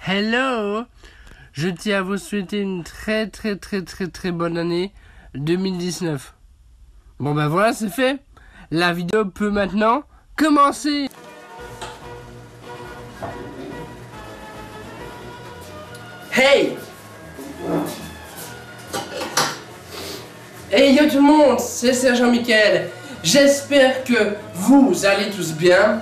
Hello! Je tiens à vous souhaiter une très bonne année 2019. Bon ben voilà, c'est fait. La vidéo peut maintenant commencer. Hey! Hey yo tout le monde, c'est Sergent Michael. J'espère que vous allez tous bien.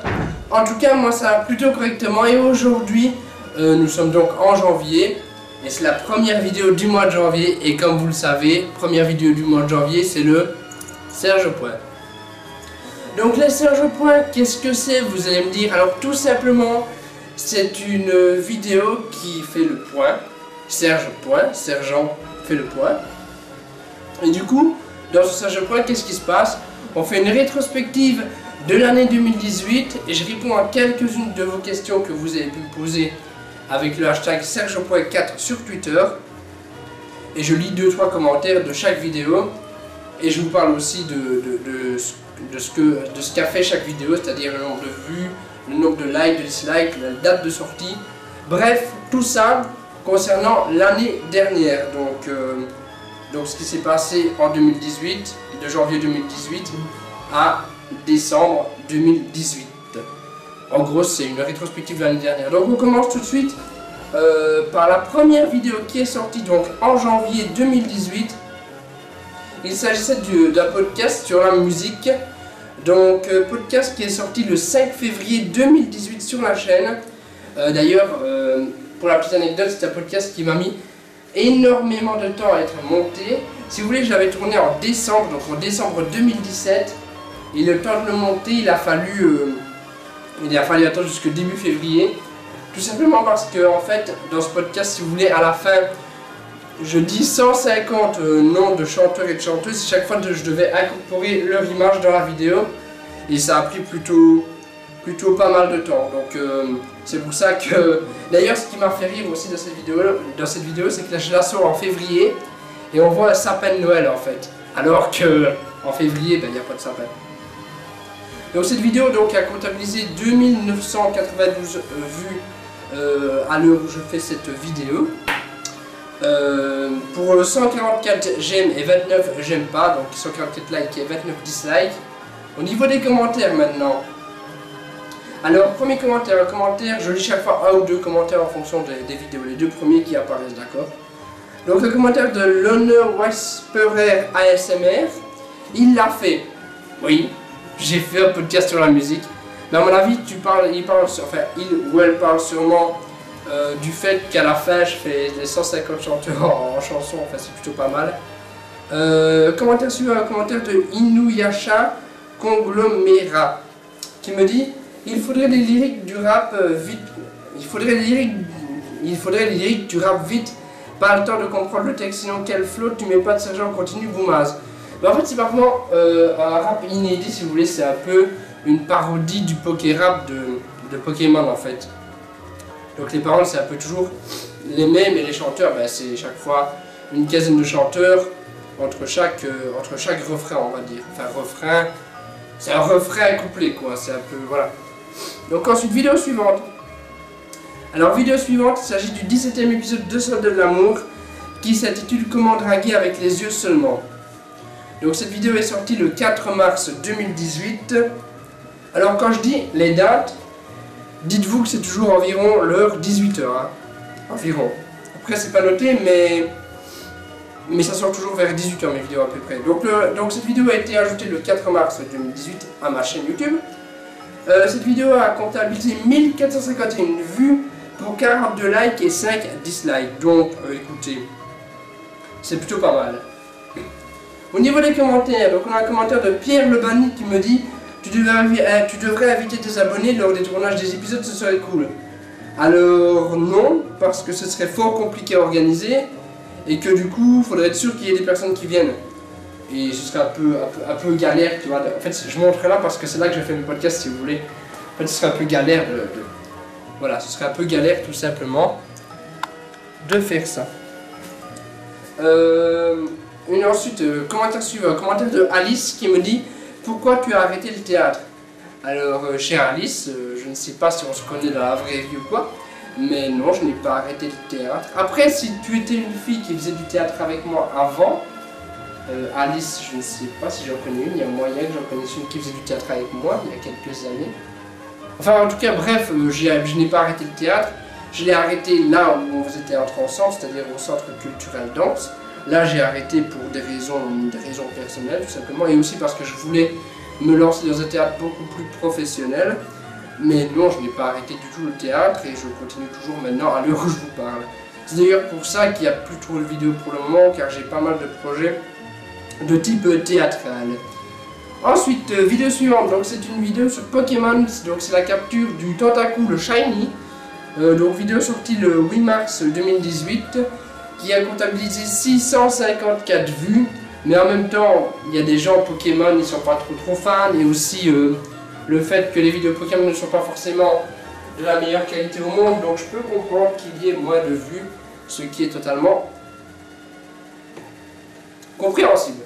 En tout cas, moi ça va plutôt correctement. Et aujourd'hui, nous sommes donc en janvier. Et c'est la première vidéo du mois de janvier. Et comme vous le savez, première vidéo du mois de janvier, c'est le Serge Point. Donc le Serge Point, qu'est-ce que c'est? Vous allez me dire. Alors tout simplement, c'est une vidéo qui fait le point. Serge Point, Sergent fait le point. Et du coup, dans ce Serge Point, qu'est-ce qui se passe? On fait une rétrospective de l'année 2018 et je réponds à quelques-unes de vos questions que vous avez pu me poser avec le hashtag Serge.4 sur Twitter. Et je lis 2-3 commentaires de chaque vidéo et je vous parle aussi de ce qu'a fait chaque vidéo, c'est-à-dire le nombre de vues, le nombre de likes, de dislikes, la date de sortie. Bref, tout ça concernant l'année dernière. Donc ce qui s'est passé en 2018, de janvier 2018 à décembre 2018. En gros, c'est une rétrospective de l'année dernière. Donc on commence tout de suite par la première vidéo qui est sortie donc en janvier 2018. Il s'agissait d'un podcast sur la musique. Donc podcast qui est sorti le 5 février 2018 sur la chaîne. D'ailleurs, pour la petite anecdote, c'est un podcast qui m'a mis énormément de temps à être monté. Si vous voulez, je l'avais tourné en décembre, donc en décembre 2017. Et le temps de le monter, il a fallu attendre jusqu'au début février. Tout simplement parce que, en fait, dans ce podcast, si vous voulez, à la fin, je dis 150 noms de chanteurs et de chanteuses. Chaque fois, je devais incorporer leur image dans la vidéo. Et ça a pris plutôt pas mal de temps. Donc, c'est pour ça que... D'ailleurs, ce qui m'a fait rire aussi dans cette vidéo, c'est que je la sors en février. Et on voit un sapin de Noël, en fait. Alors que en février, ben, il n'y a pas de sapin. Donc cette vidéo donc, a comptabilisé 2992 vues à l'heure où je fais cette vidéo. Pour 144 j'aime et 29 j'aime pas, donc 144 likes et 29 dislikes. Au niveau des commentaires maintenant. Alors premier commentaire, je lis chaque fois un ou deux commentaires en fonction des vidéos, les deux premiers qui apparaissent, d'accord. Donc le commentaire de l'honneur Whisperer ASMR, il l'a fait. Oui. J'ai fait un podcast sur la musique, mais à mon avis, il ou elle parle sûrement du fait qu'à la fin, je fais les 150 chanteurs en chanson, enfin c'est plutôt pas mal. Commentaire suivant, un commentaire de Inuyasha Conglomérat, qui me dit « Il faudrait les lyriques du rap vite, il faudrait les lyriques du rap vite, pas le temps de comprendre le texte, sinon quel flow, tu mets pas de sergent continue, boumaz. » Mais en fait, c'est pas vraiment un rap inédit, si vous voulez, c'est un peu une parodie du poké-rap de Pokémon, en fait. Donc les paroles, c'est un peu toujours les mêmes, et les chanteurs, ben, c'est chaque fois une quinzaine de chanteurs entre chaque refrain, on va dire. Enfin, refrain, c'est un refrain couplet, quoi, c'est un peu, voilà. Donc ensuite, vidéo suivante. Alors, vidéo suivante, il s'agit du 17e épisode de Soldats de l'amour, qui s'intitule « Comment draguer avec les yeux seulement ». Donc cette vidéo est sortie le 4 mars 2018. Alors quand je dis les dates, dites-vous que c'est toujours environ l'heure 18h. Hein. Environ. Après c'est pas noté, mais ça sort toujours vers 18h mes vidéos à peu près. Donc cette vidéo a été ajoutée le 4 mars 2018 à ma chaîne YouTube. Cette vidéo a comptabilisé 1451 vues pour 42 likes et 5 dislikes. Donc écoutez, c'est plutôt pas mal. Au niveau des commentaires, donc on a un commentaire de Pierre Le Banni qui me dit tu devrais inviter tes abonnés lors des tournages des épisodes, ce serait cool. Alors non, parce que ce serait fort compliqué à organiser et que du coup, il faudrait être sûr qu'il y ait des personnes qui viennent. Et ce serait un peu galère, tu vois. En fait, je montrerai là parce que c'est là que je fais mes podcasts si vous voulez. En fait, ce serait un peu galère voilà, ce serait un peu galère tout simplement de faire ça. Ensuite, commentaire suivant, commentaire de Alice qui me dit « Pourquoi tu as arrêté le théâtre ?» Alors, chère Alice, je ne sais pas si on se connaît dans la vraie vie ou quoi, Mais non, je n'ai pas arrêté le théâtre. Après, si tu étais une fille qui faisait du théâtre avec moi avant, Alice, je ne sais pas si j'en connais une, il y a moyen que j'en connaisse une qui faisait du théâtre avec moi il y a quelques années. Enfin, en tout cas, bref, je n'ai pas arrêté le théâtre. Je l'ai arrêté là où on faisait théâtre ensemble, c'est-à-dire au Centre culturel danse. Là, j'ai arrêté pour des raisons personnelles, tout simplement, et aussi parce que je voulais me lancer dans un théâtre beaucoup plus professionnel. Mais non, je n'ai pas arrêté du tout le théâtre et je continue toujours maintenant à l'heure où je vous parle. C'est d'ailleurs pour ça qu'il n'y a plus trop de vidéos pour le moment, car j'ai pas mal de projets de type théâtral. Ensuite, vidéo suivante, donc c'est une vidéo sur Pokémon, donc c'est la capture du Tentacool Shiny. Donc vidéo sortie le 8 mars 2018, qui a comptabilisé 654 vues. Mais en même temps, il y a des gens Pokémon, ils sont pas trop fans, et aussi le fait que les vidéos Pokémon ne sont pas forcément de la meilleure qualité au monde, donc je peux comprendre qu'il y ait moins de vues, ce qui est totalement compréhensible.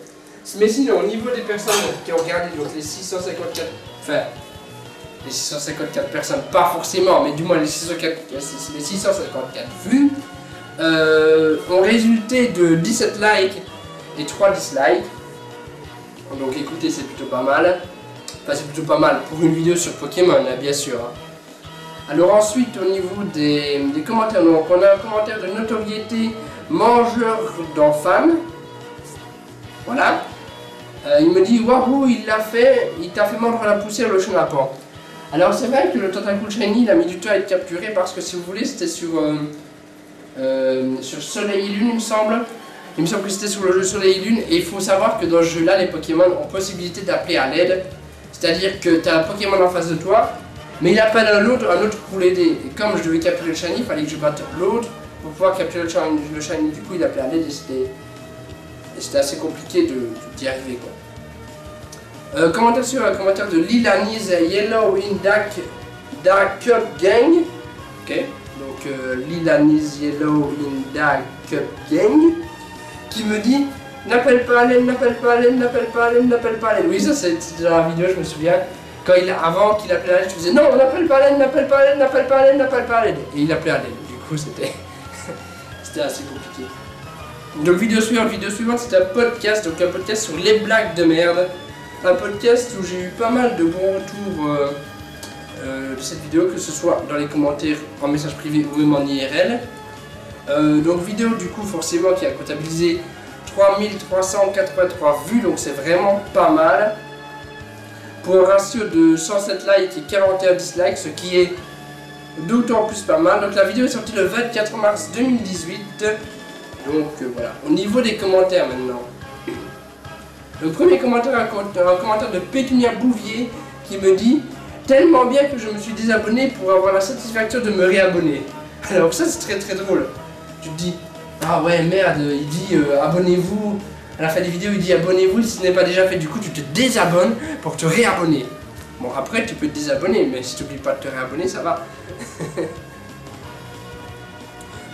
Mais sinon, au niveau des personnes qui ont regardé donc les 654 personnes, pas forcément, mais du moins les 654 vues, ont résulté de 17 likes et 3 dislikes. Donc écoutez, c'est plutôt pas mal. Enfin, c'est plutôt pas mal pour une vidéo sur Pokémon, hein, bien sûr. Hein. Alors ensuite, au niveau des commentaires, donc on a un commentaire de notoriété mangeur d'enfants. Voilà. Il me dit, waouh, il l'a fait, il t'a fait mordre la poussière le chenapan. Alors c'est vrai que le Tentacool Shiny, il a mis du temps à être capturé parce que si vous voulez, c'était sur Soleil et Lune, il me semble. Il me semble que c'était sur le jeu Soleil et Lune. Et il faut savoir que dans ce jeu-là, les Pokémon ont possibilité d'appeler à l'aide. C'est-à-dire que tu as un Pokémon en face de toi, mais il appelle un autre pour l'aider. Et comme je devais capturer le Shiny, il fallait que je batte l'autre pour pouvoir capturer le Shiny. Du coup, il appelait à l'aide et c'était assez compliqué d'y arriver, quoi. Commentaire sur un commentaire de Lilanis Yellow in Dark Cup Gang. Ok, donc Lilanis Yellow in Dark Cup Gang qui me dit n'appelle pas à l'aide, n'appelle pas à l'aide, n'appelle pas à l'aide, n'appelle pas à l'aide. Oui, ça c'était dans la vidéo, je me souviens. Quand avant qu'il appelait à l'aide, je faisais non, n'appelle pas à l'aide, n'appelle pas à l'aide, n'appelle pas à l'aide, n'appelle pas à l'aide. Et il appelait à l'aide. Du coup, c'était assez compliqué. Donc vidéo suivante, c'est un podcast, donc un podcast sur les blagues de merde. Un podcast où j'ai eu pas mal de bons retours de cette vidéo, que ce soit dans les commentaires, en message privé ou même en IRL. Donc vidéo du coup forcément qui a comptabilisé 3383 vues, donc c'est vraiment pas mal. Pour un ratio de 107 likes et 41 dislikes, ce qui est d'autant plus pas mal. Donc la vidéo est sortie le 24 mars 2018. Donc voilà, au niveau des commentaires maintenant. Le premier commentaire, un commentaire de Pétunia Bouvier qui me dit « Tellement bien que je me suis désabonné pour avoir la satisfaction de me réabonner ». Alors ça c'est très drôle. Tu te dis « Ah ouais merde, il dit abonnez-vous ». À la fin des vidéos il dit abonnez-vous si ce n'est pas déjà fait, du coup tu te désabonnes pour te réabonner. Bon après tu peux te désabonner, mais si tu n'oublies pas de te réabonner ça va.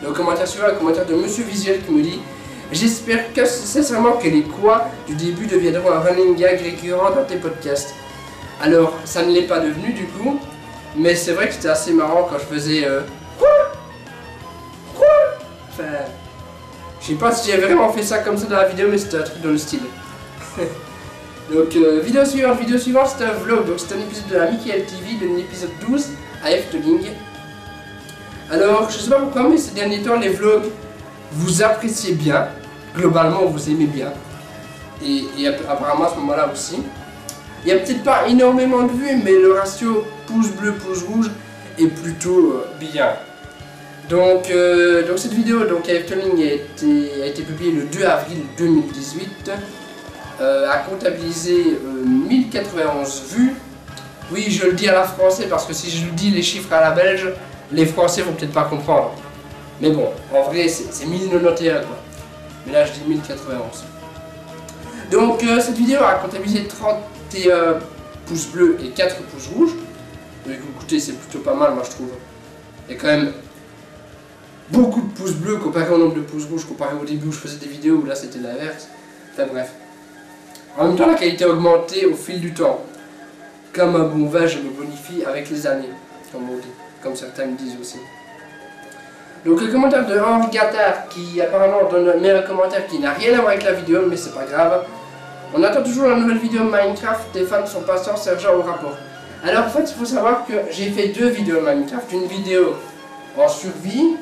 Le commentaire suivant, un commentaire de Monsieur Visuel qui me dit « J'espère sincèrement que les quoi du début deviendront un running gag récurrent dans tes podcasts. » Alors, ça ne l'est pas devenu du coup, mais c'est vrai que c'était assez marrant quand je faisais quoi. Enfin, je sais pas si j'ai vraiment fait ça comme ça dans la vidéo, mais c'était un truc dans le style. Donc, vidéo suivante, c'est un vlog, donc c'est un épisode de la Michael TV, de l'épisode 12 à Efteling. Alors, je sais pas pourquoi, mais ces derniers temps, les vlogs, vous appréciez bien. Globalement, vous aimez bien. Et apparemment, à ce moment-là aussi. Il n'y a peut-être pas énormément de vues, mais le ratio pouce bleu, pouce rouge est plutôt bien. Donc cette vidéo donc, à Efteling a été publiée le 2 avril 2018. A comptabilisé 1091 vues. Oui, je le dis à la française parce que si je le dis les chiffres à la belge, les Français vont peut-être pas comprendre. Mais bon, en vrai, c'est 1091 quoi. Mais là, je dis 1091. Donc, cette vidéo a comptabilisé 31 pouces bleus et 4 pouces rouges. Donc, écoutez, c'est plutôt pas mal, moi, je trouve. Il y a quand même beaucoup de pouces bleus comparé au nombre de pouces rouges, comparé au début où je faisais des vidéos où là, c'était l'inverse. Enfin, bref. En même temps, la qualité a augmenté au fil du temps. Comme un bon vin, je me bonifie avec les années, comme on dit. Comme certains me disent aussi. Donc le commentaire de Henri Gattard qui apparemment donne un meilleur commentaire qui n'a rien à voir avec la vidéo, mais c'est pas grave. On attend toujours la nouvelle vidéo Minecraft, des fans sont patients, Sergent au rapport. Alors en fait il faut savoir que j'ai fait 2 vidéos Minecraft, une vidéo en survie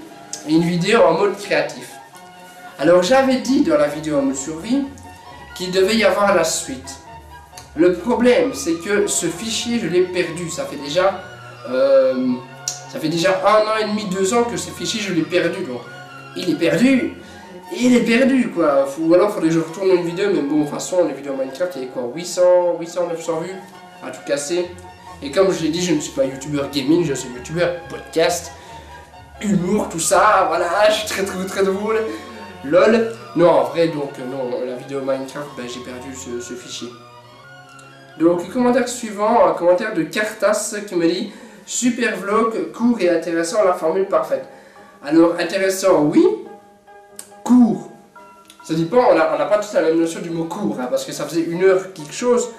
et une vidéo en mode créatif. Alors j'avais dit dans la vidéo en mode survie qu'il devait y avoir la suite. Le problème c'est que ce fichier je l'ai perdu, ça fait déjà 1 an et demi, 2 ans que ce fichier je l'ai perdu, donc il est perdu quoi, ou alors il faudrait que je retourne une vidéo, mais bon de toute façon les vidéos Minecraft il y avait quoi, 900 vues à tout casser, et comme je l'ai dit je ne suis pas youtubeur gaming, je suis youtubeur podcast, humour, tout ça, voilà, je suis très drôle, lol, non en vrai donc non, la vidéo Minecraft, ben, j'ai perdu ce fichier. Donc commentaire suivant, un commentaire de Cartas qui me dit super vlog, court et intéressant, la formule parfaite. Alors intéressant oui, court, ça dépend, on n'a pas tous la même notion du mot court, hein, parce que ça faisait 1 heure quelque chose.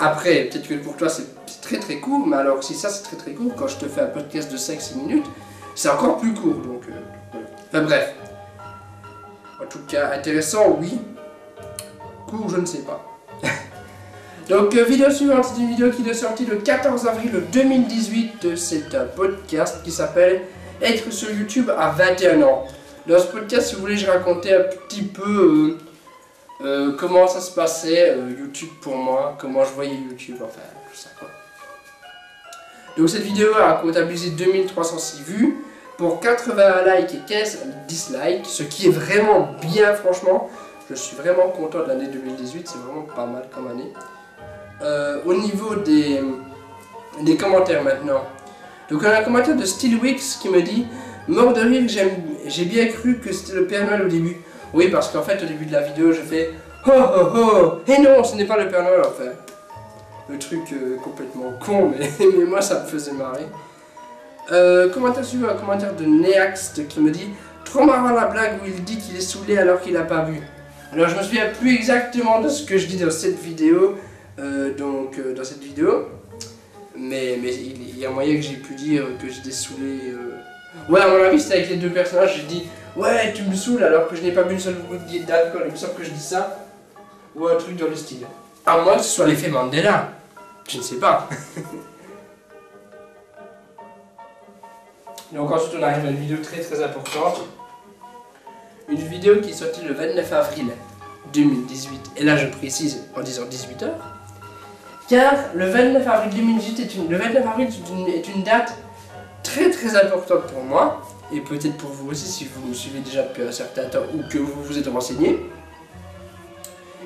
Après, peut-être que pour toi c'est très court, mais alors si ça c'est très court, quand je te fais un podcast de 5-6 minutes, c'est encore plus court, donc voilà. Enfin bref. En tout cas, intéressant oui, court je ne sais pas. Donc vidéo suivante, c'est une vidéo qui est sortie le 14 avril 2018, c'est un podcast qui s'appelle Être sur YouTube à 21 ans. Dans ce podcast, si vous voulez, je racontais un petit peu comment ça se passait, YouTube pour moi, comment je voyais YouTube, enfin tout ça quoi. Donc cette vidéo a comptabilisé 2306 vues, pour 81 likes et 15 dislikes, ce qui est vraiment bien franchement. Je suis vraiment content de l'année 2018, c'est vraiment pas mal comme année. Au niveau des commentaires maintenant. Donc on a un commentaire de Steelwix qui me dit mort de rire, j'ai bien cru que c'était le Père Noël au début. Oui, parce qu'en fait au début de la vidéo je fais oh oh oh, et non ce n'est pas le Père Noël en fait. Le truc complètement con, mais moi ça me faisait marrer. Commentaire suivant, un commentaire de Neaxt qui me dit trop marrant la blague où il dit qu'il est saoulé alors qu'il n'a pas bu. Alors je me souviens plus exactement de ce que je dis dans cette vidéo. Dans cette vidéo, mais il y a moyen que j'ai pu dire que j'étais saoulé. Ouais, à mon avis, c'était avec les 2 personnages. J'ai dit ouais, tu me saoules alors que je n'ai pas bu une seule goutte d'alcool. Il me semble que je dis ça, ou un truc dans le style. À moins que ce soit l'effet Mandela, je ne sais pas. Donc ensuite, on arrive à une vidéo très importante. Une vidéo qui est sortie le 29 avril 2018, et là je précise en disant 18h. Car le 29 avril 2018 est une date très importante pour moi, et peut-être pour vous aussi si vous me suivez déjà depuis un certain temps ou que vous vous êtes renseigné.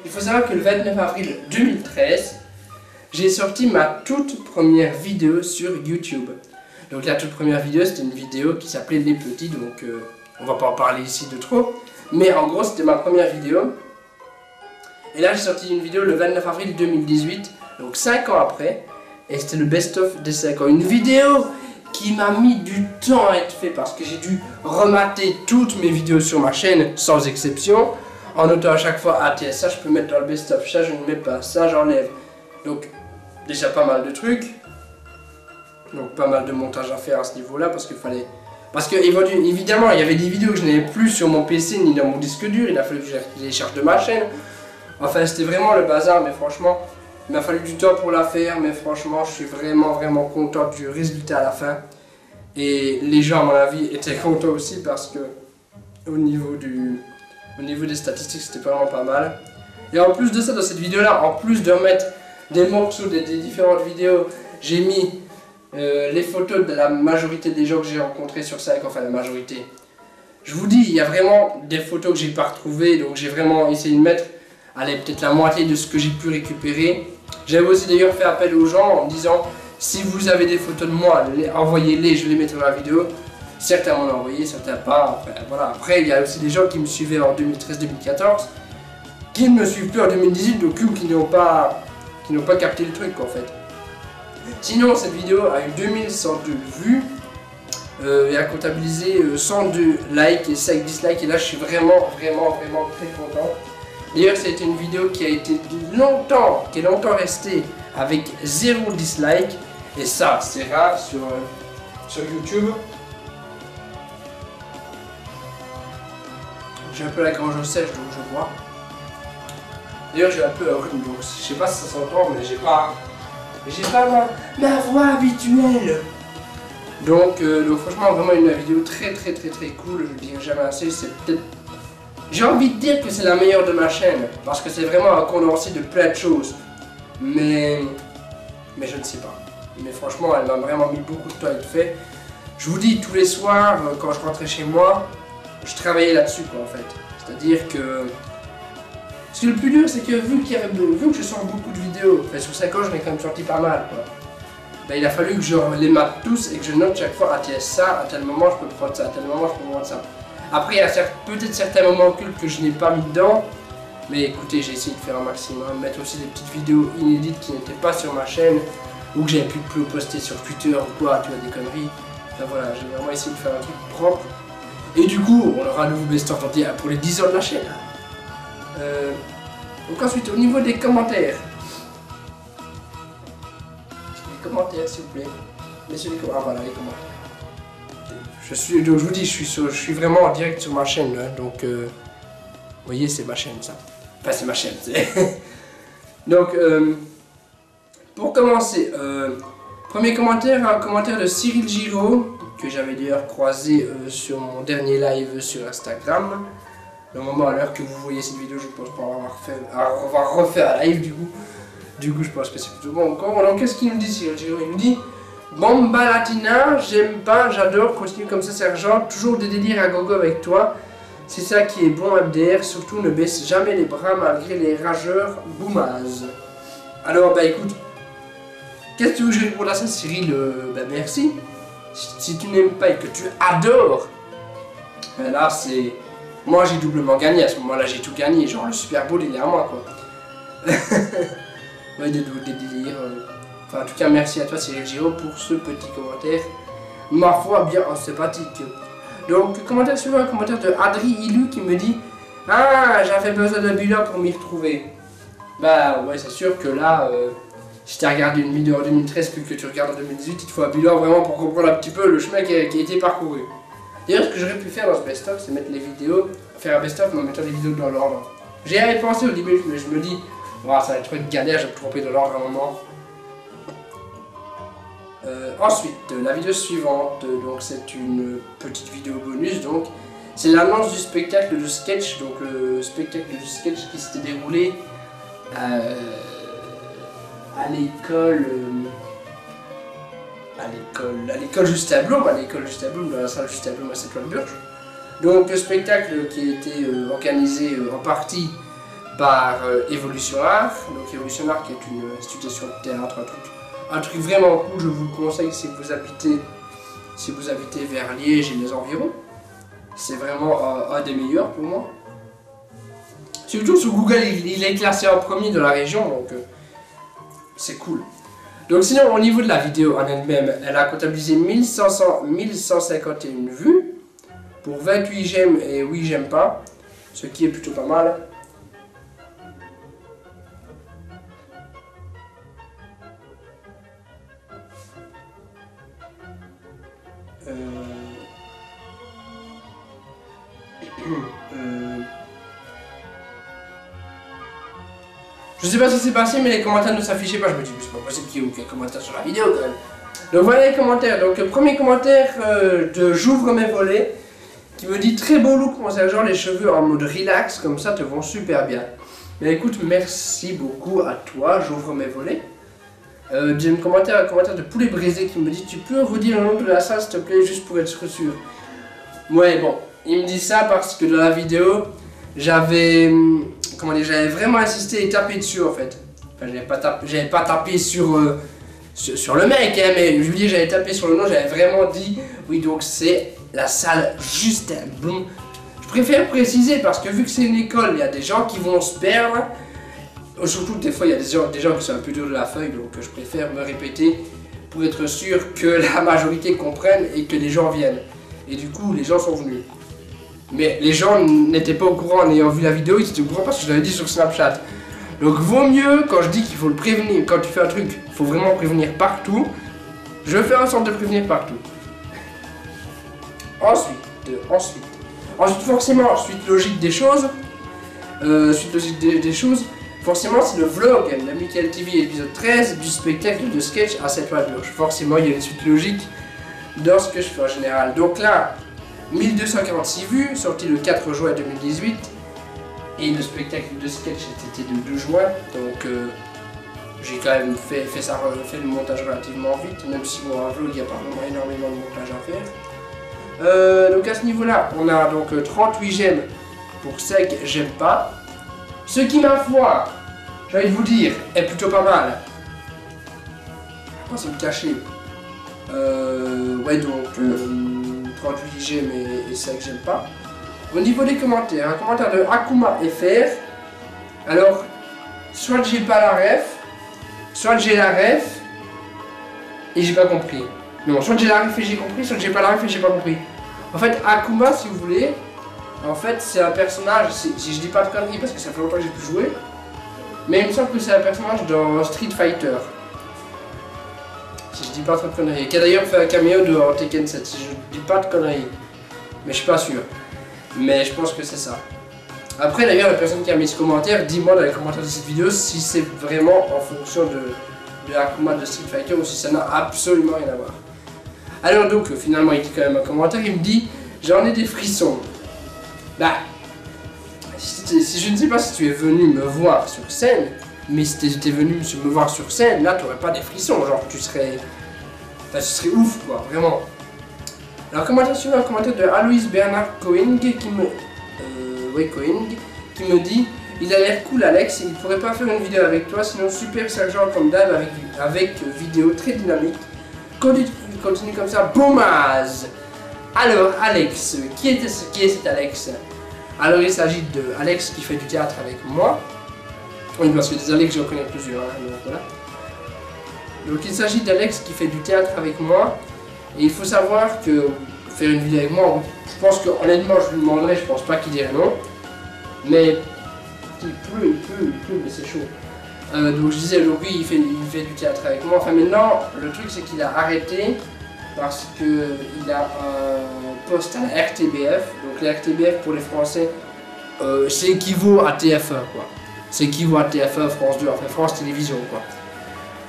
Il faut savoir que le 29 avril 2013, j'ai sorti ma toute première vidéo sur YouTube. Donc la toute première vidéo, c'était une vidéo qui s'appelait Les Petits, donc on va pas en parler ici de trop. Mais en gros, c'était ma première vidéo. Et là, j'ai sorti une vidéo le 29 avril 2018, donc 5 ans après, et c'était le best-of des 5 ans. Une vidéo qui m'a mis du temps à être fait parce que j'ai dû remater toutes mes vidéos sur ma chaîne, sans exception, en notant à chaque fois, ah tiens, ça je peux mettre dans le best-of, ça je ne mets pas, ça j'enlève. Donc, déjà pas mal de trucs, donc pas mal de montage à faire à ce niveau-là, parce qu'il fallait... Parce que évidemment, il y avait des vidéos que je n'avais plus sur mon PC ni dans mon disque dur, il a fallu que je les charge de ma chaîne. Enfin, c'était vraiment le bazar, mais franchement, il m'a fallu du temps pour la faire, mais franchement, je suis vraiment content du résultat à la fin. Et les gens, à mon avis, étaient contents aussi parce que au niveau des statistiques, c'était vraiment pas mal. Et en plus de ça, dans cette vidéo-là, en plus de mettre des morceaux des différentes vidéos, j'ai mis les photos de la majorité des gens que j'ai rencontrés sur 5, enfin la majorité. Je vous dis, il y a vraiment des photos que j'ai pas retrouvées, donc j'ai vraiment essayé de mettre, allez, peut-être la moitié de ce que j'ai pu récupérer. J'avais aussi d'ailleurs fait appel aux gens en me disant, si vous avez des photos de moi, envoyez-les, je les mettrai dans la vidéo. Certains m'en ont envoyé, certains pas. Enfin, voilà. Après, il y a aussi des gens qui me suivaient en 2013-2014, qui ne me suivent plus en 2018, donc qui n'ont pas capté le truc en fait. Sinon, cette vidéo a eu 2102 vues et a comptabilisé 102 likes et 5 dislikes. Et là, je suis vraiment très content. D'ailleurs, c'était une vidéo qui a été longtemps restée avec 0 dislike. Et ça, c'est rare sur YouTube. J'ai un peu la gorge sèche donc je bois. D'ailleurs j'ai un peu un rhume donc je sais pas si ça s'entend mais j'ai pas ma voix habituelle. Donc franchement vraiment une vidéo très cool, je le dirai jamais assez, c'est peut-être... J'ai envie de dire que c'est la meilleure de ma chaîne, parce que c'est vraiment un condensé de plein de choses. Mais je ne sais pas. Mais franchement elle m'a vraiment mis beaucoup de temps à être fait. Je vous dis tous les soirs quand je rentrais chez moi, je travaillais là-dessus quoi en fait. C'est-à-dire que... Parce que le plus dur c'est que vu que je sors beaucoup de vidéos, enfin, sur 5 ans j'en ai quand même sorti pas mal quoi. Ben, il a fallu que je les mate tous et que je note chaque fois, ah tiens ça, à tel moment je peux prendre ça, à tel moment je peux prendre ça. Après il y a peut-être certains moments occultes que je n'ai pas mis dedans, mais écoutez j'ai essayé de faire un maximum, mettre aussi des petites vidéos inédites qui n'étaient pas sur ma chaîne, ou que j'avais pu poster sur Twitter ou quoi, tu vois des conneries. Enfin voilà, j'ai vraiment essayé de faire un truc propre. Et du coup, on aura un nouveau best-of pour les 10 ans de la chaîne. Donc ensuite, au niveau des commentaires. Les commentaires, s'il vous plaît. Messieurs les commentaires. Ah voilà, les commentaires. Donc je vous dis, je suis vraiment en direct sur ma chaîne. Hein, donc, vous voyez, c'est ma chaîne, ça. Enfin, c'est ma chaîne, Donc, pour commencer, premier commentaire, un commentaire de Cyril Giraud, que j'avais d'ailleurs croisé sur mon dernier live sur Instagram. Le moment à l'heure que vous voyez cette vidéo, je pense pas avoir refait un live du coup. Du coup, je pense que c'est plutôt bon encore. Donc, qu'est-ce qu'il me dit Cyril Giraud? Il me dit Bomba Latina, j'aime pas, j'adore, continue comme ça, sergent. Toujours des délires à gogo avec toi. C'est ça qui est bon, MDR. Surtout, ne baisse jamais les bras malgré les rageurs boumaz. Alors, bah écoute, qu'est-ce que tu veux que je réponde à ça, Cyril? Bah merci. Si tu n'aimes pas et que tu adores, ben là c'est... Moi j'ai doublement gagné, à ce moment-là j'ai tout gagné, genre le Super Bowl il est à moi quoi. Ouais, des délires. Enfin en tout cas merci à toi Cyril Giraud pour ce petit commentaire. Ma foi bien sympathique. Donc commentaire suivant, un commentaire de Adri Ilu qui me dit ah j'avais besoin d'un bilan pour m'y retrouver. Bah ouais c'est sûr que là... Si tu as regardé une vidéo en 2013 puis que tu regardes en 2018, il te faut un bilan vraiment pour comprendre un petit peu le chemin qui a été parcouru. D'ailleurs, ce que j'aurais pu faire dans ce best-of, c'est mettre les vidéos, faire un best-of en mettant les vidéos dans l'ordre. J'y avais pensé au début, mais je me dis, wow, ça va être une galère, je vais me tromper dans l'ordre à un moment. Ensuite, la vidéo suivante, donc c'est une petite vidéo bonus, donc c'est l'annonce du spectacle de sketch, donc le spectacle du sketch qui s'était déroulé à l'école Justin Blum, dans la salle Justin Blum à Saint-Ouen-Burge. Donc le spectacle qui a été organisé en partie par Evolution Art, donc Evolution Art qui est une institution de théâtre, un truc vraiment cool, je vous le conseille si vous habitez vers Liège et les environs. C'est vraiment un des meilleurs pour moi. Surtout sur Google, il est classé en premier de la région, donc c'est cool. Donc sinon, au niveau de la vidéo en elle-même, elle a comptabilisé 1151 vues, pour 28 j'aime et 8 j'aime pas, ce qui est plutôt pas mal. Je sais pas ce qui s'est passé, mais les commentaires ne s'affichaient pas. Je me dis, c'est pas possible qu'il y ait aucun commentaire sur la vidéo quand même. Donc voilà les commentaires. Donc premier commentaire de J'ouvre mes volets, qui me dit très beau look, mon sergent, les cheveux en mode relax, comme ça te vont super bien. Mais écoute, merci beaucoup à toi, J'ouvre mes volets. Deuxième commentaire, un commentaire de Poulet Brisé qui me dit, tu peux redire le nom de la salle s'il te plaît, juste pour être sûr. Ouais, bon, il me dit ça parce que dans la vidéo, j'avais vraiment insisté et tapé dessus en fait. Enfin, j'avais pas tapé sur le mec, hein, mais je lui dis, j'avais tapé sur le nom, j'avais vraiment dit, oui, donc c'est la salle Justin Blum. Je préfère préciser parce que vu que c'est une école, il y a des gens qui vont se perdre. Surtout des fois, il y a des gens qui sont un peu durs de la feuille, donc je préfère me répéter pour être sûr que la majorité comprenne et que les gens viennent. Et du coup, les gens sont venus. Mais les gens n'étaient pas au courant en ayant vu la vidéo, ils étaient au courant parce que je l'avais dit sur Snapchat. Donc vaut mieux, quand je dis qu'il faut le prévenir, quand tu fais un truc, il faut vraiment prévenir partout. Je fais en sorte de prévenir partout. Ensuite, Ensuite, forcément, suite logique des choses, forcément, c'est le vlog de Michael TV épisode 13 du spectacle de sketch à 7 lois de l'orge. Forcément, il y a une suite logique dans ce que je fais en général. Donc là, 1246 vues, sorti le 4 juin 2018. Et le spectacle de sketch était de 2 juin. Donc j'ai quand même fait le montage relativement vite. Même si bon, un vlog, il n'y a pas vraiment énormément de montage à faire. Donc à ce niveau-là, on a donc 38 j'aime pour 5 j'aime pas. Ce qui, ma foi, j'ai envie de vous dire, est plutôt pas mal. Je pense me cacher. Ouais, donc 38 j'aime et 5 j'aime pas. Au niveau des commentaires, un commentaire de Akuma FR. Alors, soit j'ai pas la ref, soit j'ai la ref et j'ai pas compris. Non, soit j'ai la ref et j'ai compris, soit j'ai pas la ref et j'ai pas compris. En fait, Akuma, si vous voulez, en fait, c'est un personnage, si je dis pas de conneries parce que ça fait longtemps que j'ai pu jouer, mais il me semble que c'est un personnage dans Street Fighter. Si je dis pas trop de conneries. Qui a d'ailleurs fait un caméo de Tekken 7, si je dis pas de conneries. Mais je suis pas sûr. Mais je pense que c'est ça. Après d'ailleurs, la personne qui a mis ce commentaire, dis-moi dans les commentaires de cette vidéo si c'est vraiment en fonction de Akuma de Street Fighter ou si ça n'a absolument rien à voir. Alors donc, finalement, il dit quand même un commentaire, il me dit « J'en ai des frissons ». Bah, si je ne sais pas si tu es venu me voir sur scène, mais si tu étais venu me voir sur scène, là tu n'aurais pas des frissons, genre tu serais ouf quoi, vraiment. Alors commentaire suivant, un commentaire de Aloïs Bernard Coing qui me dit « Il a l'air cool Alex, il pourrait pas faire une vidéo avec toi, sinon super sergent comme d'hab avec vidéo très dynamique. Continue comme ça, boomaz !» Alors Alex, qui est cet Alex? Alors il s'agit de Alex qui fait du théâtre avec moi. Oui, parce que des Alex j'en connais plusieurs, hein, donc voilà. Donc il s'agit d'Alex qui fait du théâtre avec moi. Et il faut savoir que faire une vidéo avec moi, je pense que honnêtement je lui demanderais, je pense pas qu'il dirait non. Mais il pleut, mais c'est chaud. Donc je disais, donc oui, il fait du théâtre avec moi. Enfin maintenant, le truc c'est qu'il a arrêté parce qu'il a un poste à la RTBF. Donc la RTBF pour les Français, c'est équivaut à TF1 quoi. C'est équivaut à TF1, France 2, enfin France Télévisions quoi.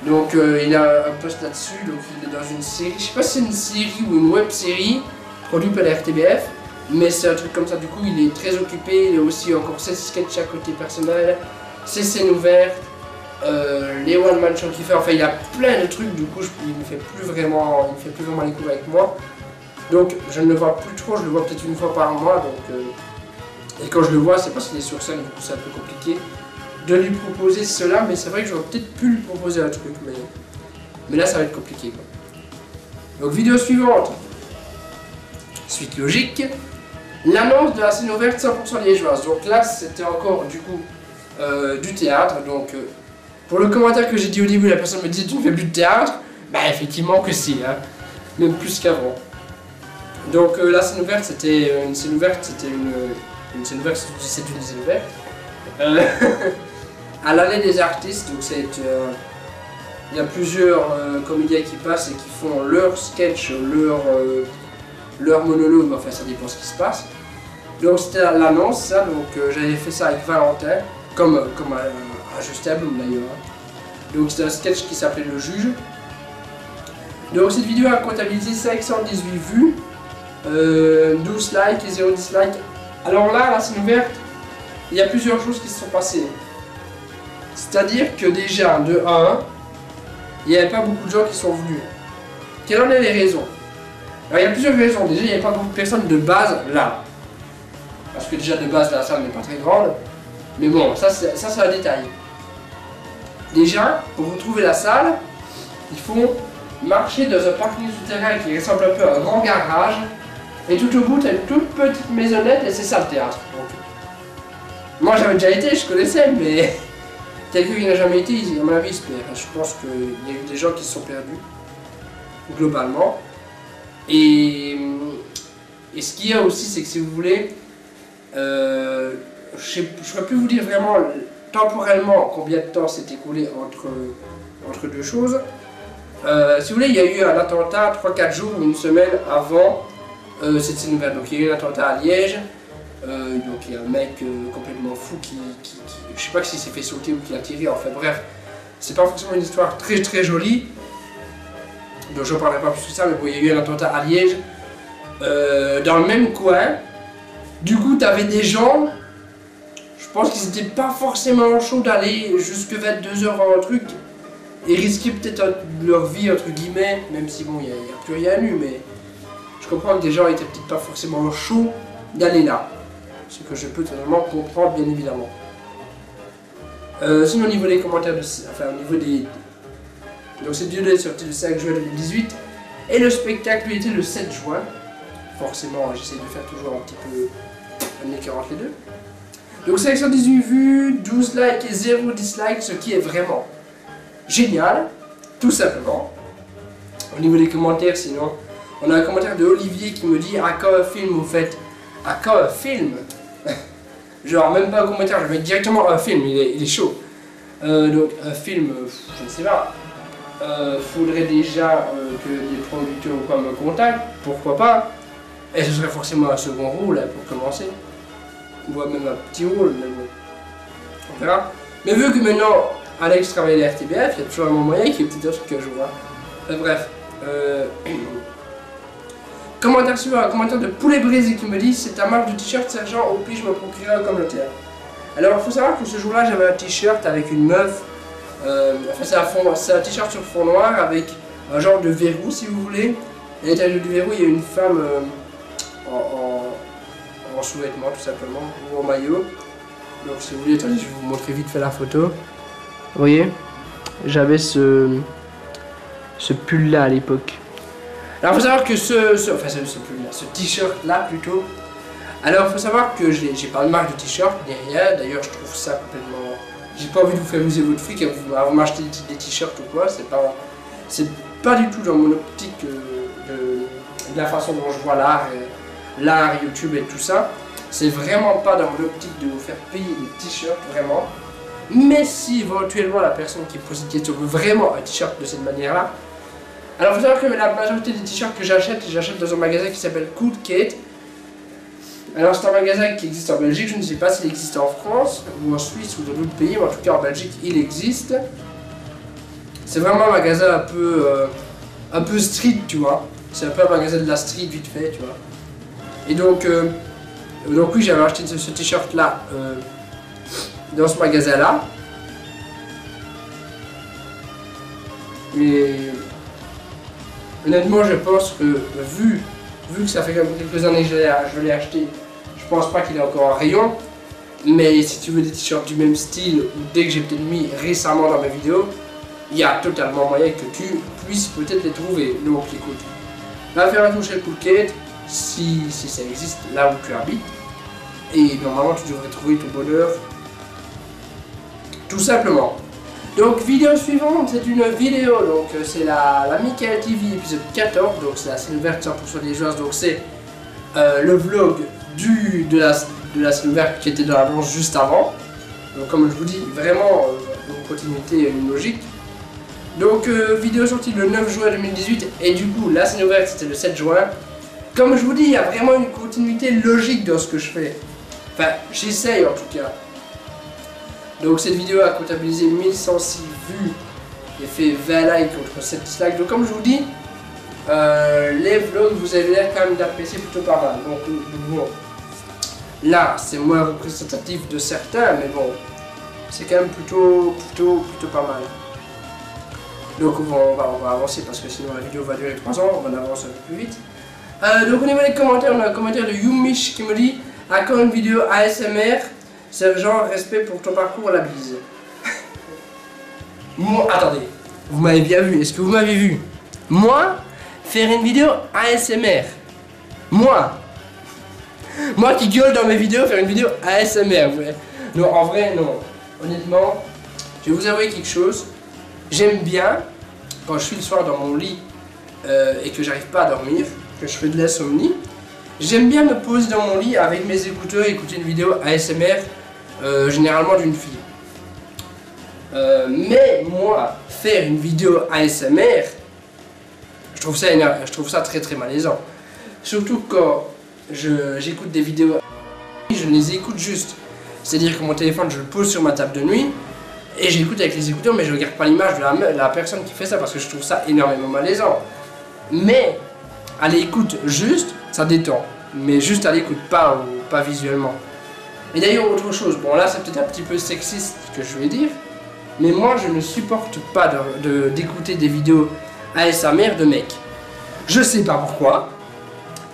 Donc il a un poste là-dessus, donc il est dans une série, je sais pas si c'est une série ou une web série produite par la RTBF, mais c'est un truc comme ça, du coup il est très occupé, il a aussi encore ses sketchs à côté personnel, ses scènes ouvertes, les one man shows qu'il fait, enfin il a plein de trucs, du coup il ne fait plus vraiment les cours avec moi. Donc je ne le vois plus trop, je le vois peut-être une fois par mois, donc et quand je le vois c'est parce qu'il est sur scène, du coup c'est un peu compliqué de lui proposer cela, mais c'est vrai que j'aurais peut-être pu lui proposer un truc, mais là ça va être compliqué quoi. Donc vidéo suivante, suite logique, l'annonce de la scène ouverte 100% liégeoise. Donc là c'était encore du coup du théâtre, donc pour le commentaire que j'ai dit au début, la personne me dit tu ne fais plus de théâtre, bah effectivement que si, hein, même plus qu'avant. Donc la scène ouverte c'était une scène ouverte, à l'allée des artistes, donc il y a plusieurs comédiens qui passent et qui font leur sketch, leur monologue, enfin ça dépend ce qui se passe. Donc c'était l'annonce ça, donc j'avais fait ça avec Valentin, comme à Justin Bloom d'ailleurs. Donc c'était un sketch qui s'appelait Le Juge. Donc cette vidéo a comptabilisé 518 vues, 12 likes et 0 dislike. Alors là, la scène ouverte, il y a plusieurs choses qui se sont passées. C'est-à-dire que déjà, de 1, il n'y avait pas beaucoup de gens qui sont venus. Quelles en sont les raisons? Alors il y a plusieurs raisons. Déjà, il n'y avait pas beaucoup de personnes de base là. Parce que déjà de base, la salle n'est pas très grande. Mais bon, ça c'est un détail. Déjà, pour vous trouver la salle, il faut marcher dans un parking souterrain qui ressemble un peu à un grand garage. Et tout au bout, tu as une toute petite maisonnette et c'est ça le théâtre. Donc, moi j'avais déjà été, je connaissais, mais quelqu'un qui n'a jamais été, à mon avis, il se perd. Je pense qu'il y a eu des gens qui se sont perdus, globalement. Et ce qu'il y a aussi, c'est que si vous voulez, je ne pourrais plus vous dire vraiment temporellement combien de temps s'est écoulé entre deux choses. Si vous voulez, il y a eu un attentat 3-4 jours, une semaine avant cette scène ouverte. Donc il y a eu un attentat à Liège. Donc il y a un mec complètement fou qui je sais pas s'il s'est fait sauter ou qui a tiré, enfin bref. C'est pas forcément une histoire très jolie. Donc je parlerai pas plus de ça, mais bon, il y a eu un attentat à Liège. Dans le même coin. Du coup, t'avais des gens, je pense qu'ils étaient pas forcément chauds d'aller jusque 22h dans le truc et risquer peut-être leur vie, entre guillemets, même si bon, il n'y a plus rien eu, mais je comprends que des gens étaient peut-être pas forcément chauds d'aller là. Ce que je peux totalement comprendre, bien évidemment. Sinon, au niveau des commentaires, enfin, au niveau des. Donc, cette vidéo est sortie le 5 juin 2018 et le spectacle lui était le 7 juin. Forcément, j'essaie de faire toujours un petit peu un écart entre les deux. Donc 518 vues, 12 likes et 0 dislikes, ce qui est vraiment génial, tout simplement. Au niveau des commentaires, sinon, on a un commentaire de Olivier qui me dit « À quand un film, vous faites ?»« À quand un film ?» Genre, même pas un commentaire, je mets directement un film, il est chaud. Donc, un film, je ne sais pas. Faudrait déjà que des producteurs ou quoi me contactent, pourquoi pas. Et ce serait forcément un second rôle hein, pour commencer. Ou même un petit rôle, mais bon. On verra. Mais vu que maintenant Alex travaille à la RTBF, il y a toujours un moyen qu'il y ait peut-être un truc que je vois. Bref. Commentaire suivant, un commentaire de Poulet Brisé qui me dit c'est ta marque de t-shirt sergent, au pire je me procurerai un communautaire. Alors il faut savoir que ce jour-là j'avais un t-shirt avec une meuf. Enfin c'est un t-shirt sur fond noir avec un genre de verrou si vous voulez. À l'intérieur du verrou il y a une femme en sous-vêtements tout simplement, ou en maillot. Donc si vous voulez, attendez, je vais vous montrer vite fait la photo. Vous voyez, j'avais ce pull là à l'époque. Alors il faut savoir que ce t-shirt là plutôt. Alors il faut savoir que j'ai pas de marque de t-shirt ni rien. D'ailleurs je trouve ça complètement. J'ai pas envie de vous faire amuser votre fric à vous m'acheter des t-shirts ou quoi. C'est pas du tout dans mon optique de la façon dont je vois l'art, YouTube et tout ça. C'est vraiment pas dans mon optique de vous faire payer des t-shirts, vraiment. Mais si éventuellement la personne qui pose cette question veut vraiment un t-shirt de cette manière-là, alors il faut savoir que la majorité des t-shirts que j'achète dans un magasin qui s'appelle Cool Kate. Alors c'est un magasin qui existe en Belgique, je ne sais pas s'il existe en France, ou en Suisse, ou dans d'autres pays, mais en tout cas en Belgique il existe. C'est vraiment un magasin un peu street, tu vois. C'est un peu un magasin de la street vite fait, tu vois. Et donc oui, j'avais acheté ce t-shirt là dans ce magasin là. Et honnêtement, je pense que vu que ça fait quelques années que je l'ai acheté, je pense pas qu'il est encore en rayon. Mais si tu veux des t-shirts du même style, ou dès que j'ai peut-être mis récemment dans mes vidéos, il y a totalement moyen que tu puisses peut-être les trouver. Donc écoute, va faire un tour chez Cool Kate, si ça existe là où tu habites. Et normalement tu devrais trouver ton bonheur. Tout simplement. Donc vidéo suivante, c'est une vidéo, donc c'est la Michael TV épisode 14, donc c'est la scène ouverte 100% des joueurs, donc c'est le vlog de la scène ouverte qui était dans l'annonce juste avant. Donc comme je vous dis, vraiment une continuité et une logique. Donc vidéo sortie le 9 juin 2018 et du coup la scène ouverte c'était le 7 juin. Comme je vous dis, il y a vraiment une continuité logique dans ce que je fais. Enfin, j'essaye en tout cas. Donc cette vidéo a comptabilisé 1106 vues et fait 20 likes contre 7 dislikes. Donc comme je vous dis, les vlogs vous avez l'air quand même d'apprécier plutôt pas mal. Donc bon, là c'est moins représentatif de certains, mais bon, c'est quand même plutôt pas mal. Donc on va avancer parce que sinon la vidéo va durer 3 ans, on va avancer un peu plus vite. Donc au niveau des commentaires, on a un commentaire de Youmish qui me dit « À quand une vidéo ASMR ? Sergent, respect pour ton parcours, la bise. » Moi, attendez, vous m'avez bien vu, est-ce que vous m'avez vu? Moi, faire une vidéo ASMR. Moi qui gueule dans mes vidéos, faire une vidéo ASMR. Ouais. Non, en vrai, non. Honnêtement, je vais vous avouer quelque chose. J'aime bien, quand je suis le soir dans mon lit et que j'arrive pas à dormir, que je fais de l'insomnie, j'aime bien me poser dans mon lit avec mes écouteurs et écouter une vidéo ASMR, généralement d'une fille. Mais moi, faire une vidéo ASMR, je trouve ça très malaisant. Surtout quand j'écoute des vidéos, je les écoute juste. C'est-à-dire que mon téléphone, je le pose sur ma table de nuit et j'écoute avec les écouteurs, mais je regarde pas l'image de la personne qui fait ça parce que je trouve ça énormément malaisant. Mais à l'écoute juste, ça détend. Mais juste à l'écoute, pas visuellement. Et d'ailleurs, autre chose, bon là c'est peut-être un petit peu sexiste ce que je vais dire, mais moi je ne supporte pas d'écouter des vidéos ASMR de mecs. Je sais pas pourquoi,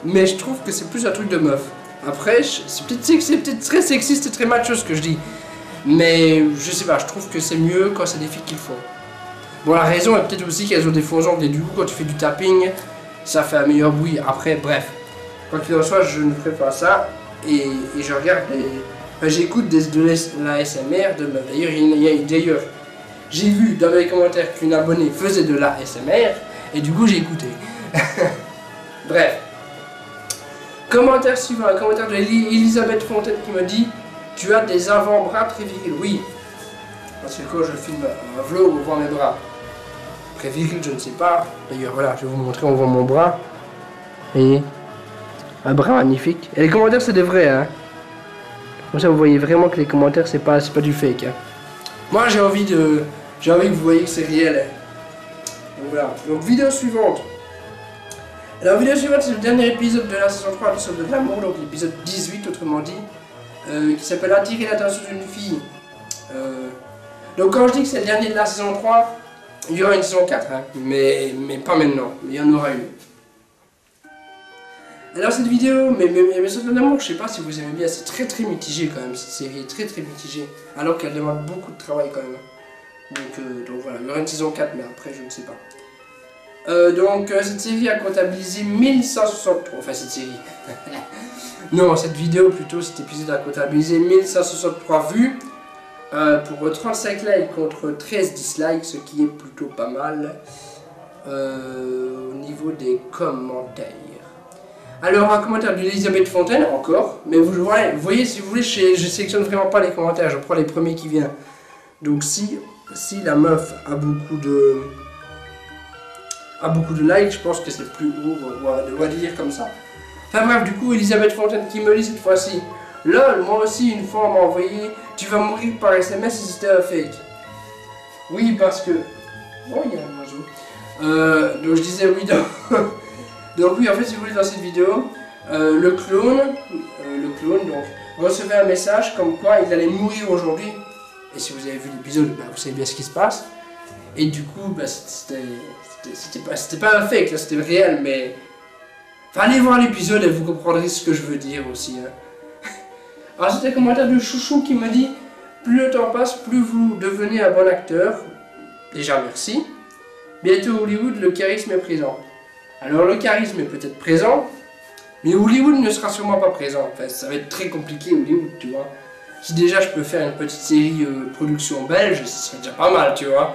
mais je trouve que c'est plus un truc de meuf. Après, c'est peut-être très sexiste et très macho ce que je dis, mais je sais pas, je trouve que c'est mieux quand c'est des filles qui le font. Bon, la raison est peut-être aussi qu'elles ont des faux ongles et du coup quand tu fais du tapping, ça fait un meilleur bruit. Après, bref, quoi qu'il en soit, je ne ferai pas ça et je regarde j'écoute de l'ASMR de meuf. D'ailleurs, j'ai vu dans les commentaires qu'une abonnée faisait de l'ASMR et du coup j'ai écouté. Bref. Commentaire suivant, un commentaire de Elisabeth Fontaine qui me dit: tu as des avant-bras très virils. Oui, parce que quand je filme un vlog, on voit mes bras. Très viril, je ne sais pas. D'ailleurs, voilà, je vais vous montrer, on voit mon bras. Et un bras magnifique. Et les commentaires, c'est des vrais, hein. Comme ça, vous voyez vraiment que les commentaires, c'est pas du fake. Hein. Moi, j'ai envie que vous voyez que c'est réel. Hein. Donc voilà. Donc, vidéo suivante. Alors, vidéo suivante, c'est le dernier épisode de la saison 3 de l'amour, donc l'épisode 18, autrement dit, qui s'appelle Attirer l'attention d'une fille. Donc, quand je dis que c'est le dernier de la saison 3, il y aura une saison 4, hein, mais pas maintenant, mais il y en aura une. Alors, cette vidéo, mais de l'amour, je sais pas si vous aimez bien, c'est très mitigé quand même, cette série est très mitigée, alors qu'elle demande beaucoup de travail quand même. Donc voilà, il y aura une saison 4, mais après, je ne sais pas. Donc cette série a comptabilisé 1163, enfin cette série, non cette vidéo plutôt, cet épisode a comptabilisé 1163 vues pour 35 likes contre 13 dislikes, ce qui est plutôt pas mal au niveau des commentaires. Alors un commentaire d'Elisabeth Fontaine encore, mais vous voyez si vous voulez, je sélectionne vraiment pas les commentaires, je prends les premiers qui viennent. Donc si la meuf a beaucoup de likes, je pense que c'est plus haut, on va dire comme ça. Enfin bref, du coup, Elisabeth Fontaine qui me dit cette fois-ci: lol, moi aussi, une fois on m'a envoyé, tu vas mourir par SMS si c'était un fake. Oui, parce que... Oh, il y a un oiseau. Donc je disais oui, donc oui, en fait, si vous voulez, dans cette vidéo, le clone, donc, recevait un message comme quoi il allait mourir aujourd'hui. Et si vous avez vu l'épisode, bah, vous savez bien ce qui se passe. Et du coup, bah, c'était pas un fake, c'était réel, mais... Enfin, allez voir l'épisode et vous comprendrez ce que je veux dire aussi. Hein. Alors, c'était un commentaire de Chouchou qui me dit: plus le temps passe, plus vous devenez un bon acteur. Déjà, merci. Bientôt, Hollywood, le charisme est présent. Alors, le charisme est peut-être présent, mais Hollywood ne sera sûrement pas présent. Enfin, ça va être très compliqué, Hollywood, tu vois. Si déjà je peux faire une petite série production belge, ce serait déjà pas mal, tu vois.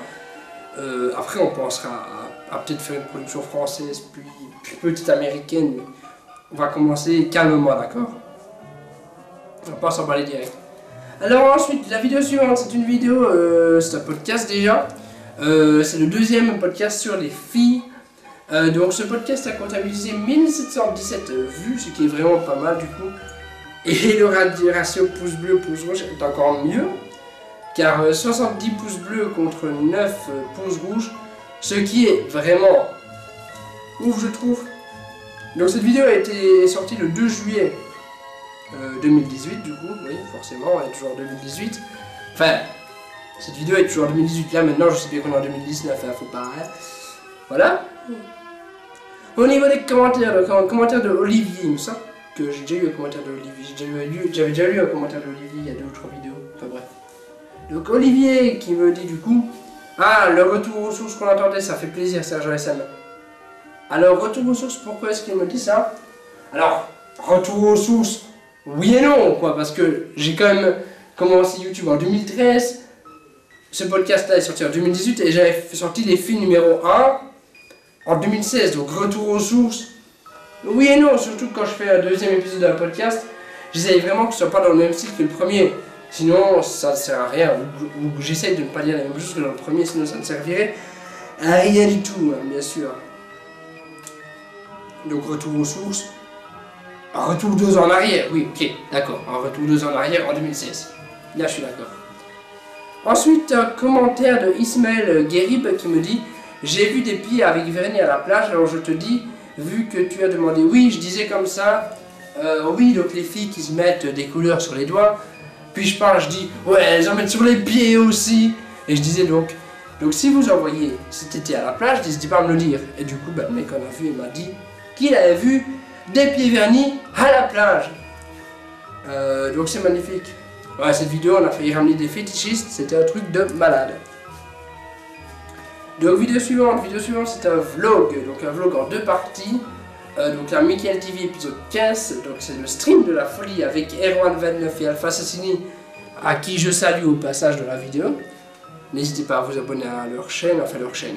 Après, on pensera à peut-être faire une production française, puis petite américaine. On va commencer calmement, d'accord? On va pas s'emballer direct. Alors ensuite, la vidéo suivante, c'est une vidéo, c'est un podcast déjà. C'est le deuxième podcast sur les filles. Donc ce podcast a comptabilisé 1717 vues, ce qui est vraiment pas mal du coup. Et le ratio pouce bleu, pouce rouge est encore mieux. Car 70 pouces bleus contre 9 pouces rouges, ce qui est vraiment ouf, je trouve. Donc cette vidéo a été sortie le 2 juillet 2018 du coup, oui forcément, elle est toujours en 2018. Enfin, cette vidéo est toujours en 2018, là maintenant je sais bien qu'on est en 2019, hein, faut pas... Hein. Voilà. Au niveau des commentaires, donc un commentaire de Olivier, il me semble que j'ai déjà eu un commentaire de Olivier, j'avais déjà lu un commentaire de Olivier il y a 2 ou 3 vidéos, enfin bref. Donc Olivier qui me dit du coup: ah, le retour aux sources qu'on attendait, ça fait plaisir Serge SM. Alors retour aux sources, pourquoi est-ce qu'il me dit ça? Alors, retour aux sources, oui et non quoi, parce que j'ai quand même commencé YouTube en 2013, ce podcast là est sorti en 2018 et j'avais sorti les filles numéro 1 en 2016, donc retour aux sources, oui et non, surtout quand je fais un deuxième épisode d'un podcast, j'essaye vraiment que ce soit pas dans le même style que le premier. Sinon, ça ne sert à rien, ou j'essaye de ne pas dire la même chose que dans le premier, sinon ça ne servirait à rien du tout, hein, bien sûr. Donc retour aux sources, Un retour 2 ans en arrière, oui, ok, d'accord. Un retour 2 ans en arrière en 2016. Là, je suis d'accord. Ensuite, un commentaire de Ismaël Guérib qui me dit: j'ai vu des pieds avec vernis à la plage, alors je te dis, vu que tu as demandé, oui, je disais comme ça, oui, donc les filles qui se mettent des couleurs sur les doigts, puis je parle, je dis, ouais, elles en mettent sur les pieds aussi, et je disais donc si vous envoyez cet été à la plage, n'hésitez pas à me le dire. Et du coup, ben, le mec qu'on a vu, il m'a dit qu'il avait vu des pieds vernis à la plage. Donc c'est magnifique. Ouais, cette vidéo, on a failli ramener des fétichistes, c'était un truc de malade. Donc vidéo suivante c'est un vlog, donc un vlog en 2 parties. Donc la Mickaël TV épisode 15, donc c'est le stream de la folie avec Erwan29 et Alpha Assassini, à qui je salue au passage de la vidéo. N'hésitez pas à vous abonner à leur chaîne, enfin leur chaîne.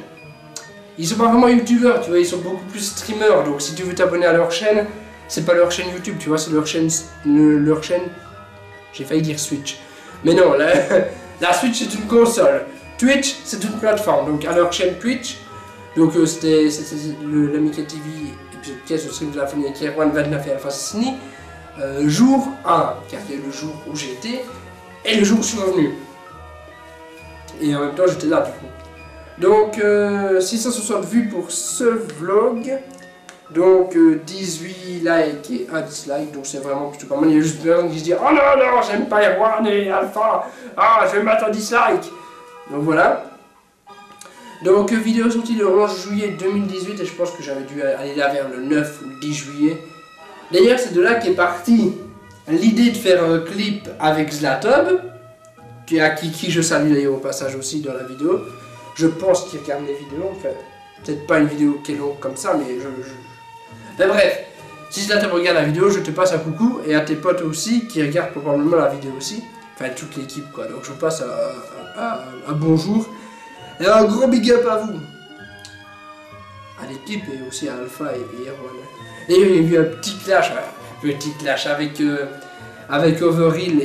Ils sont pas vraiment youtubeurs, tu vois, ils sont beaucoup plus streamers, donc si tu veux t'abonner à leur chaîne, c'est pas leur chaîne YouTube, tu vois, c'est leur chaîne, j'ai failli dire Switch. Mais non, la Switch c'est une console, Twitch c'est une plateforme, donc à leur chaîne Twitch, donc c'était la Mickaël TV épisode 15, le stream de la folie avec Erwan29 et Alpha Assassini, jour 1, car c'est le jour où j'étais, et le jour où je suis revenu. Et en même temps j'étais là du coup. Donc 660 vues pour ce vlog. Donc 18 likes et 1 dislike. Donc c'est vraiment plutôt pas mal. Il y a juste personne qui se dit: oh non non, j'aime pas Erwan et Alpha. Ah, je vais mettre un dislike. Donc voilà. Donc vidéo sortie le 11 juillet 2018. Et je pense que j'avais dû aller là vers le 9 ou le 10 juillet. D'ailleurs c'est de là qu'est partie l'idée de faire un clip avec Zlatob, à qui je salue d'ailleurs au passage aussi dans la vidéo. Je pense qu'il regarde les vidéos, enfin, peut-être pas une vidéo qui est longue comme ça, mais mais bref, si Zlatob regarde la vidéo, je te passe un coucou, et à tes potes aussi, qui regardent probablement la vidéo aussi, enfin toute l'équipe quoi, donc je vous passe un bonjour, et un gros big up à vous, à l'équipe, et aussi à Alpha et Erwan. Et il y a eu un petit clash avec Overhill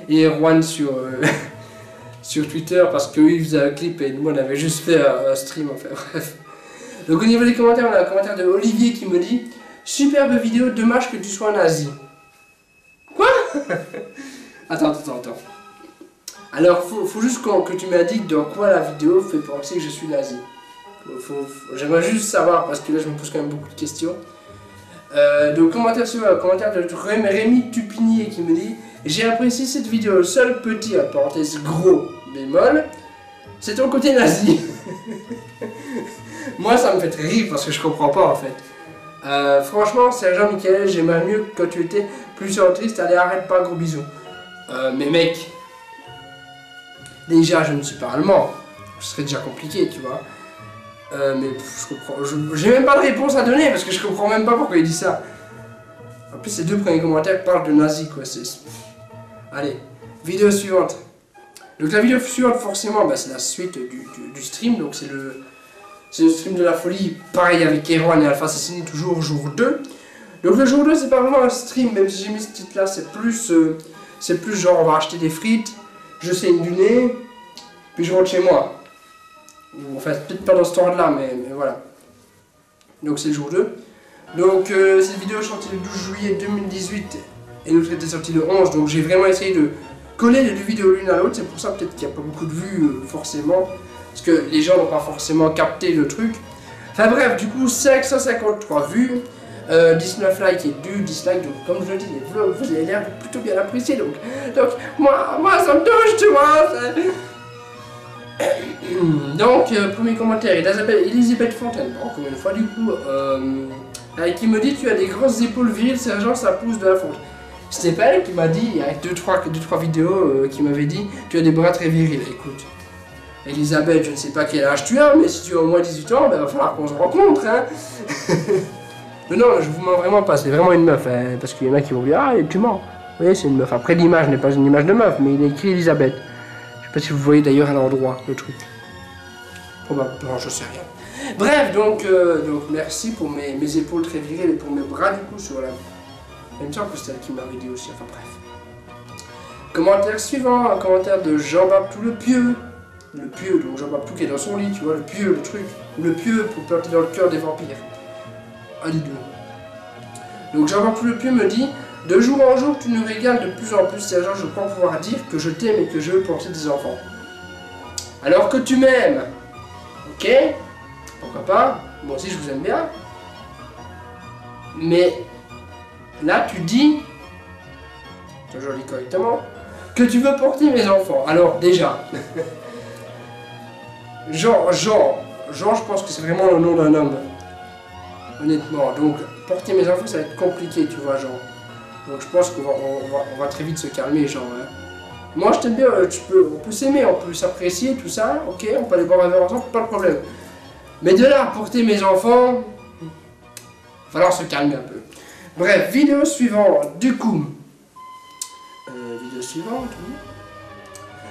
et Erwan sur Twitter, parce qu'eux ils faisaient un clip et nous on avait juste fait un stream, enfin bref. Donc au niveau des commentaires, on a un commentaire de Olivier qui me dit: superbe vidéo, dommage que tu sois nazi. Quoi? Attends. Alors faut juste que tu m'indiques dans quoi la vidéo fait penser que je suis nazi. J'aimerais juste savoir, parce que là je me pose quand même beaucoup de questions. Donc commentaire suivant, commentaire de Rémi Tupinier qui me dit: j'ai apprécié cette vidéo, le seul petit, parenthèse gros bémol, c'est ton côté nazi. Moi ça me fait très rire parce que je comprends pas en fait. Franchement Sergent Mickaël, j'aimerais mieux que quand tu étais plus centriste, allez arrête pas, gros bisous. Mais mec, déjà je ne suis pas allemand, ce serait déjà compliqué tu vois. Mais je comprends, j'ai même pas de réponse à donner parce que je comprends même pas pourquoi il dit ça. En plus ces 2 premiers commentaires parlent de nazi quoi, Allez, vidéo suivante. Donc la vidéo suivante forcément bah, c'est la suite du stream, donc c'est le stream de la folie, pareil avec Erwan et Alpha Assassini, toujours jour 2. Donc le jour 2 c'est pas vraiment un stream, même si j'ai mis ce titre là, c'est plus genre on va acheter des frites, je saigne du nez, puis je rentre chez moi. Enfin peut-être pas dans ce temps là, mais voilà. Donc c'est le jour 2. Donc cette vidéo est sortie le 12 juillet 2018 et l'autre était sortie le 11, donc j'ai vraiment essayé de coller les 2 vidéos l'une à l'autre, c'est pour ça peut-être qu'il n'y a pas beaucoup de vues forcément, parce que les gens n'ont pas forcément capté le truc. Enfin bref, du coup 553 vues, 19 likes et 2 dislikes, donc comme je le dis, les vlogs vous avez l'air de plutôt bien apprécier, donc moi ça me touche tu vois. Donc premier commentaire, Elisabeth Fontaine, encore une fois du coup, qui me dit: tu as des grosses épaules viriles, sergent, ça pousse de la fonte. C'était pas elle qui m'a dit, avec 2-3 vidéos qui m'avaient dit: tu as des bras très virils. Écoute, Elisabeth, je ne sais pas quel âge tu as, mais si tu as au moins 18 ans, ben, il va falloir qu'on se rencontre, hein. Mais non, je vous mens vraiment pas, c'est vraiment une meuf, hein, parce qu'il y en a qui vont dire: ah, tu mens. Vous voyez, c'est une meuf. Après, l'image n'est pas une image de meuf, mais il est écrit Elisabeth. Je sais pas si vous voyez d'ailleurs à l'endroit, le truc. Probablement, je sais rien. Bref, donc merci pour mes épaules très viriles et pour mes bras du coup sur la... Il me semble que c'est elle qui m'avait dit aussi, enfin bref. Commentaire suivant, un commentaire de Jean-Baptou le Pieux. Le Pieux, donc Jean-Baptou qui est dans son lit, tu vois, le Pieux, le truc. Le Pieux pour planter dans le cœur des vampires. Un des 2. Donc j'en plus le plus me dit, de jour en jour tu nous régales de plus en plus, c'est-à-dire je crois pouvoir dire que je t'aime et que je veux porter des enfants. Alors que tu m'aimes, ok, pourquoi pas, moi aussi je vous aime bien, mais là tu dis, toujours dit correctement, que tu veux porter mes enfants. Alors déjà, Jean, je pense que c'est vraiment le nom d'un homme, honnêtement, donc porter mes enfants ça va être compliqué, tu vois, Jean. Donc je pense qu'on va très vite se calmer, Jean. Hein. Moi je t'aime bien, on peut s'aimer, on peut s'apprécier, tout ça, ok, on peut aller boire un verre ensemble, pas de problème. Mais de là à porter mes enfants, il va falloir se calmer un peu. Bref, vidéo suivante, du coup. Vidéo suivante, oui.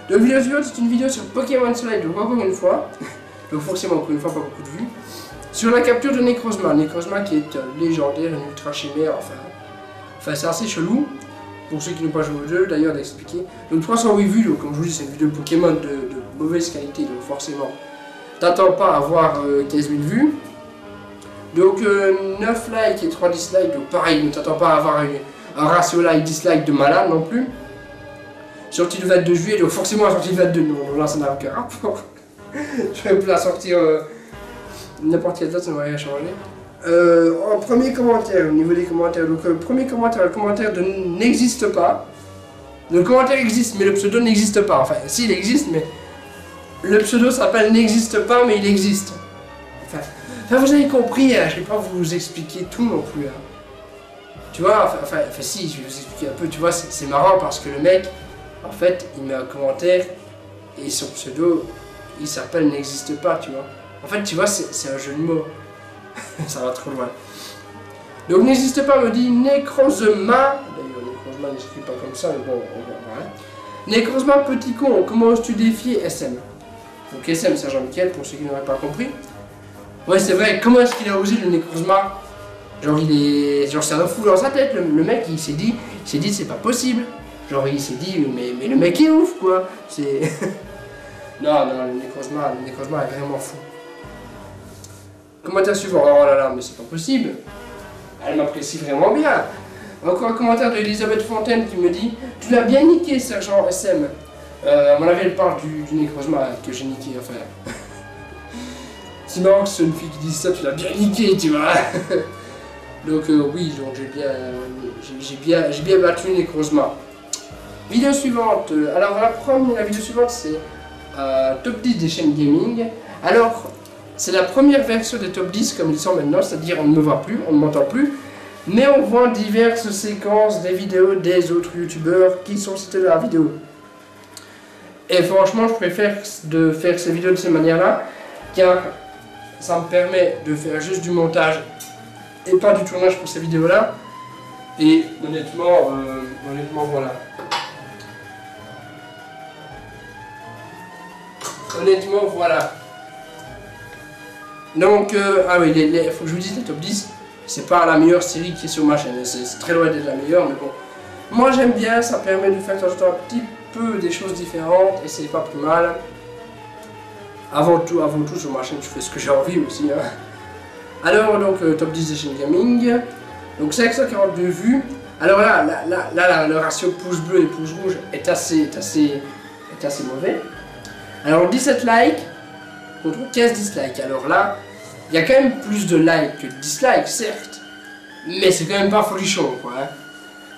Donc vidéo suivante, c'est une vidéo sur Pokémon Slide, donc encore une fois. Donc forcément, encore une fois, pas beaucoup de vues. Sur la capture de Necrozma. Necrozma qui est légendaire, une ultra chimère, enfin c'est assez chelou. Pour ceux qui n'ont pas joué au jeu, d'ailleurs d'expliquer. Donc 308 vues, donc comme je vous dis, c'est une vidéo Pokémon de mauvaise qualité, donc forcément, t'attends pas à avoir 15 000 vues. Donc 9 likes et 3 dislikes, donc pareil, ne t'attends pas à avoir un ratio like-dislike de malade non plus. Sortie le 22 juillet, donc forcément la sortie le 22, non, là ça n'a aucun rapport. Je vais la sortir n'importe quelle date, ça ne va rien changer. En premier commentaire, au niveau des commentaires, donc premier commentaire, le commentaire de n'existe pas. Le commentaire existe, mais le pseudo n'existe pas. Enfin, si, il existe, mais le pseudo s'appelle n'existe pas, mais il existe. Enfin, vous avez compris, hein, je ne vais pas vous expliquer tout non plus. Hein. Tu vois, enfin, si, je vais vous expliquer un peu, tu vois, c'est marrant parce que le mec, en fait, il met un commentaire et son pseudo, il s'appelle n'existe pas, tu vois. En fait, tu vois, c'est un jeu de mots. Ça va trop loin. Donc n'hésite pas, me dit Necrozma. D'ailleurs, Necrozma ne s'écrit pas comme ça, mais bon, on va voir. Necrozma, petit con, comment oses-tu défier SM? Donc SM, c'est Jean-Michel, pour ceux qui n'auraient pas compris. Ouais, c'est vrai, comment est-ce qu'il a osé le Necrozma? Genre, c'est un fou dans sa tête, le mec, il s'est dit, c'est pas possible. Genre, il s'est dit, mais le mec est ouf, quoi. C'est. Non, le Necrozma est vraiment fou. Commentaire suivant, oh là là, mais c'est pas possible. Elle m'apprécie vraiment bien. Encore un commentaire de Elisabeth Fontaine qui me dit, tu l'as bien niqué, sergent SM. À mon avis, elle parle du Necrozma que j'ai niqué, enfin. C'est marrant que c'est une fille qui dit ça, tu l'as bien niqué, tu vois. Donc oui, donc j'ai bien battu Necrozma. Vidéo suivante. Alors la vidéo suivante c'est top 10 des chaînes gaming. Alors c'est la première version des top 10 comme ils sont maintenant, c'est-à-dire on ne me voit plus, on ne m'entend plus, mais on voit diverses séquences des vidéos des autres youtubeurs qui sont cités dans la vidéo. Et franchement je préfère de faire ces vidéos de cette manière-là, car ça me permet de faire juste du montage et pas du tournage pour ces vidéos-là. Et honnêtement, voilà. Honnêtement, voilà. Donc, ah oui, faut que je vous dise, les top 10, c'est pas la meilleure série qui est sur ma chaîne. C'est très loin d'être la meilleure, mais bon. Moi, j'aime bien, ça permet de faire de temps en temps un petit peu des choses différentes, et c'est pas plus mal. Avant tout, sur ma chaîne, je fais ce que j'ai envie aussi. Hein. Alors, donc, top 10 des chaînes gaming. Donc, 542 vues. Alors là, le ratio pouce bleu et pouce rouge est assez mauvais. Alors 17 likes contre 15 dislikes. Alors là, il y a quand même plus de likes que de dislikes, certes. Mais c'est quand même pas folichon, quoi. Hein.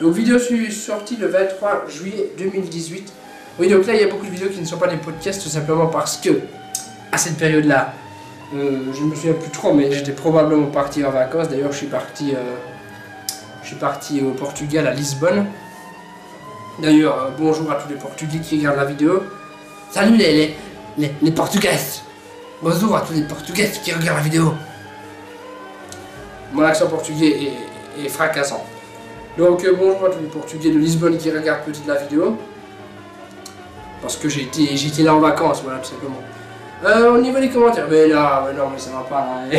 Donc vidéo sortie le 23 juillet 2018. Oui, donc là, il y a beaucoup de vidéos qui ne sont pas des podcasts, tout simplement parce que, à cette période-là, je ne me souviens plus trop, mais j'étais probablement parti en vacances. D'ailleurs, je suis parti au Portugal, à Lisbonne. D'ailleurs, bonjour à tous les Portugais qui regardent la vidéo. Salut les Portugais. Bonjour à tous les Portugais qui regardent la vidéo. Mon accent portugais est fracassant. Donc bonjour à tous les Portugais de Lisbonne qui regardent peut-être la vidéo. Parce que j'étais là en vacances, voilà, tout simplement. Au niveau des commentaires, mais non, mais ça va pas là.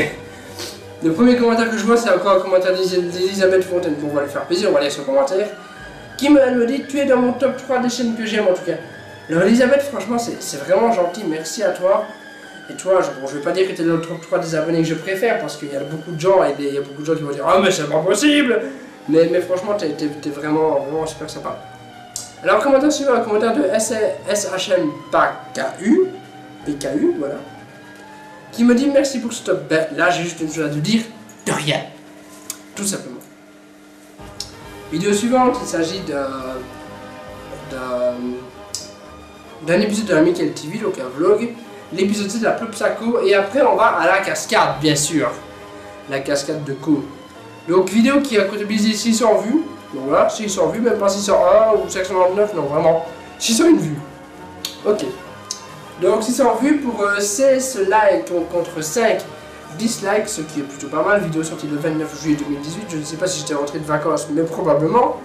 Le premier commentaire que je vois, c'est encore un commentaire d'Elisabeth Fontaine. Bon, on va lui faire plaisir, on va lire ce commentaire. Qui me dit, tu es dans mon top 3 des chaînes que j'aime en tout cas. Alors Elisabeth, franchement, c'est vraiment gentil, merci à toi. Et toi, je vais pas dire que tu es dans le top 3 des abonnés que je préfère, parce qu'il y a beaucoup de gens, et il y a beaucoup de gens qui vont dire « Ah mais c'est pas possible !» Mais franchement, t'es vraiment super sympa. Alors, commentaire suivant, un commentaire de SHM PKU, voilà. Qui me dit merci pour ce top. Ben, là, j'ai juste une chose à te dire, de rien. Tout simplement. Vidéo suivante, il s'agit d'un épisode de la Michael TV, donc un vlog. L'épisode c'est de la Club Psycho et après on va à la cascade, bien sûr. La cascade de Co. Donc vidéo qui a comptabilisé 600 vues. Donc voilà, 600 vues, même pas 601 ou 599, non vraiment. 601 vues. Ok. Donc 600 vues pour 16 likes contre 5 dislikes, ce qui est plutôt pas mal. Vidéo sortie le 29 juillet 2018. Je ne sais pas si j'étais rentré de vacances, mais probablement.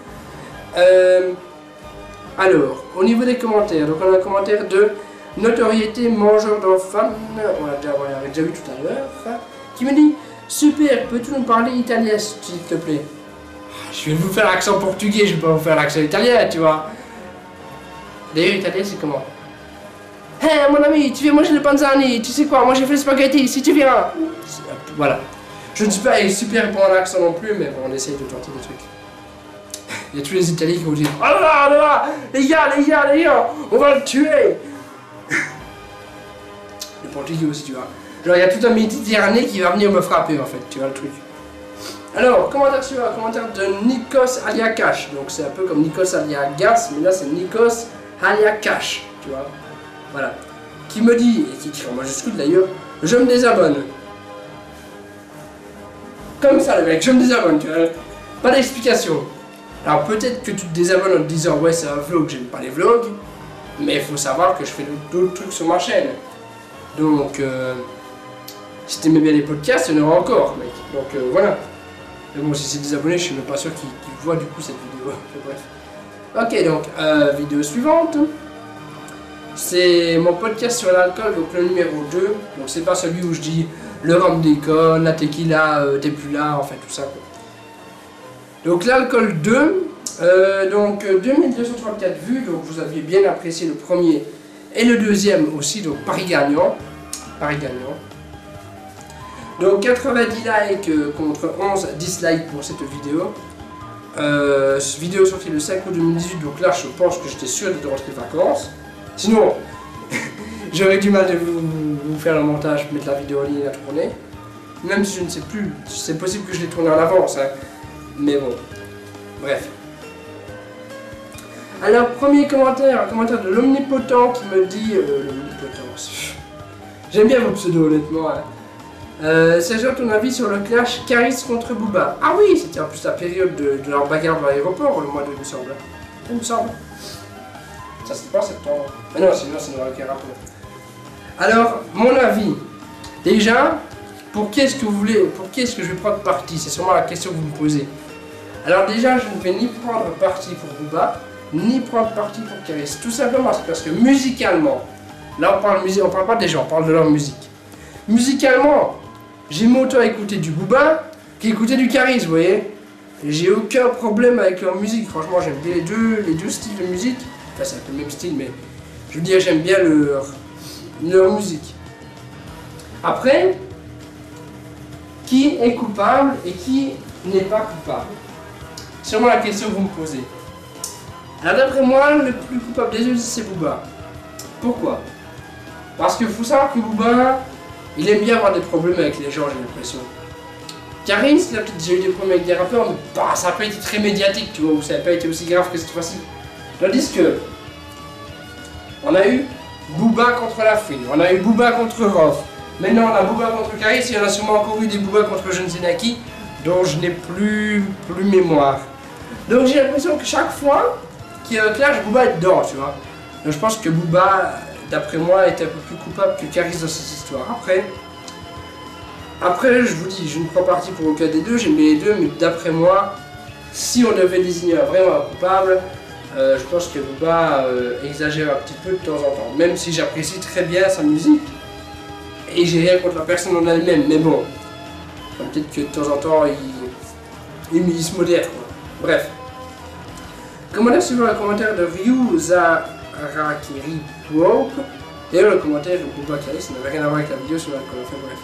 Alors, au niveau des commentaires, donc on a un commentaire de Notoriété Mangeur d'enfants, on l'a déjà vu tout à l'heure, qui me dit super, peux-tu nous parler italien s'il te plaît? Je vais vous faire l'accent portugais, je vais pas vous faire l'accent italien, tu vois. D'ailleurs, italien c'est comment? Hey mon ami, tu viens manger le panzani, tu sais quoi, moi j'ai fait le spaghetti, si tu viens. Voilà. Je ne suis pas super bon en accent non plus, mais bon, on essaye de tenter des trucs. Il y a tous les Italiens qui vont dire oh là là, les gars, on va le tuer. Le portugais aussi, tu vois. Genre, il y a tout un Méditerranée qui va venir me frapper, en fait, tu vois le truc. Alors, commentaire suivant, commentaire de Nikos Aliakash. Donc, c'est un peu comme Nikos Aliagas, mais là, c'est Nikos Aliakash, tu vois. Voilà. Qui me dit, et qui écrit en majuscule d'ailleurs, je me désabonne. Comme ça, le mec, je me désabonne, tu vois. Pas d'explication. Alors, peut-être que tu te désabonnes en te disant, ouais, c'est un vlog, j'aime pas les vlogs. Mais il faut savoir que je fais d'autres trucs sur ma chaîne. Donc, si t'aimais bien les podcasts, il y en aura encore, mec. Donc, voilà. Mais bon, si c'est des abonnés, je suis même pas sûr qu'ils voient du coup cette vidéo. Bref. Ok, donc, vidéo suivante. C'est mon podcast sur l'alcool, donc le numéro 2. Donc, c'est pas celui où je dis le rhum déconne, la tequila, t'es plus là, enfin tout ça, quoi. Donc, l'alcool 2. Donc 2234 vues, donc vous aviez bien apprécié le premier et le deuxième aussi, donc Paris gagnant. Donc 90 likes contre 11 dislikes pour cette vidéo. Cette vidéo sortie le 5 août 2018, donc là je pense que j'étais sûr de rentrer de vacances. Sinon, j'aurais du mal de vous faire le montage, mettre la vidéo en ligne et la tourner. Même si je ne sais plus, c'est possible que je l'ai tourné en avance, hein. Mais bon, bref. Alors, premier commentaire, un commentaire de l'Omnipotent qui me dit... l'Omnipotent, j'aime bien vos pseudos, honnêtement. Hein. Sergio, ton avis sur le clash Caris contre Booba? Ah oui, c'était en plus la période de leur bagarre dans l'aéroport, le mois de décembre. Il me semble. Ça, c'était pas en septembre. Mais non, sinon, ça n'aurait aucun rapport. Alors, mon avis. Déjà, pour qui est-ce que vous voulez... Pour qui est-ce que je vais prendre parti? C'est sûrement la question que vous me posez. Alors déjà, je ne vais ni prendre parti pour Booba, ni prendre parti pour Caris. Tout simplement parce que musicalement, là on parle pas des gens, on parle de leur musique. Musicalement, j'aime autant écouter du Booba qu'écouter du Caris, vous voyez. J'ai aucun problème avec leur musique, franchement j'aime bien les deux styles de musique. Enfin c'est un peu le même style, mais je veux dire j'aime bien leur musique. Après, qui est coupable et qui n'est pas coupable? C'est sûrement la question que vous me posez. Alors d'après moi, le plus coupable des deux, c'est Booba. Pourquoi? Parce qu'il faut savoir que Booba, il aime bien avoir des problèmes avec les gens, j'ai l'impression. Caris, il a peut-être déjà eu des problèmes avec des rappeurs, mais bah, ça n'a pas été très médiatique, tu vois, ou ça n'a pas été aussi grave que cette fois-ci. Tandis que, on a eu Booba contre La Fine, on a eu Booba contre Rof, maintenant on a Booba contre Caris, et on a sûrement encore eu des Booba contre je ne sais qui, dont je n'ai plus mémoire. Donc j'ai l'impression que chaque fois qu'il y a un clash, Booba est dedans, tu vois. Donc je pense que Booba, d'après moi, est un peu plus coupable que Caris dans cette histoire. Après, je vous dis, je ne prends parti pour aucun des deux, j'aime bien les deux, mais d'après moi, si on devait désigner vraiment un coupable, je pense que Booba exagère un petit peu de temps en temps, même si j'apprécie très bien sa musique, et j'ai rien contre la personne en elle-même, mais bon, peut-être que de temps en temps, il se modère, quoi. Bref. Commentaire suivant, le commentaire de Ryu Zarakiri Pope. D'ailleurs, le commentaire de Booba Caris, ça n'avait rien à voir avec la vidéo sur l'alcool, enfin bref.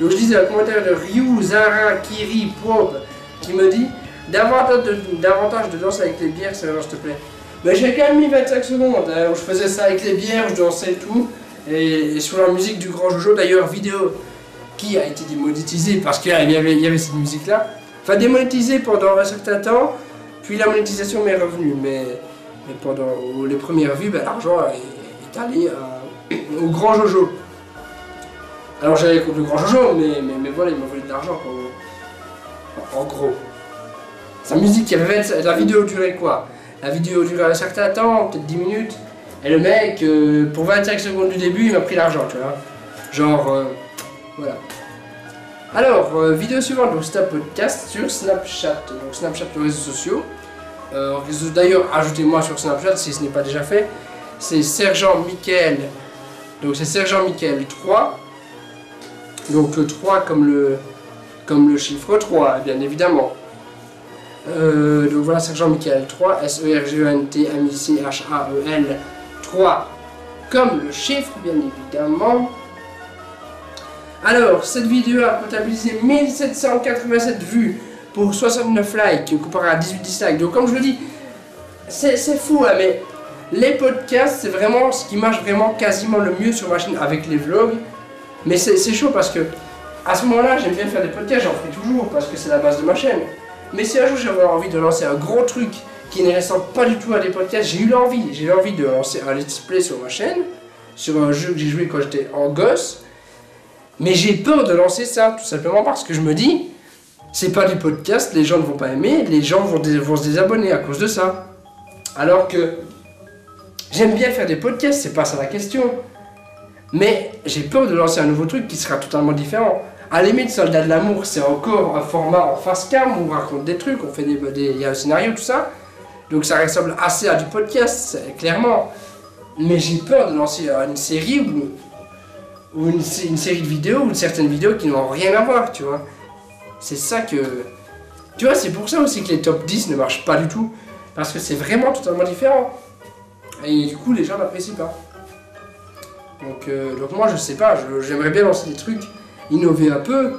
Donc je disais le commentaire de Ryu Zarakiri Pope qui me dit davantage de danse avec les bières, Sergent, s'il te plaît. Mais j'ai quand même mis 25 secondes, hein, où je faisais ça avec les bières, je dansais et tout. Et sur la musique du Grand Jojo, d'ailleurs, vidéo qui a été démonétisée parce qu'il y avait cette musique-là. Enfin, démonétisée pendant un certain temps, puis la monétisation m'est revenue. Mais pendant les premières vues, ben, l'argent est allé au Grand Jojo. Alors j'avais contre le Grand Jojo, mais voilà, il m'a volé de l'argent, en gros. Sa musique, la vidéo durait quoi? La vidéo durait un certain temps, peut-être 10 minutes. Et le mec, pour 25 secondes du début, il m'a pris l'argent, tu vois. Genre, voilà. Alors, vidéo suivante, donc c'est un podcast sur Snapchat. Donc Snapchat, les réseaux sociaux. D'ailleurs, ajoutez-moi sur Snapchat si ce n'est pas déjà fait. C'est Sergent Michael. Donc c'est Sergent Michael 3. Donc le 3 comme le chiffre 3, bien évidemment. Donc voilà, Sergent Michael 3, SERGENT-MICHAEL 3, comme le chiffre, bien évidemment. Alors, cette vidéo a comptabilisé 1787 vues pour 69 likes, comparé à 18 dislikes. Donc comme je le dis, c'est fou, hein, mais les podcasts, c'est vraiment ce qui marche vraiment quasiment le mieux sur ma chaîne avec les vlogs. Mais c'est chaud parce que à ce moment-là, j'aime bien faire des podcasts, j'en fais toujours parce que c'est la base de ma chaîne. Mais si un jour j'avais envie de lancer un gros truc qui ne ressemble pas du tout à des podcasts, j'ai eu l'envie de lancer un let's play sur ma chaîne, sur un jeu que j'ai joué quand j'étais en gosse. Mais j'ai peur de lancer ça, tout simplement parce que je me dis, c'est pas du podcast, les gens ne vont pas aimer, les gens vont se désabonner à cause de ça. Alors que j'aime bien faire des podcasts, c'est pas ça la question. Mais j'ai peur de lancer un nouveau truc qui sera totalement différent. À la limite, Soldat de l'amour, c'est encore un format en face cam où on raconte des trucs, on fait il y a un scénario, tout ça. Donc ça ressemble assez à du podcast, clairement. Mais j'ai peur de lancer une série ou une série de vidéos ou certaines vidéos qui n'ont rien à voir, tu vois. C'est ça que... Tu vois, c'est pour ça aussi que les top 10 ne marchent pas du tout. Parce que c'est vraiment totalement différent. Et du coup, les gens n'apprécient pas. Donc moi, je sais pas, j'aimerais bien lancer des trucs, innover un peu.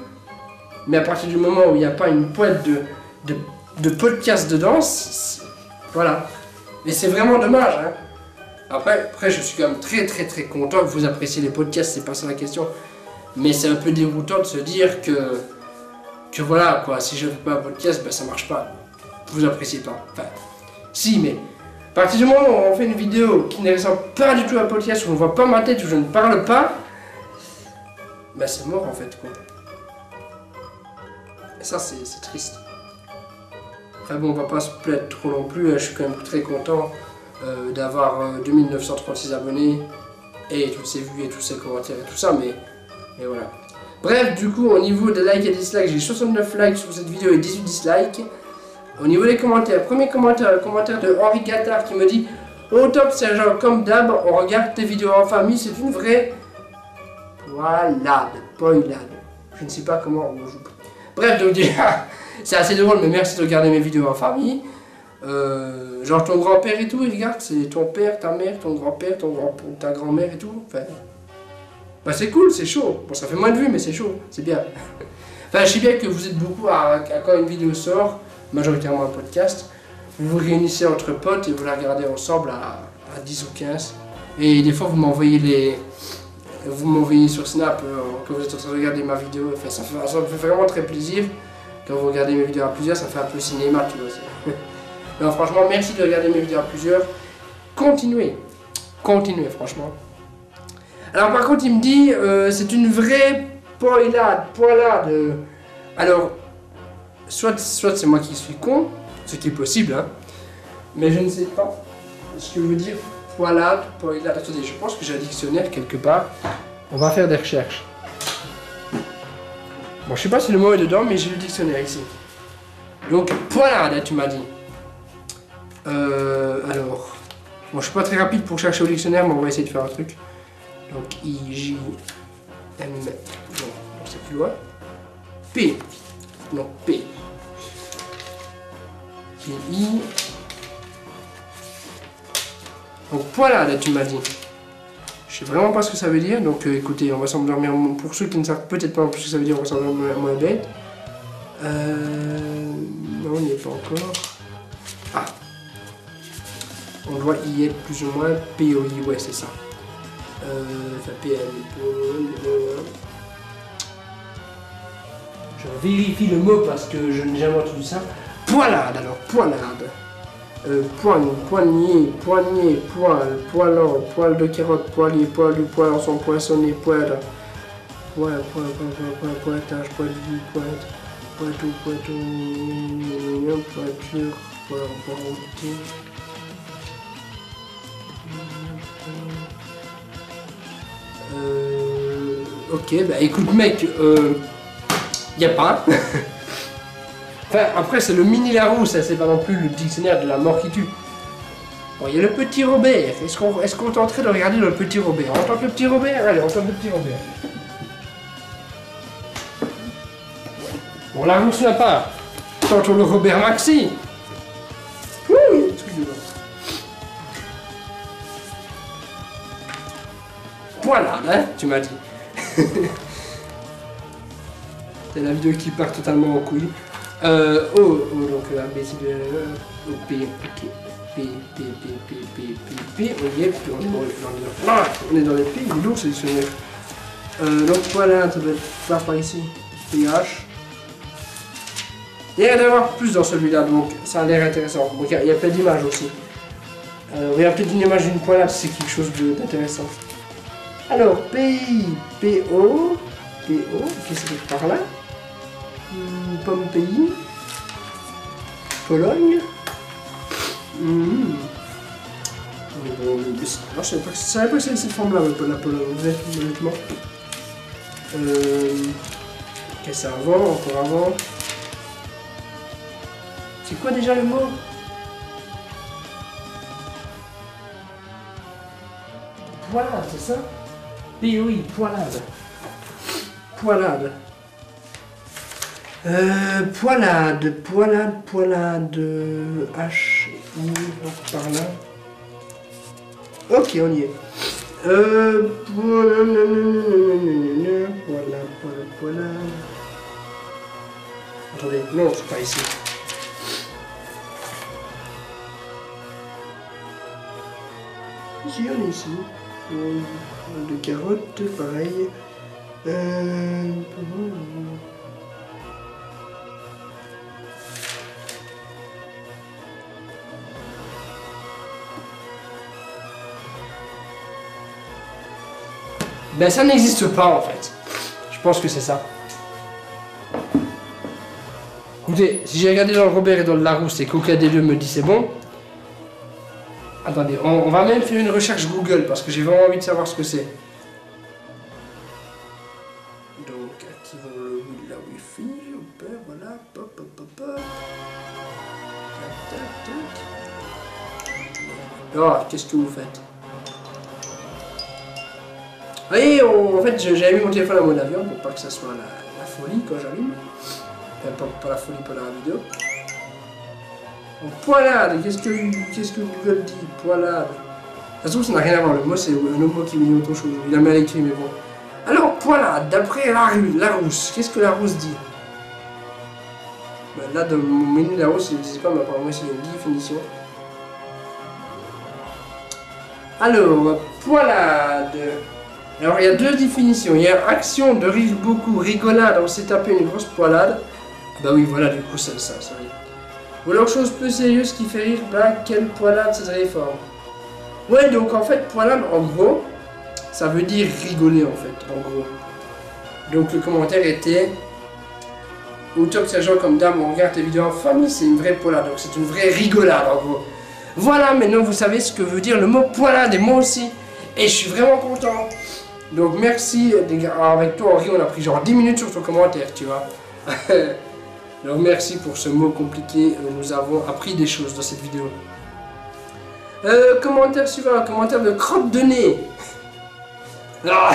Mais à partir du moment où il n'y a pas une pointe de podcast dedans, voilà. Et c'est vraiment dommage, hein. Après, je suis quand même très content que vous appréciez les podcasts, c'est pas ça la question. Mais c'est un peu déroutant de se dire que voilà, quoi, si je fais pas un podcast, ben ça marche pas. Vous appréciez pas. Enfin, si, mais à partir du moment où on fait une vidéo qui ne ressemble pas du tout à un podcast, où on voit pas ma tête, où je ne parle pas, ben c'est mort en fait, quoi. Et ça, c'est triste. Enfin bon, on va pas se plaindre trop non plus, je suis quand même très content d'avoir 2936 abonnés et toutes ces vues et tous ces commentaires et tout ça, mais voilà. Bref, du coup, au niveau des likes et dislikes, j'ai 69 likes sur cette vidéo et 18 dislikes. Au niveau des commentaires, premier commentaire, le commentaire de Henri Gattard qui me dit « Au top Sergent, comme d'hab, on regarde tes vidéos en famille, c'est une vraie poilade. » Je ne sais pas comment on joue. Bref, donc déjà, c'est assez drôle, mais merci de regarder mes vidéos en famille. Genre ton grand-père et tout, il regarde, c'est ton père, ta mère, ton grand-père, ta grand-mère et tout. Enfin, bah c'est cool, c'est chaud. Bon, ça fait moins de vues, mais c'est chaud, c'est bien. Enfin, je sais bien que vous êtes beaucoup quand une vidéo sort, majoritairement un podcast, vous vous réunissez entre potes et vous la regardez ensemble à 10 ou 15. Et des fois, vous m'envoyez sur Snap quand vous êtes en train de regarder ma vidéo. Enfin, ça me fait vraiment très plaisir. Quand vous regardez mes vidéos à plusieurs, ça fait un peu cinéma, tu vois. Non, franchement, merci de regarder mes vidéos à plusieurs. Continuez, franchement. Alors, par contre, il me dit, c'est une vraie poilade. Alors, soit c'est moi qui suis con, ce qui est possible, hein, mais je ne sais pas ce que veut dire poilade. Attendez, je pense que j'ai un dictionnaire quelque part. On va faire des recherches. Bon, je sais pas si le mot est dedans, mais j'ai le dictionnaire ici. Donc, poilade, tu m'as dit. Alors, bon, je suis pas très rapide pour chercher au dictionnaire, mais on va essayer de faire un truc. Donc, I-J-M, non, c'est plus loin. P, non, P. P-I. Donc, poilade, tu m'as dit. Je sais vraiment pas ce que ça veut dire, donc écoutez, on va s'endormir. Pour ceux qui ne savent peut-être pas ce que ça veut dire, on va s'endormir moins bête. Non, on n'y est pas encore. Ah. On doit y être plus ou moins. POI, ouais, c'est ça. Enfin, PL. Je vérifie le mot parce que je n'ai jamais entendu ça. Poilade, alors, poilade. Poignet, poilant, poil de carotte, poilier, poilu, poilançon, poinçonné, poêle. Pointage, poilu, pointe, poitou, pointure, pointé. Ok, bah écoute mec, y a pas. Enfin, après c'est le mini Larousse, c'est pas non plus le dictionnaire de la mort qui tue. Bon, il y a le petit Robert. Est-ce qu'on tenterait de regarder le petit Robert? On tente le petit Robert? Allez, on tente le petit Robert. Bon, Larousse n'a pas. Tentons le Robert Maxi. Voilà, hein, tu m'as dit. C'est la vidéo qui part totalement en couille. Donc A, B, C, D, O, P, ok. P, on y est, on est dans les P, il est lourd ce dictionnaire. Donc voilà, ça doit être par ici. PH. Il y a d'avoir plus dans celui-là, donc ça a l'air intéressant. Donc il y a plein d'images aussi. Il y a peut-être une image d'une poilade, c'est quelque chose d'intéressant. Alors, pays, PO, qu'est-ce que c'est par là? Pomme pays, Pologne. Non, je savais pas que c'est cette forme-là, la Pologne, honnêtement. Qu'est-ce que ça avant, encore avant? C'est quoi déjà le mot? Poilade, c'est ça? POI, poilade. Poilade. Poilade. H-I, par là. Ok, on y est. Poilade. Attendez, non, c'est pas ici. Si, on est ici. De carottes, pareil. Ben ça n'existe pas en fait. Je pense que c'est ça. Écoutez, si j'ai regardé dans le Robert et dans le Larousse et qu'aucun des deux me dit c'est bon. Attendez, on va même faire une recherche Google parce que j'ai vraiment envie de savoir ce que c'est. Donc, activons la Wi-Fi, voilà, pop. Tac. Oh, qu'est-ce que vous faites? Oui, en fait, j'avais mis mon téléphone en mode avion pour pas que ça soit la folie quand j'allume. Enfin, pas la folie pour la vidéo. Poilade, qu'est-ce que Google dit? Poilade. Ça se trouve, ça n'a rien à voir. Le mot, c'est un autre mot qui me dit autre chose. Il a mal écrit, mais bon. Alors, poilade, d'après Larousse, qu'est-ce que Larousse dit? Ben, là, dans mon menu Larousse, il ne disait pas, mais apparemment, c'est une définition. Alors, poilade. Alors, il y a deux définitions. Il y a action de rire beaucoup, rigolade, on s'est tapé une grosse poilade. Bah oui, voilà, du coup, c'est ça arrive. Ou alors, chose peu sérieuse qui fait rire, bah, quelle poilade cette réforme. Ouais, donc en fait, poilade, en gros, ça veut dire rigoler, en fait, en gros. Donc, le commentaire était autant que ces gens comme dame, on regarde tes vidéos en famille, c'est une vraie poilade. Donc, c'est une vraie rigolade, en gros. Voilà, maintenant, vous savez ce que veut dire le mot poilade, et moi aussi. Et je suis vraiment content. Donc, merci, les gars. Avec toi, Henri, on a pris genre 10 minutes sur ton commentaire, tu vois. Donc merci pour ce mot compliqué, nous avons appris des choses dans cette vidéo. Commentaire suivant, commentaire de crotte de nez. Ah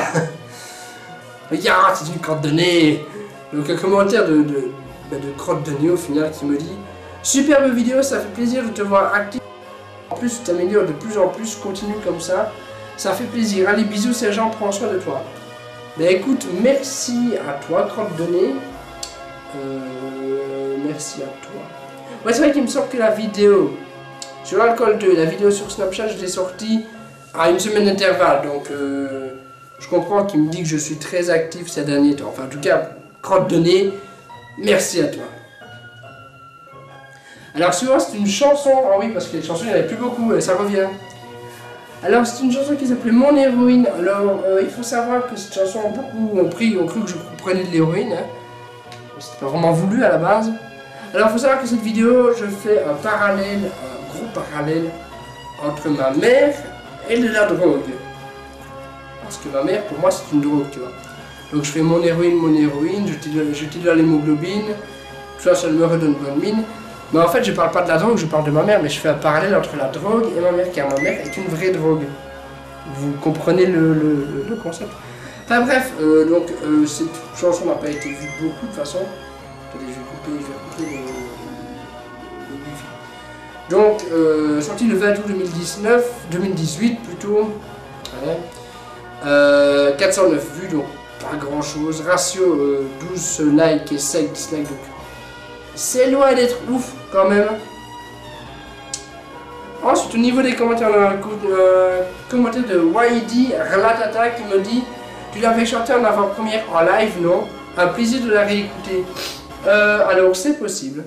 regarde, c'est une crotte de nez. Donc un commentaire de crotte de nez au final qui me dit: superbe vidéo, ça fait plaisir de te voir actif. En plus tu t'améliores de plus en plus, continue comme ça. Ça fait plaisir. Allez, bisous Sergent, prends soin de toi. Ben écoute, merci à toi, crotte de nez. Merci à toi. Ouais, c'est vrai qu'il me semble que la vidéo sur Alcool 2 et la vidéo sur Snapchat, je l'ai sortie à une semaine d'intervalle. Donc, je comprends qu'il me dit que je suis très actif ces derniers temps. Enfin, en tout cas, crotte de nez, merci à toi. Alors, suivant, c'est une chanson. Ah oui, parce que les chansons, il n'y en avait plus beaucoup, ça revient. Alors, c'est une chanson qui s'appelait Mon héroïne. Alors, il faut savoir que cette chanson, beaucoup ont cru que je prenais de l'héroïne. Hein. C'était pas vraiment voulu à la base. Alors, il faut savoir que cette vidéo, je fais un parallèle, un gros parallèle entre ma mère et de la drogue. Parce que ma mère, pour moi, c'est une drogue, tu vois. Donc, je fais mon héroïne, je t'ai l'hémoglobine, tout ça, ça me redonne bonne mine. Mais en fait, je parle pas de la drogue, je parle de ma mère, mais je fais un parallèle entre la drogue et ma mère, car ma mère est une vraie drogue. Vous comprenez le concept? Enfin bref, donc cette chanson n'a pas été vue beaucoup de toute façon. Attendez, je vais couper le wifi. Donc, sorti le 20 août 2018 plutôt. Ouais. 409 vues, donc pas grand chose. Ratio 12 likes et 5 dislikes, donc c'est loin d'être ouf quand même. Ensuite, au niveau des commentaires, on a un commentaire de YD Ralatata qui me dit: tu l'avais chanté en avant-première en live, non? Un plaisir de la réécouter. Alors, c'est possible.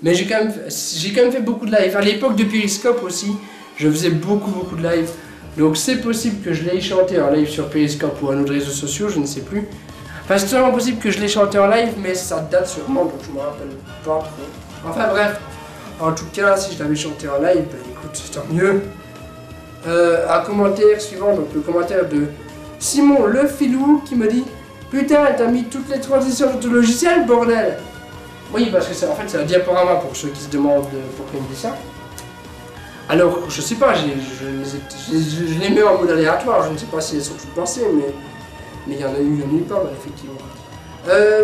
Mais j'ai quand même fait beaucoup de live. À l'époque de Periscope aussi, je faisais beaucoup de live. Donc, c'est possible que je l'ai chanté en live sur Periscope ou un autre réseau social, je ne sais plus. Enfin, c'est totalement possible que je l'ai chanté en live, mais ça date sûrement, donc je me rappelle pas trop. Enfin bref, en tout cas, si je l'avais chanté en live, ben écoute, c'est tant mieux. Un commentaire suivant, donc le commentaire de Simon Le Filou qui me dit: putain, t'as mis toutes les transitions de ton logiciel, bordel! Oui, parce que en fait, c'est un diaporama pour ceux qui se demandent pourquoi il me dit ça. Alors, je sais pas, je les mets en mode aléatoire, je ne sais pas si elles sont toutes pensées, mais il y en a eu pas mal, effectivement.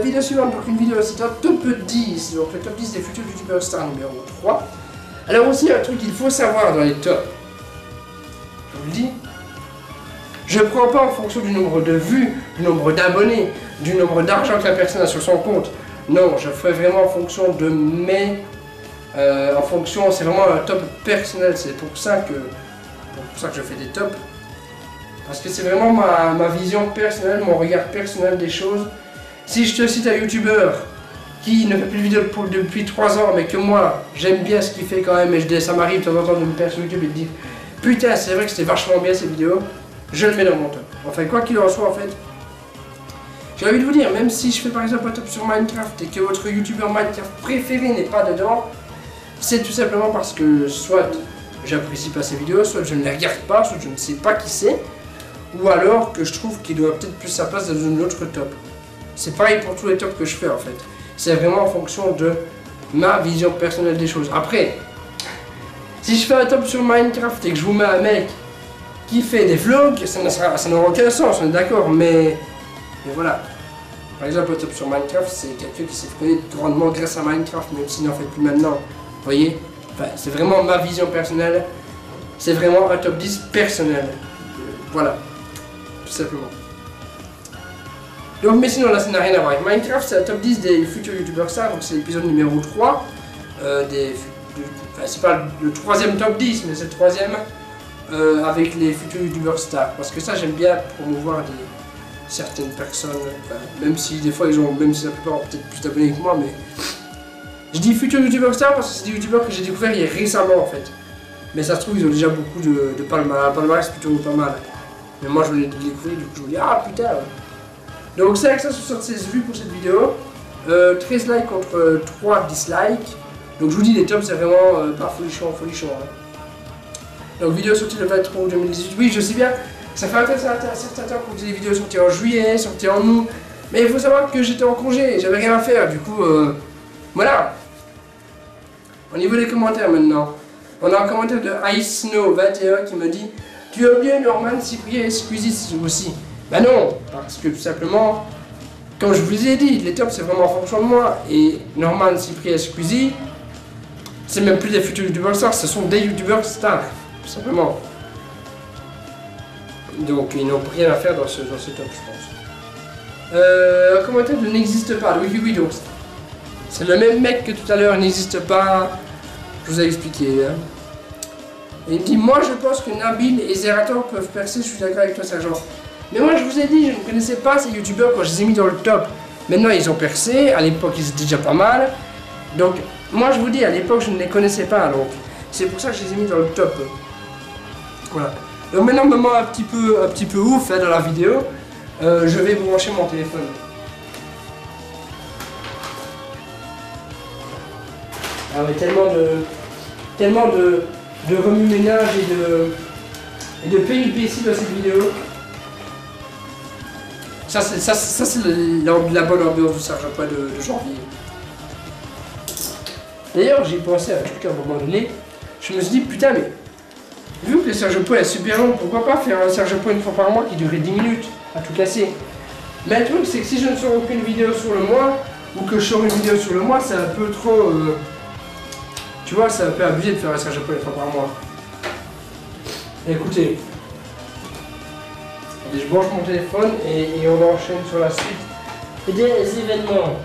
Vidéo suivante, donc une vidéo, c'est un top 10, donc le top 10 des futurs youtubeurs stars numéro 3. Alors aussi, un truc qu'il faut savoir dans les tops, je vous le dis, je ne prends pas en fonction du nombre de vues, du nombre d'abonnés, du nombre d'argent que la personne a sur son compte. Non, je fais vraiment en fonction de mes... c'est vraiment un top personnel, c'est pour ça que je fais des tops. Parce que c'est vraiment ma vision personnelle, mon regard personnel des choses. Si je te cite un youtubeur qui ne fait plus de vidéos depuis 3 ans, mais que moi, j'aime bien ce qu'il fait quand même, et ça m'arrive de temps en temps de me faire sur YouTube et de dire: putain, c'est vrai que c'était vachement bien ces vidéos, je le mets dans mon top. Enfin, quoi qu'il en soit, en fait, j'ai envie de vous dire, même si je fais par exemple un top sur Minecraft et que votre youtubeur Minecraft préféré n'est pas dedans, c'est tout simplement parce que soit j'apprécie pas ses vidéos, soit je ne les regarde pas, soit je ne sais pas qui c'est, ou alors que je trouve qu'il doit peut-être plus sa place dans une autre top. C'est pareil pour tous les tops que je fais en fait. C'est vraiment en fonction de ma vision personnelle des choses. Après, si je fais un top sur Minecraft et que je vous mets un mec qui fait des vlogs, ça n'aura aucun sens, on est d'accord, mais voilà. Par exemple, un top sur Minecraft, c'est quelqu'un qui s'est fait connaître grandement grâce à Minecraft, même s'il n'en fait plus maintenant. Vous voyez, enfin, c'est vraiment ma vision personnelle. C'est vraiment un top 10 personnel. Voilà. Tout simplement. Donc, mais sinon, là, ça n'a rien à voir avec Minecraft. C'est un top 10 des futurs youtubeurs stars. Donc, c'est l'épisode numéro 3. Enfin, c'est pas le troisième top 10, mais c'est le troisième avec les futurs youtubeurs stars. Parce que ça, j'aime bien promouvoir certaines personnes. Enfin, même si des fois, même si la plupart ont peut-être plus d'abonnés que moi, mais. Je dis futurs youtubeurs stars parce que c'est des youtubeurs que j'ai découvert il y a récemment en fait. Mais ça se trouve, ils ont déjà beaucoup de palmarès. Palmarès, c'est plutôt pas mal. Mais moi, je venais de découvrir, du coup, je me dis: ah putain! Donc, 576 vues pour cette vidéo. 13 likes contre 3 dislikes. Donc, je vous dis, les tops, c'est vraiment pas folichon. Hein. Donc, vidéo sortie le 23 août 2018. Oui, je sais bien, ça fait un certain temps qu'on dit des vidéos sorties en juillet, sorties en août. Mais il faut savoir que j'étais en congé, j'avais rien à faire. Du coup, voilà. Au niveau des commentaires maintenant, on a un commentaire de IceSnow21 qui me dit: tu as oublié Norman, Cyprien et Squeezie aussi. Ben non, parce que tout simplement, comme je vous ai dit, les tops c'est vraiment en fonction de moi. Et Norman, Cyprien et Squeezie, c'est même plus des futurs youtubeurs stars, ce sont des youtubeurs stars, tout simplement. Donc ils n'ont rien à faire dans ce top, je pense. Un commentaire de n'existe pas, oui, donc C'est le même mec que tout à l'heure, n'hésite pas. Je vous ai expliqué. Hein. Et il me dit, moi je pense que Nabil et Zerator peuvent percer, je suis d'accord avec toi, Sergent. Mais moi je vous ai dit, je ne connaissais pas ces youtubeurs quand je les ai mis dans le top. Maintenant ils ont percé, à l'époque ils étaient déjà pas mal. Donc moi je vous dis, à l'époque je ne les connaissais pas, donc c'est pour ça que je les ai mis dans le top. Voilà. Donc maintenant, moment un petit peu ouf hein, dans la vidéo, je vais brancher mon téléphone. Ah ouais, tellement de remue-ménage et de péripéties dans cette vidéo. Ça c'est la bonne ambiance du Sergent Point de janvier. D'ailleurs, j'ai pensé à un truc à un moment donné. Je me suis dit, putain, mais vu que le Sergent Point est super long, pourquoi pas faire un Sergent Point une fois par mois qui durait 10 minutes à tout casser. Mais le truc, c'est que si je ne sors aucune vidéo sur le mois, ou que je sors une vidéo sur le mois, c'est un peu trop. Tu vois, c'est un peu abusé de faire un Sergent Point une fois par mois. Écoutez. Je branche mon téléphone et on enchaîne sur la suite des événements.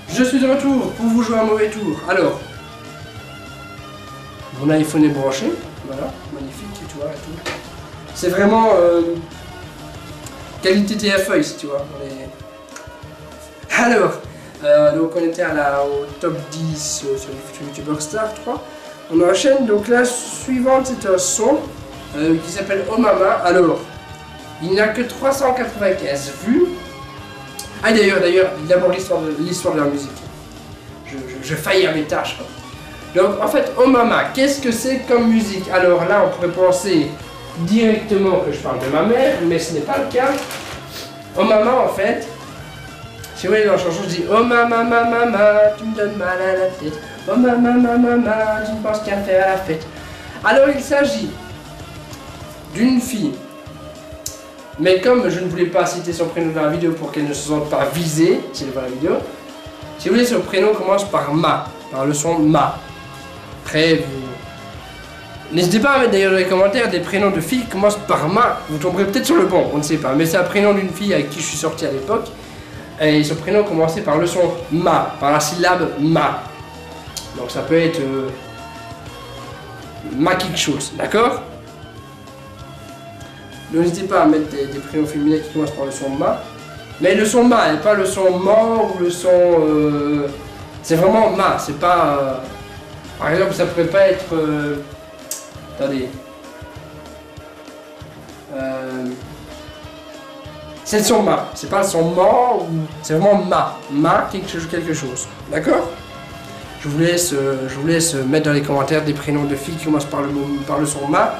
Je suis de retour pour vous jouer un mauvais tour. Alors, mon iPhone est branché. Voilà, magnifique, tu vois, et tout. C'est vraiment qualité TF1 ici, tu vois. Alors, donc on était au top 10 sur les futurs youtubeurs Star 3. On enchaîne, donc la suivante c'est un son qui s'appelle Oh Mama. Alors, il n'a que 395 vues. Ah d'ailleurs, d'abord l'histoire de la musique. Je faillis à mes tâches. Donc en fait, Oh Mama, qu'est-ce que c'est comme musique? Alors là, on pourrait penser directement que je parle de ma mère, mais ce n'est pas le cas. Oh Mama, en fait, si vous voyez dans la chanson, je dis Oh Mama, Mama, tu me donnes mal à la tête. Oh Mama, Mama, tu ne penses qu'à faire la fête. Alors il s'agit d'une fille. Mais comme je ne voulais pas citer son prénom dans la vidéo pour qu'elle ne se sente pas visée, si elle voit la vidéo, si vous voulez, son prénom commence par Ma, par le son Ma. Après, vous... N'hésitez pas à mettre d'ailleurs dans les commentaires des prénoms de filles qui commencent par Ma. Vous tomberez peut-être sur le bon, on ne sait pas. Mais c'est un prénom d'une fille avec qui je suis sorti à l'époque. Et son prénom commençait par le son Ma, par la syllabe Ma. Donc ça peut être Ma quelque chose, d'accord? N'hésitez pas à mettre des prénoms féminins qui commencent par le son Ma. Mais le son Ma, et pas le son Man ou le son... c'est vraiment Ma, c'est pas... par exemple, ça pourrait pas être... attendez. C'est le son Ma, c'est pas le son Man ou... c'est vraiment Ma. Ma quelque chose. D'accord? Je vous laisse mettre dans les commentaires des prénoms de filles qui commencent par le son Ma.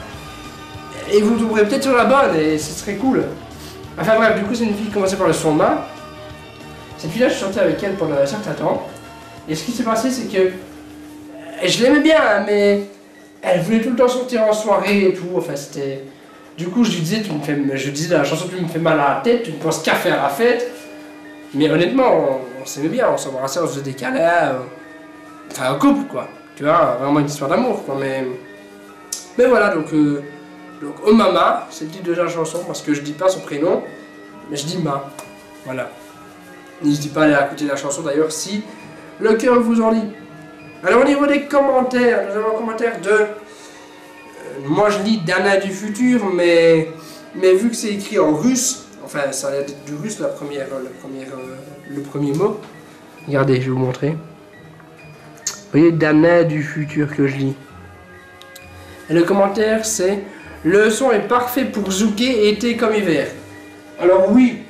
Et vous trouverez peut-être sur la bonne et ce serait cool. Enfin bref, du coup c'est une fille qui commençait par le son Ma. Cette fille-là, je chantais avec elle pendant un certain temps. Et ce qui s'est passé, c'est que... je l'aimais bien, mais... elle voulait tout le temps sortir en soirée et tout. Enfin, c'était... Du coup, je lui disais, je disais dans la chanson, tu me fais mal à la tête, tu ne penses qu'à faire la fête. Mais honnêtement, on s'aimait bien, on s'embrassait, on se faisait des câlins. Enfin, un couple, quoi. Tu vois, vraiment une histoire d'amour, quoi. Mais voilà, donc Oh Mama, c'est le titre de la chanson, parce que je dis pas son prénom, mais je dis Ma. Voilà. N'hésitez pas à aller écouter la chanson d'ailleurs si le cœur vous en dit. Alors au niveau des commentaires, nous avons un commentaire de... moi je lis Dana du futur, mais vu que c'est écrit en russe, enfin ça a l'air d'être du russe le premier mot. Regardez, je vais vous montrer. Vous voyez Dana du futur que je lis. Et le commentaire c'est: le son est parfait pour zouker été comme hiver. Alors oui,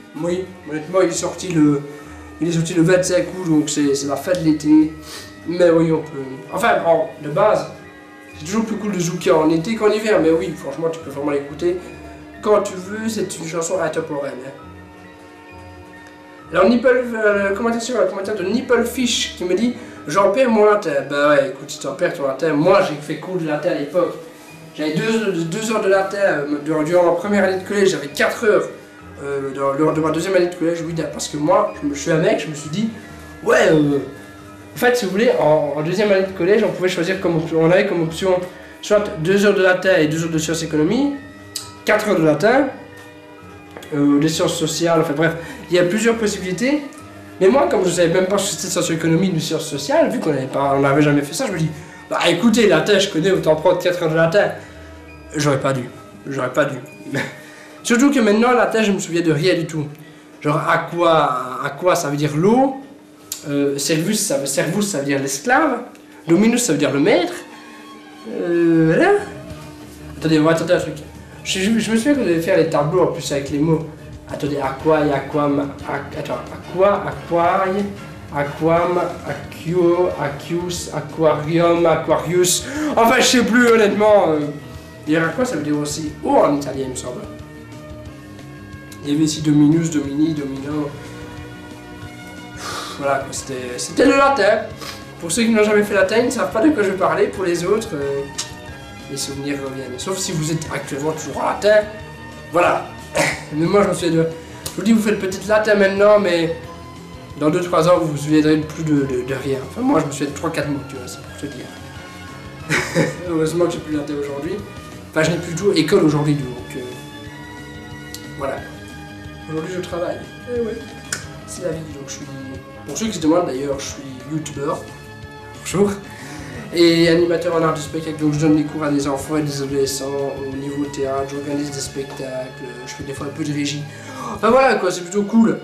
honnêtement il est sorti le 25 août, donc c'est la fin de l'été. Mais oui, on peut... enfin, de base, c'est toujours plus cool de zouker en été qu'en hiver. Mais oui, franchement, tu peux vraiment l'écouter quand tu veux. C'est une chanson intemporelle. Hein. Alors, le commentaire de Nipplefish qui me dit: j'en perds mon latin. Bah ouais, écoute, si tu en perds ton latin, moi j'ai fait cours de latin à l'époque. J'avais 2 heures de latin durant ma première année de collège, j'avais 4 heures. Lors de ma deuxième année de collège, oui, parce que moi, je suis un mec, je me suis dit, ouais, en fait, si vous voulez, en deuxième année de collège, on pouvait choisir comme option, on avait comme option soit 2 heures de latin et 2 heures de sciences économie, 4 heures de latin, des sciences sociales, enfin bref, il y a plusieurs possibilités. Mais moi, comme je savais même pas que c'était socio-économie ni sciences sociales, vu qu'on n'avait jamais fait ça, je me dis, bah écoutez, latin, je connais, autant prendre 4 heures de latin. J'aurais pas dû. Surtout que maintenant, latin, je me souviens de rien du tout. Genre, aqua, ça veut dire l'eau. Servus, ça veut dire l'esclave. Dominus, ça veut dire le maître. Voilà. Attendez, on va attendre un truc. Je me souviens que vous devez faire les tableaux en plus avec les mots. Attendez, aqua, aquam, aquam, aquio, accius, aquarium, aquarius. Enfin, je sais plus, honnêtement. Dire aqua, ça veut dire aussi eau en italien, il me semble. Il y avait ici dominus, domini, domino. Voilà, c'était le latin. Pour ceux qui n'ont jamais fait latin, ils ne savent pas de quoi je vais parler. Pour les autres, les souvenirs reviennent. Sauf si vous êtes actuellement toujours en latin. Voilà. Mais moi, je me souviens de... Je vous dis, vous faites petite latin maintenant, mais dans 2-3 ans, vous vous souviendrez plus de rien. Enfin, moi, je me souviens de 3-4 mots, tu vois, c'est pour te dire. Heureusement que j'ai plus latin aujourd'hui. Enfin, je n'ai plus du tout école aujourd'hui, donc... voilà. Aujourd'hui, je travaille. Eh ouais. C'est la vie, donc je suis... Pour ceux qui se demandent d'ailleurs, je suis youtubeur. Bonjour. Et animateur en art du spectacle, donc je donne des cours à des enfants et des adolescents au niveau théâtre, j'organise des spectacles, je fais des fois un peu de régie. Enfin voilà quoi, c'est plutôt cool.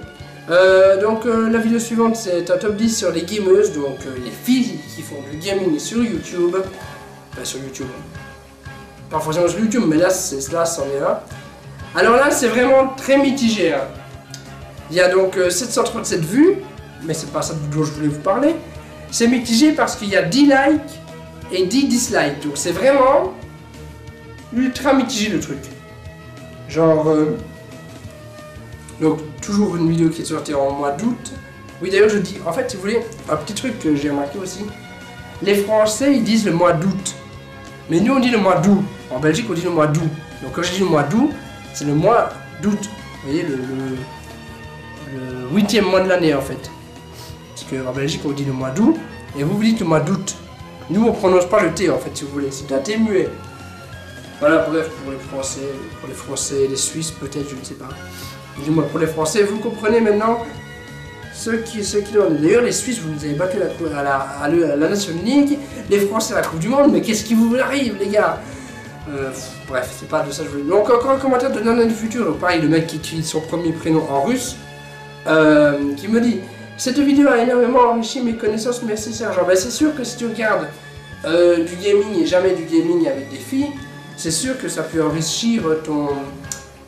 La vidéo suivante c'est un top 10 sur les gameuses, donc les filles qui font du gaming sur YouTube. Enfin sur YouTube. Pas forcément sur YouTube, mais là c'en est un. Alors là c'est vraiment très mitigé. Hein. Il y a donc 737 vues, mais c'est pas ça dont je voulais vous parler. C'est mitigé parce qu'il y a 10 likes et 10 dislikes. Donc c'est vraiment ultra mitigé le truc. Genre... donc toujours une vidéo qui est sortie en mois d'août. Oui d'ailleurs je dis... En fait si vous voulez, un petit truc que j'ai remarqué aussi. Les Français ils disent le mois d'août. Mais nous on dit le mois d'août. En Belgique on dit le mois d'août. Donc quand je dis le mois d'août, c'est le mois d'août. Vous voyez le 8e mois de l'année en fait. Parce qu'en Belgique on dit le mois d'août et vous dites le mois d'août. Nous on prononce pas le T en fait si vous voulez, c'est un T muet. Voilà bref pour les Français, les Suisses peut-être, je ne sais pas. Dis-moi pour les Français, vous comprenez maintenant ceux qui l'ont. D'ailleurs les Suisses vous nous avez battu à la Nation League, les Français à la Coupe du Monde, mais qu'est-ce qui vous arrive les gars? Bref, c'est pas de ça que je veux. Donc encore un commentaire de Nana du futur, donc pareil le mec qui écrit son premier prénom en russe, qui me dit: cette vidéo a énormément enrichi mes connaissances, merci Sergent. Ben, c'est sûr que si tu regardes du gaming et jamais du gaming avec des filles, c'est sûr que ça peut enrichir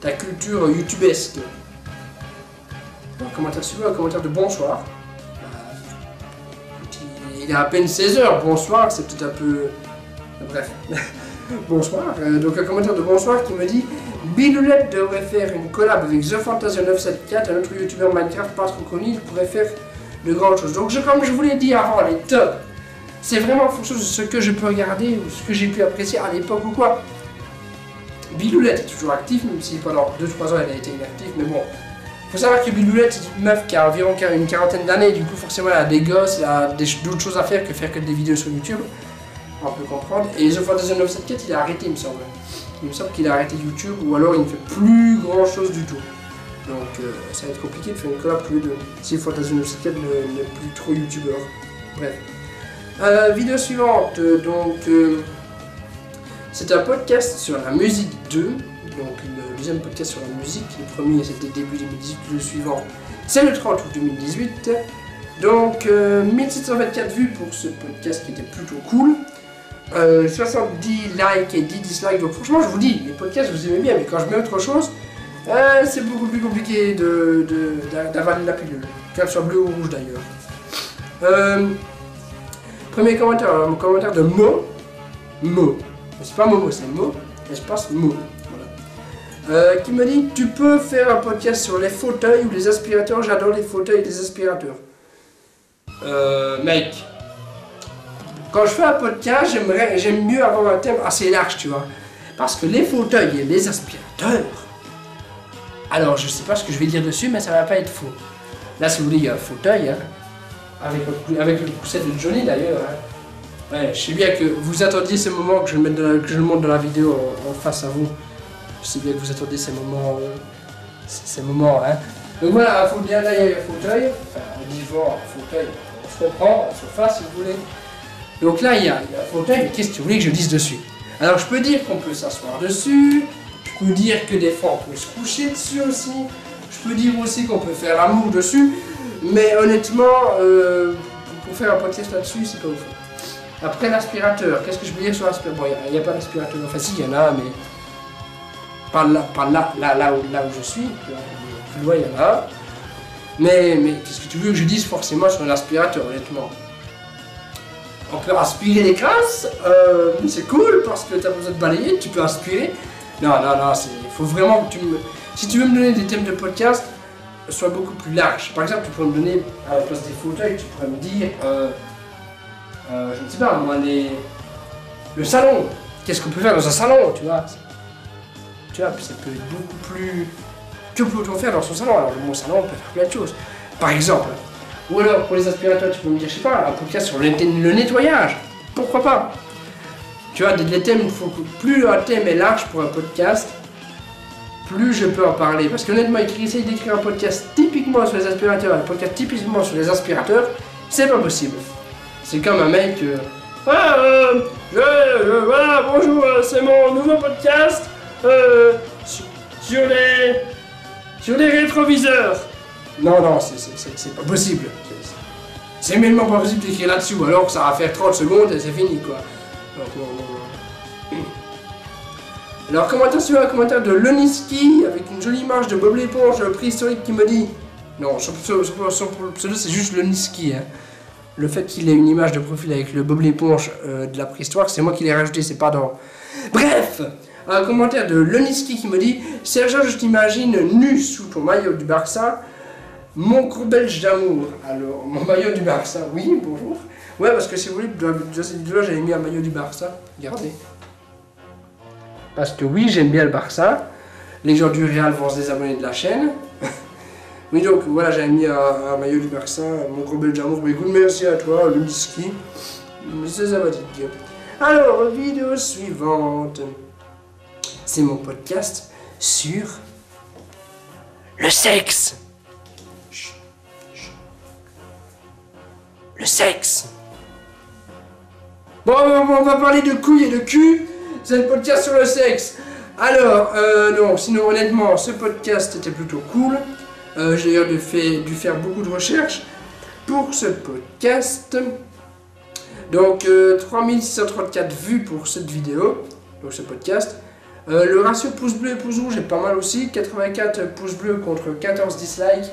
ta culture youtubesque. Un commentaire suivant, un commentaire de bonsoir. Il est à peine 16h, bonsoir, c'est peut-être un peu... Bref, bonsoir. Donc un commentaire de bonsoir qui me dit: Biloulette devrait faire une collab avec TheFantasia974, un autre youtubeur Minecraft pas trop connu, il pourrait faire de grandes choses. Donc comme je vous l'ai dit avant, les tops, c'est vraiment en fonction de ce que je peux regarder ou ce que j'ai pu apprécier à l'époque ou quoi. Biloulette est toujours active, même si pendant 2-3 ans elle a été inactive, mais bon. Faut savoir que Biloulette c'est une meuf qui a environ une quarantaine d'années, du coup forcément elle a des gosses, elle a d'autres choses à faire que faire que des vidéos sur YouTube. On peut comprendre. Et TheFantasia974 il a arrêté il me semble. Il me semble qu'il a arrêté YouTube ou alors il ne fait plus grand chose du tout. Donc ça va être compliqué de faire une collab tous les deux. Si TheFantasia974 n'est plus trop youtubeur. Bref. Vidéo suivante, donc c'est un podcast sur la musique 2. Donc le deuxième podcast sur la musique. Le premier c'était début 2018, le suivant c'est le 30 août 2018. Donc 1724 vues pour ce podcast qui était plutôt cool. 70 likes et 10 dislikes, donc franchement je vous dis, les podcasts vous aimez bien, mais quand je mets autre chose, c'est beaucoup plus compliqué d'avaler la pilule, qu'elle soit bleue ou rouge d'ailleurs. Premier commentaire, un commentaire de Mo, c'est pas Momo, c'est Mo, espace Mo, voilà. Qui me dit: tu peux faire un podcast sur les fauteuils ou les aspirateurs, j'adore les fauteuils et les aspirateurs. Mec, quand je fais un podcast, j'aime mieux avoir un thème assez large, tu vois. Parce que les fauteuils et les aspirateurs... Alors, je sais pas ce que je vais dire dessus, mais ça va pas être faux. Là, si vous voulez, il y a un fauteuil, hein, avec le coussin de Johnny d'ailleurs. Hein. Ouais, je sais bien que vous attendiez ces moments que je le montre dans la vidéo en face à vous. Je sais bien que vous attendiez ces moments, hein. Donc voilà, il faut bien là il y a un fauteuil, enfin un divan, un fauteuil, on se comprend, un sofa si vous voulez. Donc là il y a un fauteuil, mais qu'est-ce que vous voulez que je dise dessus? Alors je peux dire qu'on peut s'asseoir dessus, je peux dire que des fois on peut se coucher dessus aussi, je peux dire aussi qu'on peut faire l'amour dessus, mais honnêtement, pour faire un podcast là-dessus, c'est pas ouf. Après l'aspirateur, qu'est-ce que je peux dire sur l'aspirateur? Bon, il n'y a pas d'aspirateur, enfin si, il y en a, mais pas là où je suis, plus loin il y en a. Mais qu'est-ce que tu veux que je dise forcément sur l'aspirateur, honnêtement? On peut aspirer les classes, c'est cool parce que tu as besoin de balayer, tu peux aspirer. Non, il faut vraiment que tu me... Si tu veux me donner des thèmes de podcast, sois beaucoup plus large. Par exemple, tu pourrais me donner, à la place des fauteuils, tu pourrais me dire, je ne sais pas, moi, le salon. Qu'est-ce qu'on peut faire dans un salon, tu vois? Tu vois, ça peut être beaucoup plus... Que peut-on faire dans son salon? Alors, le mot salon, on peut faire plein de choses. Par exemple, ou alors pour les aspirateurs, tu peux me dire, je sais pas, un podcast sur le nettoyage. Pourquoi pas? Tu vois, des thèmes, plus un thème est large pour un podcast, plus je peux en parler. Parce qu'honnêtement, essayer d'écrire un podcast typiquement sur les aspirateurs, un podcast typiquement sur les aspirateurs, c'est pas possible. C'est comme un mec... voilà, bonjour, c'est mon nouveau podcast sur les rétroviseurs. Non, c'est pas possible. C'est même pas possible d'écrire là-dessus, alors que ça va faire 30 secondes et c'est fini, quoi. Donc, non. Alors, un commentaire de Loniski avec une jolie image de Bob l'éponge préhistorique qui me dit... Non, son pseudo, c'est juste Loniski, hein. Le fait qu'il ait une image de profil avec le Bob l'éponge de la préhistoire, c'est moi qui l'ai rajouté, c'est pas dans... Bref, un commentaire de Loniski qui me dit « Sergent, je t'imagine nu sous ton maillot du Barça, mon gros belge d'amour. » Alors, mon maillot du Barça, oui, bonjour. Ouais, parce que si vous voulez, dans cette vidéo-là, j'avais mis un maillot du Barça. Regardez. Parce que oui, j'aime bien le Barça. Les gens du Real vont se désabonner de la chaîne. Oui, donc voilà, j'avais mis un maillot du Barça, mon gros belge d'amour. Mais écoute, merci à toi, le Miski. C'est sympathique. Alors, vidéo suivante. C'est mon podcast sur le sexe. Le sexe. Bon, on va parler de couilles et de cul. C'est le podcast sur le sexe. Alors, non, sinon honnêtement, ce podcast était plutôt cool. J'ai d'ailleurs dû faire beaucoup de recherches pour ce podcast. Donc 3634 vues pour cette vidéo, donc ce podcast. Le ratio pouce bleu et pouce rouge est pas mal aussi, 84 pouces bleus contre 14 dislikes.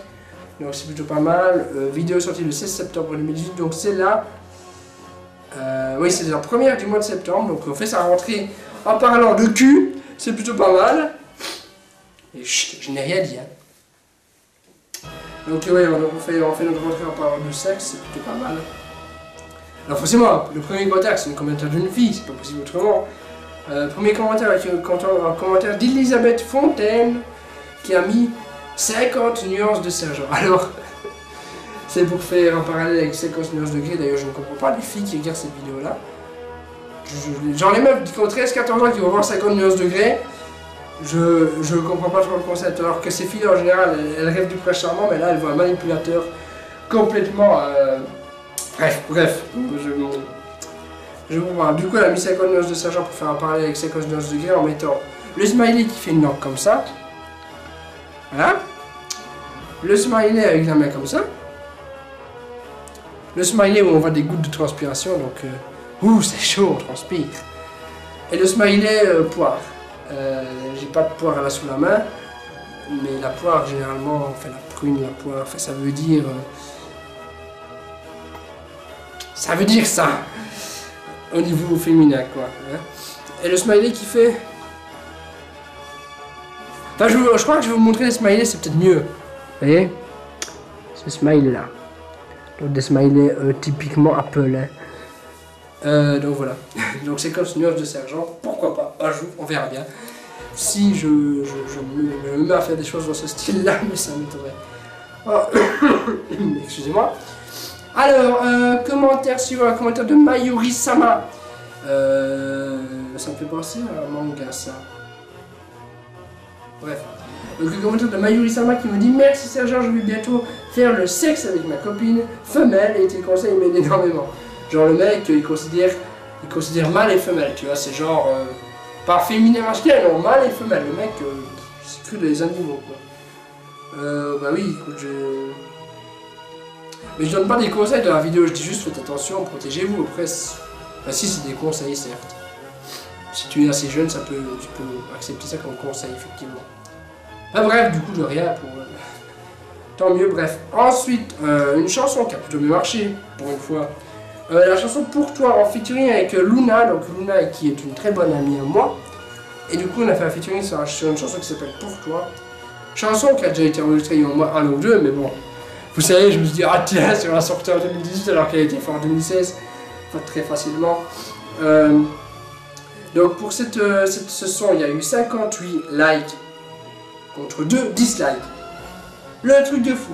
Donc c'est plutôt pas mal. Vidéo sortie le 16 septembre 2018, donc c'est là. Oui, c'est la première du mois de septembre, donc on fait sa rentrée en parlant de cul, c'est plutôt pas mal. Et chut, je n'ai rien dit, hein. Donc ouais, on fait notre rentrée en parlant de sexe, c'est plutôt pas mal. Alors forcément, le premier commentaire, c'est un commentaire d'une fille, c'est pas possible autrement. Premier commentaire avec un commentaire d'Elisabeth Fontaine, qui a mis 50 nuances de sergent. Alors, c'est pour faire un parallèle avec 50 nuances de gris, d'ailleurs je ne comprends pas les filles qui regardent cette vidéo-là. Genre les meufs qui ont 13-14 ans qui vont voir 50 nuances de gris, je comprends pas trop le concept, alors que ces filles en général elles rêvent du prince charmant, mais là elles voient un manipulateur complètement... Bref, je comprends. Du coup elle a mis 50 nuances de sergent pour faire un parallèle avec 50 nuances de gris en mettant le smiley qui fait une langue comme ça. Voilà. Le smiley avec la main comme ça. Le smiley où on voit des gouttes de transpiration, donc ouh c'est chaud, on transpire. Et le smiley poire. J'ai pas de poire là sous la main, mais la poire généralement, enfin la prune, la poire, enfin, ça veut dire ça au niveau féminin quoi. Hein. Et le smiley qui fait... Enfin je crois que je vais vous montrer les smileys, c'est peut-être mieux. Vous voyez? Ce smiley là. Donc des smileys typiquement Apple. Hein. Donc voilà. Donc c'est comme ce nuance de sergent. Pourquoi pas? Un jour, on verra bien. Si je me mets à faire des choses dans ce style-là, mais ça m'étonnerait. Oh. Excusez-moi. Alors, commentaire suivant, un commentaire de Mayuri-sama. Ça me fait penser à un manga, ça. Bref. Donc le commentaire de Mayuri Sama qui me dit merci Sergent, je vais bientôt faire le sexe avec ma copine femelle et tes conseils m'aident énormément. Genre le mec il considère mâle et femelle, tu vois, c'est genre pas féminin masculin, non, mâle et femelle. Le mec c'est cru des animaux quoi. Bah oui, écoute, mais je donne pas des conseils dans la vidéo, je dis juste faites attention, protégez-vous. Après, bah si c'est des conseils certes. Si tu es assez jeune, tu peux accepter ça comme conseil effectivement. Ah bref, du coup de rien pour... Tant mieux, bref. Ensuite, une chanson qui a plutôt mieux marché, pour une fois. La chanson Pour Toi en featuring avec Luna, donc Luna qui est une très bonne amie à moi. Et du coup on a fait un featuring sur une chanson qui s'appelle Pour Toi. Chanson qui a déjà été enregistrée il y a au moins 1 ou 2, mais bon. Vous savez, je me suis dit, ah tiens, c'est la sortie en 2018 alors qu'elle a été faite en 2016. Enfin, très facilement. Donc pour ce son, il y a eu 58 likes contre 2 dislikes. Le truc de fou.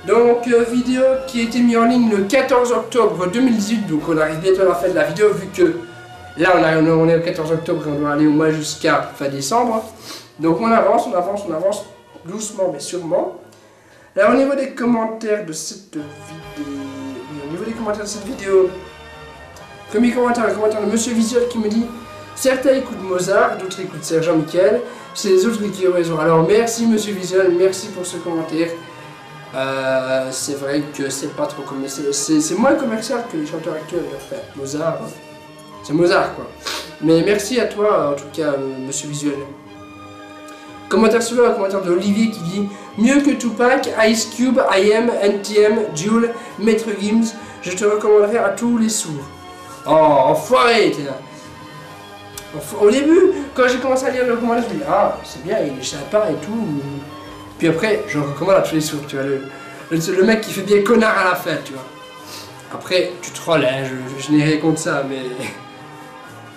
Donc vidéo qui a été mise en ligne le 14 octobre 2018. Donc on arrive bientôt à la fin de la vidéo vu que là on est au 14 octobre et on doit aller au moins jusqu'à fin décembre. Donc on avance doucement mais sûrement. Alors au niveau des commentaires de cette vidéo, premier commentaire, le commentaire de Monsieur Visuel qui me dit certains écoutent Mozart, d'autres écoutent Sergent Michael, c'est les autres qui ont raison. Alors merci Monsieur Visuel, merci pour ce commentaire. C'est vrai que c'est pas trop comme c'est moins commercial que les chanteurs actuels. Enfin, Mozart, c'est Mozart quoi. Mais merci à toi en tout cas Monsieur Visuel. Commentaire suivant, un commentaire de Olivier qui dit mieux que Tupac, Ice Cube, IM, NTM, Jules, Maître Gims, je te recommanderais à tous les sourds. Oh, enfoiré, t'es là. Au début, quand j'ai commencé à lire le commentaire, je me dis ah, c'est bien, il est sympa et tout. Puis après, je recommande à tous les sourds, tu vois, le mec qui fait bien connard à la fin, tu vois. Après, tu trolles, hein, je n'ai rien contre ça,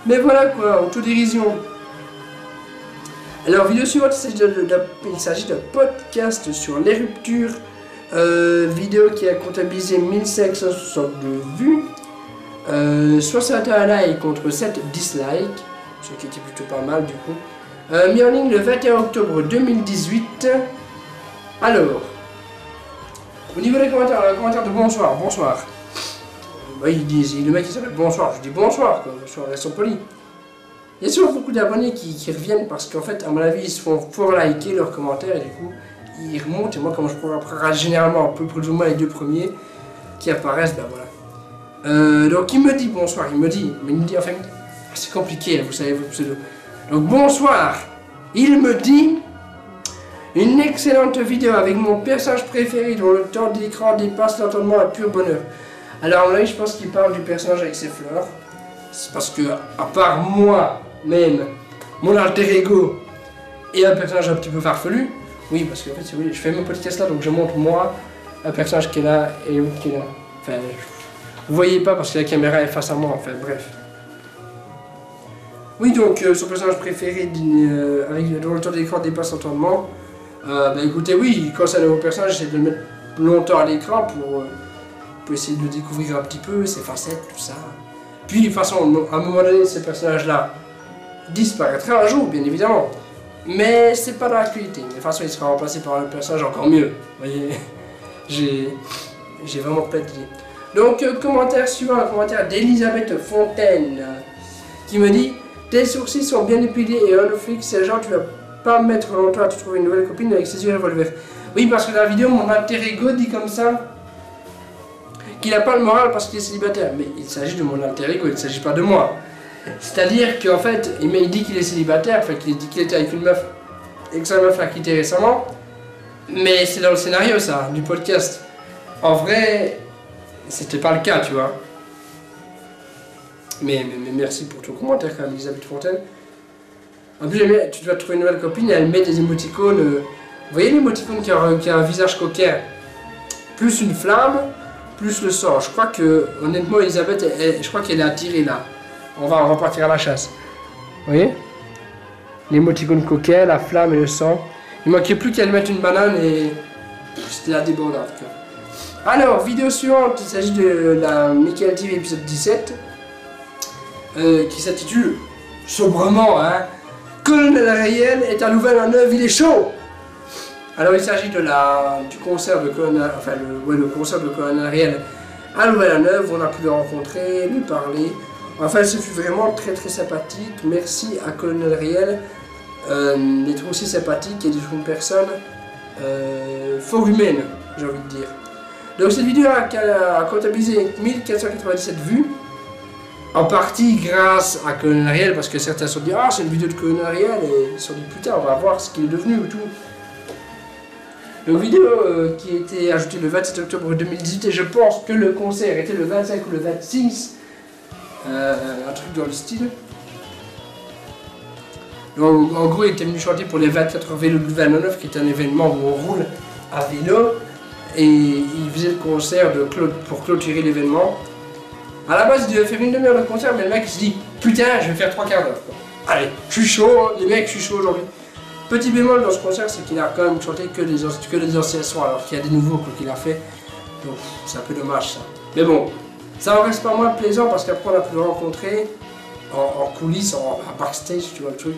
mais voilà quoi, autodérision. Alors, vidéo suivante, il s'agit d'un podcast sur les ruptures. Vidéo qui a comptabilisé 1562 vues. 61 likes contre 7 dislikes. Ce qui était plutôt pas mal du coup. Mis en ligne le 21 octobre 2018. Alors, au niveau des commentaires, le commentaire de bonsoir, bonsoir. Bah, le mec il s'appelle bonsoir, je dis bonsoir, quoi. Bonsoir, ils sont polis. Il y a souvent beaucoup d'abonnés qui reviennent parce qu'en fait, à mon avis, ils se font pour liker leurs commentaires et du coup, ils remontent. Et moi, comme je prends généralement un peu plus ou moins les 2 premiers qui apparaissent, ben voilà. Donc, il me dit bonsoir, mais il me dit, enfin, c'est compliqué, hein, vous savez, votre pseudo. Donc, bonsoir, il me dit une excellente vidéo avec mon personnage préféré dont le temps d'écran dépasse l'entendement à pur bonheur. Alors, là, je pense qu'il parle du personnage avec ses fleurs. C'est parce que, à part moi, même, mon alter ego et un personnage un petit peu farfelu, oui, parce que en fait, je fais mon podcast là, donc je montre moi, un personnage qui est là et l'autre qui est là. Enfin, vous voyez pas parce que la caméra est face à moi, enfin, bref. Oui, donc, son personnage préféré, dont le temps d'écran dépasse l'entendement, bah écoutez, oui, quand c'est un nouveau personnage, j'essaie de le mettre longtemps à l'écran pour essayer de le découvrir un petit peu, ses facettes, tout ça. Puis, de toute façon, à un moment donné, ce personnage-là disparaîtra un jour, bien évidemment. Mais c'est pas dans l'actualité. De toute façon, il sera remplacé par un personnage encore mieux. Vous voyez, j'ai vraiment pas d'idée. Donc, commentaire suivant, un commentaire d'Elisabeth Fontaine, qui me dit tes sourcils sont bien épilés et un fixe, c'est genre tu vas pas mettre longtemps à te trouver une nouvelle copine avec ses yeux revolver. Oui, parce que dans la vidéo, mon alter ego dit comme ça qu'il n'a pas le moral parce qu'il est célibataire. Mais il s'agit de mon alter ego, il ne s'agit pas de moi. C'est-à-dire qu'en fait, il dit qu'il est célibataire, enfin qu'il dit qu'il était avec une meuf et que sa meuf l'a quitté récemment. Mais c'est dans le scénario ça, du podcast. En vrai, c'était pas le cas, tu vois. Mais merci pour ton commentaire quand même, Elisabeth Fontaine. En plus, tu dois trouver une nouvelle copine et elle met des émoticônes. Vous voyez l'émoticône qui a un visage coquin, plus une flamme, plus le sang. Je crois que, honnêtement, Elisabeth, je crois qu'elle est attirée là. On va repartir à la chasse. Vous voyez? L'émoticône coquin, la flamme et le sang. Il manquait plus qu'elle mette une banane et c'était la débordade. Alors, vidéo suivante, il s'agit de la Michael TV épisode 17 qui s'intitule sobrement, hein, Colonel Rayel est à Louvain-la-Neuve, il est chaud. Alors il s'agit du concert de Colonel, enfin le concert de Colonel Riel à Louvain-la-Neuve. On a pu le rencontrer, lui parler. Enfin, ce fut vraiment très très sympathique. Merci à Colonel Riel d'être aussi sympathique et d'être une personne fort humaine, j'ai envie de dire. Donc cette vidéo a comptabilisé 1497 vues, en partie grâce à Colonel Riel, parce que certains se sont dit « Ah, c'est une vidéo de Colonel Riel » et ils se sont dit « Putain, on va voir ce qu'il est devenu ou tout ». Donc vidéo qui a été ajoutée le 27 octobre 2018 et je pense que le concert était le 25 ou le 26, un truc dans le style. Donc en gros il était venu chanter pour les 24 heures vélo de Louvain-la-Neuve, qui est un événement où on roule à vélo, et il faisait le concert pour clôturer l'événement. À la base il devait faire une demi-heure de concert, mais le mec il se dit putain je vais faire 3 quarts d'heure. Allez, je suis chaud, les mecs, je suis chaud aujourd'hui. Petit bémol dans ce concert, c'est qu'il a quand même chanté que les anciens sons, alors qu'il y a des nouveaux qu'il a fait. Donc c'est un peu dommage ça. Mais bon, ça en reste pas moins plaisant parce qu'après on a pu le rencontrer en coulisses, en backstage, tu vois le truc.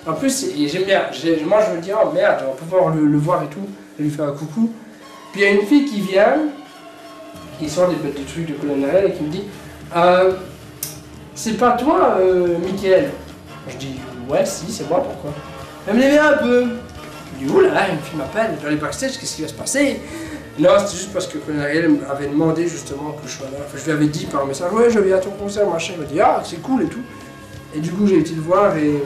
En plus, j'aime bien, moi je me dis oh merde, on va pouvoir le voir et tout, je vais lui faire un coucou. Puis il y a une fille qui vient, qui sort des petits trucs de Colonel et qui me dit c'est pas toi, Mickaël? Je dis ouais, si, c'est moi, pourquoi? Elle me lève un peu. Je dis oula, une fille m'appelle dans les backstage, qu'est-ce qui va se passer? Non, c'était juste parce que Colonel avait demandé justement que je sois là. Enfin, je lui avais dit par message ouais, je viens à ton concert, machin. Il m'a dit ah, c'est cool et tout. Et du coup, j'ai été le voir et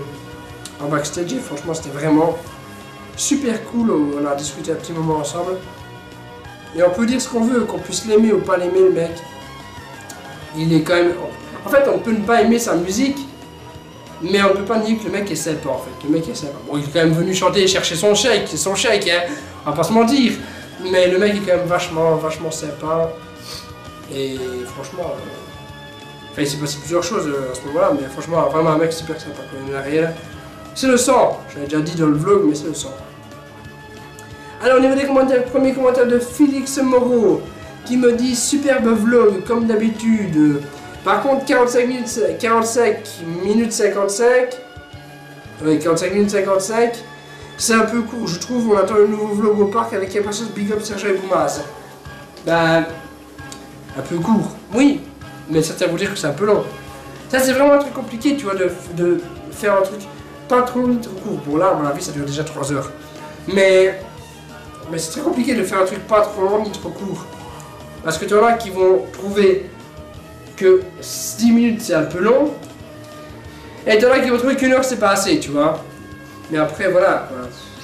en backstage, et franchement, c'était vraiment super cool. On a discuté un petit moment ensemble. Et on peut dire ce qu'on veut, qu'on puisse l'aimer ou pas l'aimer, le mec. Il est quand même. En fait, on peut ne pas aimer sa musique. Mais on peut pas nier que le mec est sympa en fait, le mec est sympa. Bon, il est quand même venu chanter et chercher son chèque, hein, on va pas se mentir. Mais le mec est quand même vachement sympa. Et franchement, enfin il s'est passé plusieurs choses à ce moment-là, mais franchement, vraiment un mec super sympa. C'est le sang, j'avais déjà dit dans le vlog, mais c'est le sang. Alors au niveau des commentaires, premier commentaire de Félix Moreau, qui me dit superbe vlog comme d'habitude. Par contre, 45 minutes 55, oui, 45 minutes 55, c'est un peu court, je trouve. On attend le nouveau vlog au parc avec impatience. Big up Serge et Boumaz. Ben, un peu court, oui, mais ça tient à vous dire que c'est un peu long. Ça, c'est vraiment un truc compliqué, tu vois, de faire un truc pas trop long, trop court. Bon, là, à mon avis, ça dure déjà 3 heures. Mais c'est très compliqué de faire un truc pas trop long ni trop court. Parce que tu en as qui vont trouver que 10 minutes c'est un peu long, et t'en as qui vont trouver qu'une heure c'est pas assez, tu vois. Mais après voilà,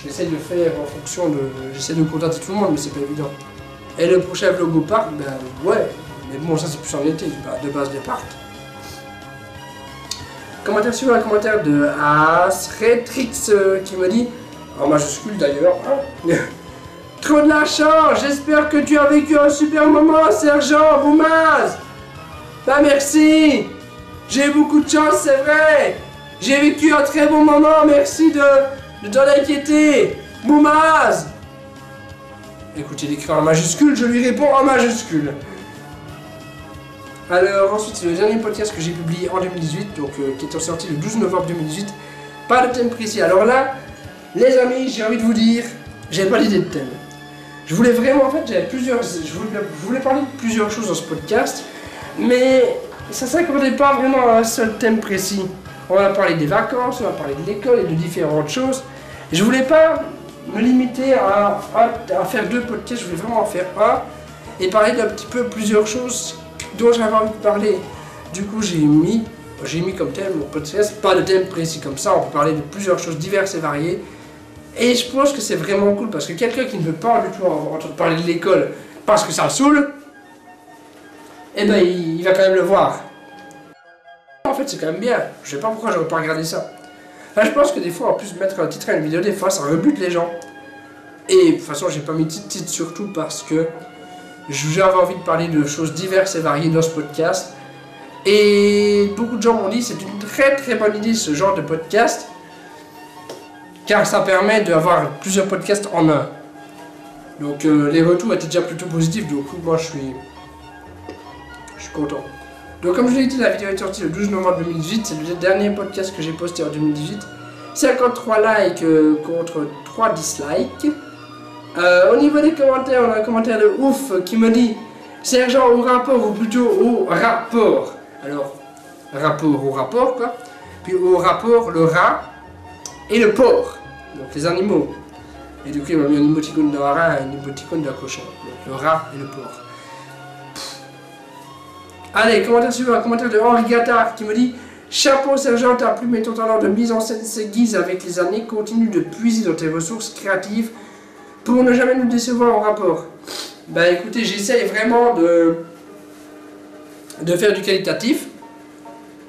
j'essaie de le faire en fonction de. J'essaie de contenter tout le monde, mais c'est pas évident. Et le prochain vlog au parc, ben ouais, mais bon, ça c'est plus en été, de base des parcs. Commentaire suivant, un commentaire de Asretrix qui me dit, en majuscule d'ailleurs, hein, trop de la chance, j'espère que tu as vécu un super moment, Sergent Boumaz. Bah merci. J'ai eu beaucoup de chance, c'est vrai. J'ai vécu un très bon moment, merci de t'en inquiéter. Boumaz. Écoute, il écrit en majuscule, je lui réponds en majuscule. Alors ensuite, c'est le dernier podcast que j'ai publié en 2018, donc qui est sorti le 12 novembre 2018. Pas de thème précis. Alors là, les amis, j'ai envie de vous dire, j'avais pas d'idée de thème. Je voulais vraiment, en fait, je voulais parler de plusieurs choses dans ce podcast. Mais ça ne s'accordait pas vraiment à un seul thème précis. On a parlé des vacances, on a parlé de l'école et de différentes choses. Et je voulais pas me limiter à faire 2 podcasts, je voulais vraiment en faire un et parler d'un petit peu plusieurs choses dont j'avais envie de parler. Du coup, j'ai mis comme thème mon podcast, pas de thème précis comme ça, on peut parler de plusieurs choses diverses et variées. Et je pense que c'est vraiment cool parce que quelqu'un qui ne veut pas du tout entendre parler de l'école parce que ça saoule, eh ben il va quand même le voir. En fait c'est quand même bien, je sais pas pourquoi j'aurais pas regardé ça. Là je pense que des fois en plus mettre un titre à une vidéo, des fois ça rebute les gens. Et de toute façon j'ai pas mis titre surtout parce que j'avais envie de parler de choses diverses et variées dans ce podcast. Et beaucoup de gens m'ont dit c'est une très très bonne idée ce genre de podcast. Car ça permet d'avoir plusieurs podcasts en un. Donc les retours étaient déjà plutôt positifs, donc moi je suis content. Donc comme je l'ai dit, la vidéo est sortie le 12 novembre 2018, c'est le dernier podcast que j'ai posté en 2018. 53 likes contre 3 dislikes. Au niveau des commentaires, on a un commentaire de ouf qui me dit Sergent au rapport ou plutôt au rapport. Alors, rapport au rapport quoi. Puis au rapport, le rat et le porc. Donc les animaux. Et du coup, il m'a mis un émoticône d'un rat et un émoticône d'un cochon. Donc le rat et le porc. Allez, commentaire suivant, un commentaire de Henri Gattard qui me dit Chapeau Sergent, ta plume et ton talent de mise en scène s'aiguisent avec les années. Continue de puiser dans tes ressources créatives pour ne jamais nous décevoir en rapport. Bah écoutez, j'essaye vraiment de faire du qualitatif.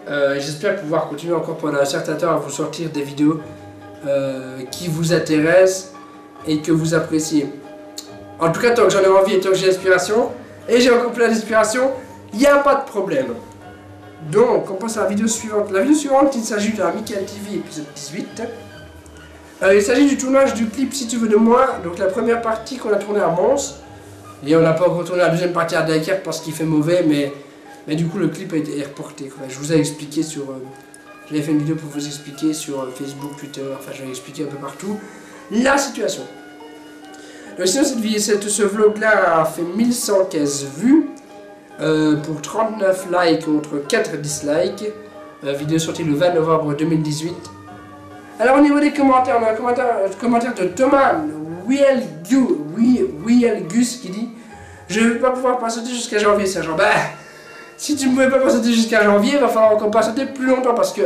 J'espère pouvoir continuer encore pendant un certain temps à vous sortir des vidéos qui vous intéressent et que vous appréciez. En tout cas, tant que j'en ai envie et tant que j'ai l'inspiration, et j'ai encore plein d'inspiration, il n'y a pas de problème. Donc, on passe à la vidéo suivante. La vidéo suivante, il s'agit de la Michael TV épisode 18. Il s'agit du tournage du clip Si tu veux de moi, donc la première partie qu'on a tournée à Mons. Et on n'a pas encore tourné la deuxième partie à Dunkerque parce qu'il fait mauvais, mais du coup le clip a été reporté. Quoi. Je vous ai expliqué sur... J'avais fait une vidéo pour vous expliquer sur Facebook, Twitter, enfin j'avais expliqué un peu partout la situation. Donc sinon ce vlog là a fait 1115 vues pour 39 likes contre 4 dislikes. Vidéo sortie le 20 novembre 2018. Alors au niveau des commentaires, on a un commentaire de Thomas Wielgus qui dit Je ne vais pas pouvoir patienter jusqu'à janvier, Sergent. Bah, si tu ne pouvais pas patienter jusqu'à janvier, il va falloir encore patienter plus longtemps parce que,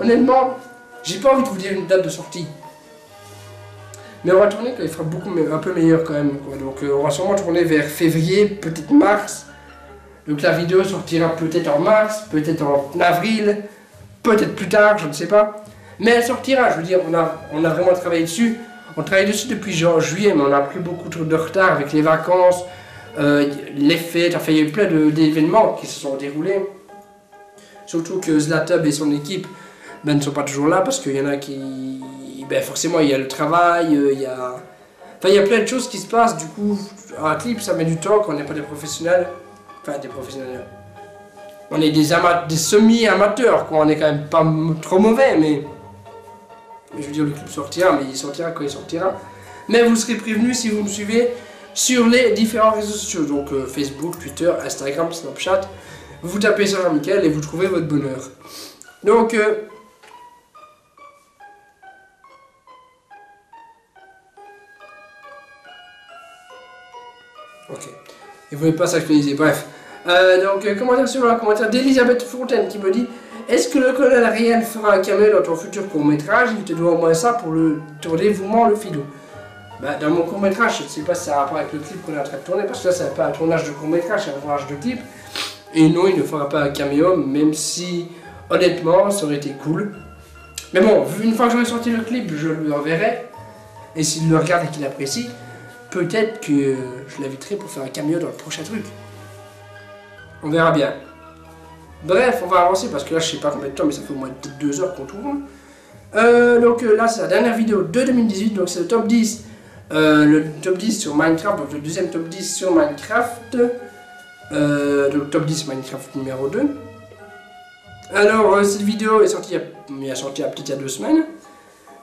honnêtement, j'ai pas envie de vous dire une date de sortie. Mais on va tourner quand il fera un peu meilleur quand même. Quoi. Donc on va sûrement tourner vers février, peut-être mars. Donc la vidéo sortira peut-être en mars, peut-être en avril, peut-être plus tard, je ne sais pas. Mais elle sortira, je veux dire, on a vraiment travaillé dessus. On travaille dessus depuis juillet, mais on a pris beaucoup de retard avec les vacances, les fêtes, enfin il y a eu plein d'événements qui se sont déroulés. Surtout que Zlatub et son équipe ne sont pas toujours là parce qu'il y en a qui... Ben forcément il y a le travail, il y a... Enfin il y a plein de choses qui se passent, du coup un clip ça met du temps quand on n'est pas des professionnels. Enfin des professionnels. On est des semi-amateurs, quoi. On est quand même pas trop mauvais, mais... Je veux dire, le clip sortira, mais il sortira quand il sortira. Mais vous serez prévenus si vous me suivez sur les différents réseaux sociaux. Donc Facebook, Twitter, Instagram, Snapchat. Vous tapez Sergent Michael et vous trouvez votre bonheur. Donc... Ok. Et vous n'êtes pas s'actualiser. Bref. Commentaire sur un commentaire d'Elisabeth Fontaine qui me dit Est-ce que le colonel Ariel fera un cameo dans ton futur court-métrage? Il te doit au moins ça pour ton dévouement, le filou. Bah, dans mon court-métrage, je ne sais pas si ça a rapport avec le clip qu'on est en train de tourner, parce que là, c'est pas un tournage de court-métrage, c'est un tournage de clip. Et non, il ne fera pas un caméo, même si, honnêtement, ça aurait été cool. Mais bon, une fois que j'aurai sorti le clip, je lui enverrai. Et s'il le regarde et qu'il apprécie, peut-être que je l'inviterai pour faire un caméo dans le prochain truc. On verra bien. Bref, on va avancer parce que là, je sais pas combien de temps, mais ça fait au moins 2 heures qu'on tourne. Là, c'est la dernière vidéo de 2018, donc c'est le top 10. Le top 10 sur Minecraft, donc le deuxième top 10 sur Minecraft. Donc top 10 Minecraft numéro 2. Alors, cette vidéo est sortie il y a peut-être il y a 2 semaines.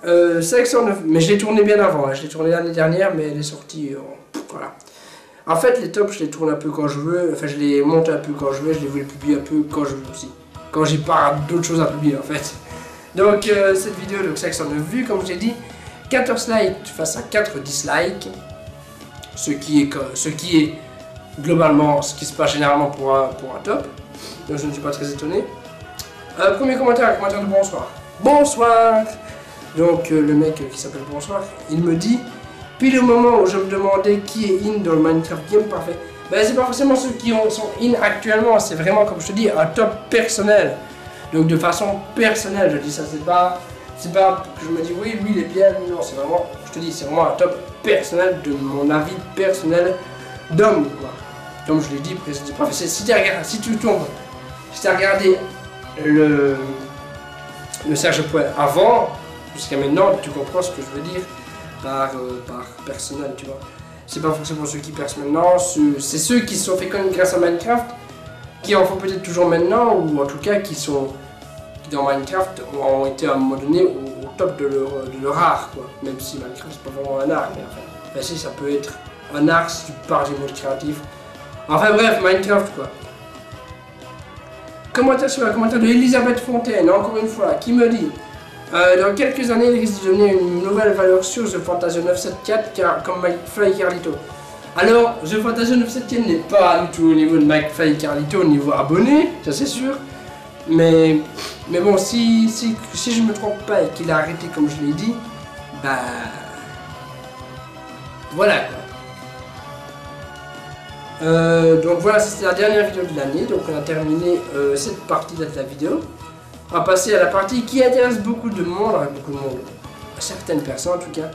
509, mais je l'ai tournée bien avant, hein. Je l'ai tournée l'année dernière, mais elle est sortie, voilà. En fait, les tops, je les tourne un peu quand je veux, enfin je les monte un peu quand je veux, je les veux les publier un peu quand je veux aussi. Quand j'ai pas d'autres choses à publier en fait. Donc cette vidéo, donc 509 vues, comme je l'ai dit, 14 likes face à 4 dislikes. Ce qui est globalement ce qui se passe généralement pour un top. Donc je ne suis pas très étonné. Premier commentaire, un commentaire de bonsoir. Bonsoir. Donc le mec qui s'appelle Bonsoir, il me dit puis le moment où je me demandais qui est in dans le Minecraft Game Parfait, ben c'est pas forcément ceux qui sont in actuellement, c'est vraiment comme je te dis un top personnel. Donc de façon personnelle, je dis ça, c'est pas que je me dis oui lui il est bien, non c'est vraiment, je te dis c'est vraiment un top personnel de mon avis personnel d'homme quoi. Comme je l'ai dit, si tu tombes, si tu as regardé le Serge Poil avant, jusqu'à maintenant, tu comprends ce que je veux dire par personnel, tu vois. C'est pas forcément ceux qui percent maintenant, c'est ceux qui se sont fait connaître grâce à Minecraft, qui en font peut-être toujours maintenant, ou en tout cas qui dans Minecraft ont été à un moment donné au top de leur art, quoi. Même si Minecraft c'est pas vraiment un art, mais enfin si, ça peut être un art si tu pars du mode créatif. Enfin bref, Minecraft quoi. Commentaire sur un commentaire de Elisabeth Fontaine, encore une fois, qui me dit dans quelques années, il risque de donner une nouvelle valeur sûre The Fantasio 974 car, comme McFly et Carlito. Alors, The Fantasio 974 n'est pas du tout au niveau de McFly et Carlito, au niveau abonné, ça c'est sûr. Mais bon, si je me trompe pas et qu'il a arrêté comme je l'ai dit, bah voilà quoi. Donc voilà, c'était la dernière vidéo de l'année, donc on a terminé cette partie de la vidéo. On va passer à la partie qui intéresse beaucoup de monde, certaines personnes en tout cas.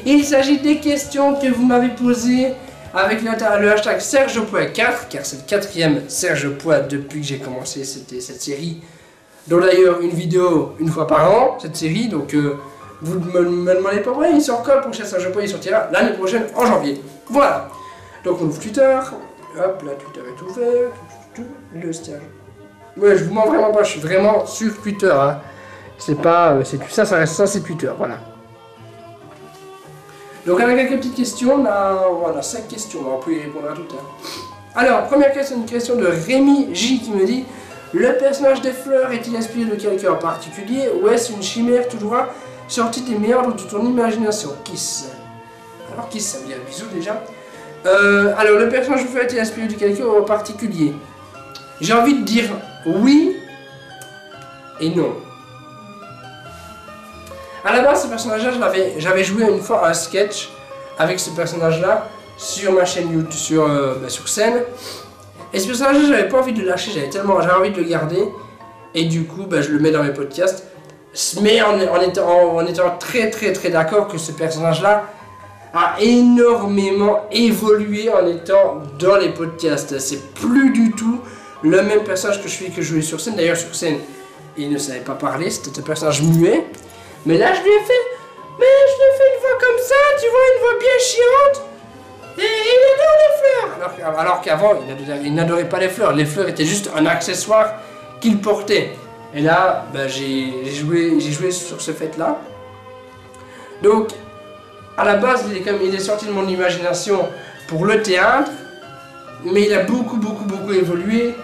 Il s'agit des questions que vous m'avez posées avec le hashtag Serge.4, car c'est le 4e Serge Poix depuis que j'ai commencé cette série. Donc d'ailleurs une vidéo une fois par an, cette série, donc vous me demandez pas, ouais il sort quand le prochain Serge Poix, il sortira l'année prochaine en janvier. Voilà, donc on ouvre Twitter. Hop, là, Twitter est ouvert. Le stage. Ouais, je vous mens vraiment pas, je suis vraiment sur Twitter. Hein. C'est pas. Ça reste ça, c'est Twitter, voilà. Donc, avec quelques petites questions, on a 5 questions, on peut y répondre à toutes. Hein. Alors, première question, une question de Rémi J qui me dit le personnage des fleurs est-il inspiré de quelqu'un en particulier ou est-ce une chimère tout droit sortie des méandres de ton imagination? Kiss. Alors, Kiss, ça veut dire bisous déjà. Alors, le personnage vous est inspiré de quelqu'un en particulier? J'ai envie de dire oui et non. À la base, ce personnage-là, j'avais joué une fois un sketch avec ce personnage-là sur ma chaîne YouTube, sur scène. Et ce personnage-là, j'avais pas envie de le lâcher, j'avais envie de le garder. Et du coup, je le mets dans mes podcasts. Mais en étant très d'accord que ce personnage-là a énormément évolué en étant dans les podcasts. C'est plus du tout le même personnage que je jouais sur scène. D'ailleurs sur scène, il ne savait pas parler, c'était un personnage muet. Mais là je lui ai fait, une voix comme ça, tu vois, une voix bien chiante. Et il adore les fleurs. Alors qu'avant, il n'adorait pas les fleurs. Les fleurs étaient juste un accessoire qu'il portait. Et là, j'ai joué sur ce fait-là. Donc, à la base, il est sorti de mon imagination pour le théâtre, mais il a beaucoup évolué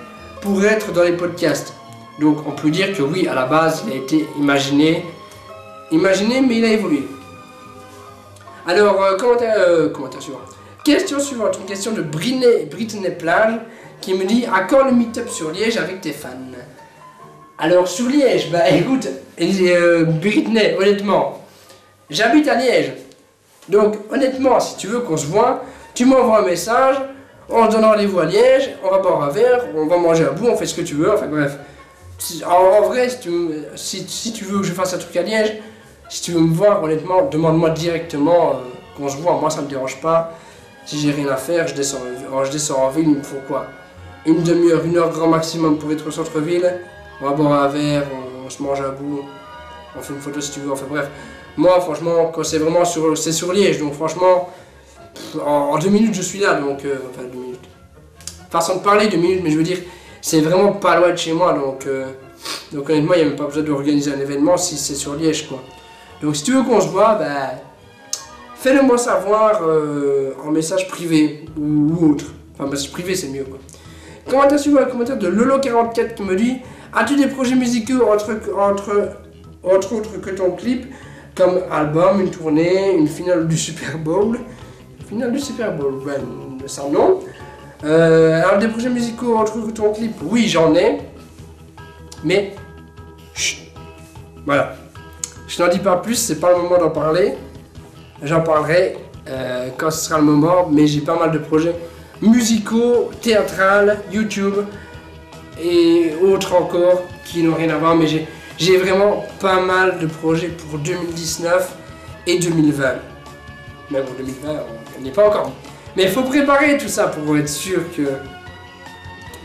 pour être dans les podcasts. Donc on peut dire que oui, à la base, il a été imaginé, mais il a évolué. Alors, commentaire suivant. Question suivante, une question de Britney Plage, qui me dit « À quand le meet-up sur Liège avec tes fans ?» Alors sur Liège, écoute, Britney, honnêtement, j'habite à Liège. Donc honnêtement, si tu veux qu'on se voit, tu m'envoies un message, on se donne rendez-vous à Liège, on va boire un verre, on va manger un bout, on fait ce que tu veux, enfin bref. En vrai, si tu veux que je fasse un truc à Liège, si tu veux me voir, honnêtement, demande-moi directement qu'on se voit, moi ça me dérange pas. Si j'ai rien à faire, je descends en ville, il me faut quoi? Une demi-heure, 1 heure grand maximum pour être au centre-ville, on va boire un verre, on se mange un bout, on fait une photo si tu veux, enfin bref. Moi, franchement, quand c'est vraiment sur Liège, donc franchement, en 2 minutes, je suis là, donc, enfin 2 minutes. Façon de parler, 2 minutes, mais je veux dire, c'est vraiment pas loin de chez moi, donc honnêtement, il n'y a même pas besoin d'organiser un événement si c'est sur Liège, quoi. Donc, si tu veux qu'on se voit, fais-le moi savoir en message privé ou autre. Enfin, message privé, c'est mieux, quoi. Commentaire suivant, un commentaire de Lolo44 qui me dit as-tu des projets musicaux entre autres que ton clip, comme album, une tournée, une finale du Super Bowl? Finale du Super Bowl, ça non. Alors des projets musicaux autres que ton clip, oui j'en ai, mais chut, voilà. Je n'en dis pas plus, c'est pas le moment d'en parler. J'en parlerai quand ce sera le moment, mais j'ai pas mal de projets musicaux, théâtrales, YouTube et autres encore qui n'ont rien à voir, mais j'ai vraiment pas mal de projets pour 2019 et 2020. Mais bon, 2020, on n'y est pas encore. Mais il faut préparer tout ça pour être sûr que...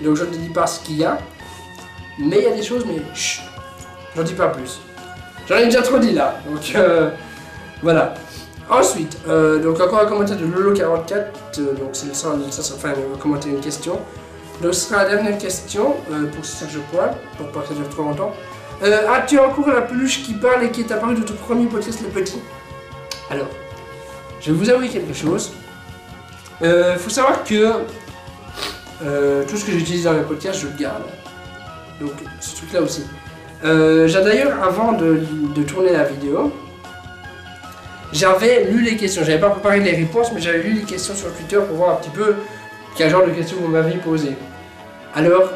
Donc je ne te dis pas ce qu'il y a, mais il y a des choses, mais chut, j'en dis pas plus. J'en ai déjà trop dit là, donc voilà. Ensuite, donc encore un commentaire de Lolo44, donc c'est ça, enfin, on va commenter une question. Donc ce sera la dernière question pour Serge Poix, pour pas que ça dure trop longtemps. As-tu encore la peluche qui parle et qui est apparue de ton premier podcast, le petit? Alors, je vais vous avouer quelque chose. Faut savoir que tout ce que j'utilise dans les podcasts, je le garde. Donc, ce truc-là aussi. J'ai d'ailleurs, avant de tourner la vidéo, j'avais lu les questions. J'avais pas préparé les réponses, mais j'avais lu les questions sur Twitter pour voir un petit peu quel genre de questions vous m'aviez posé. Alors,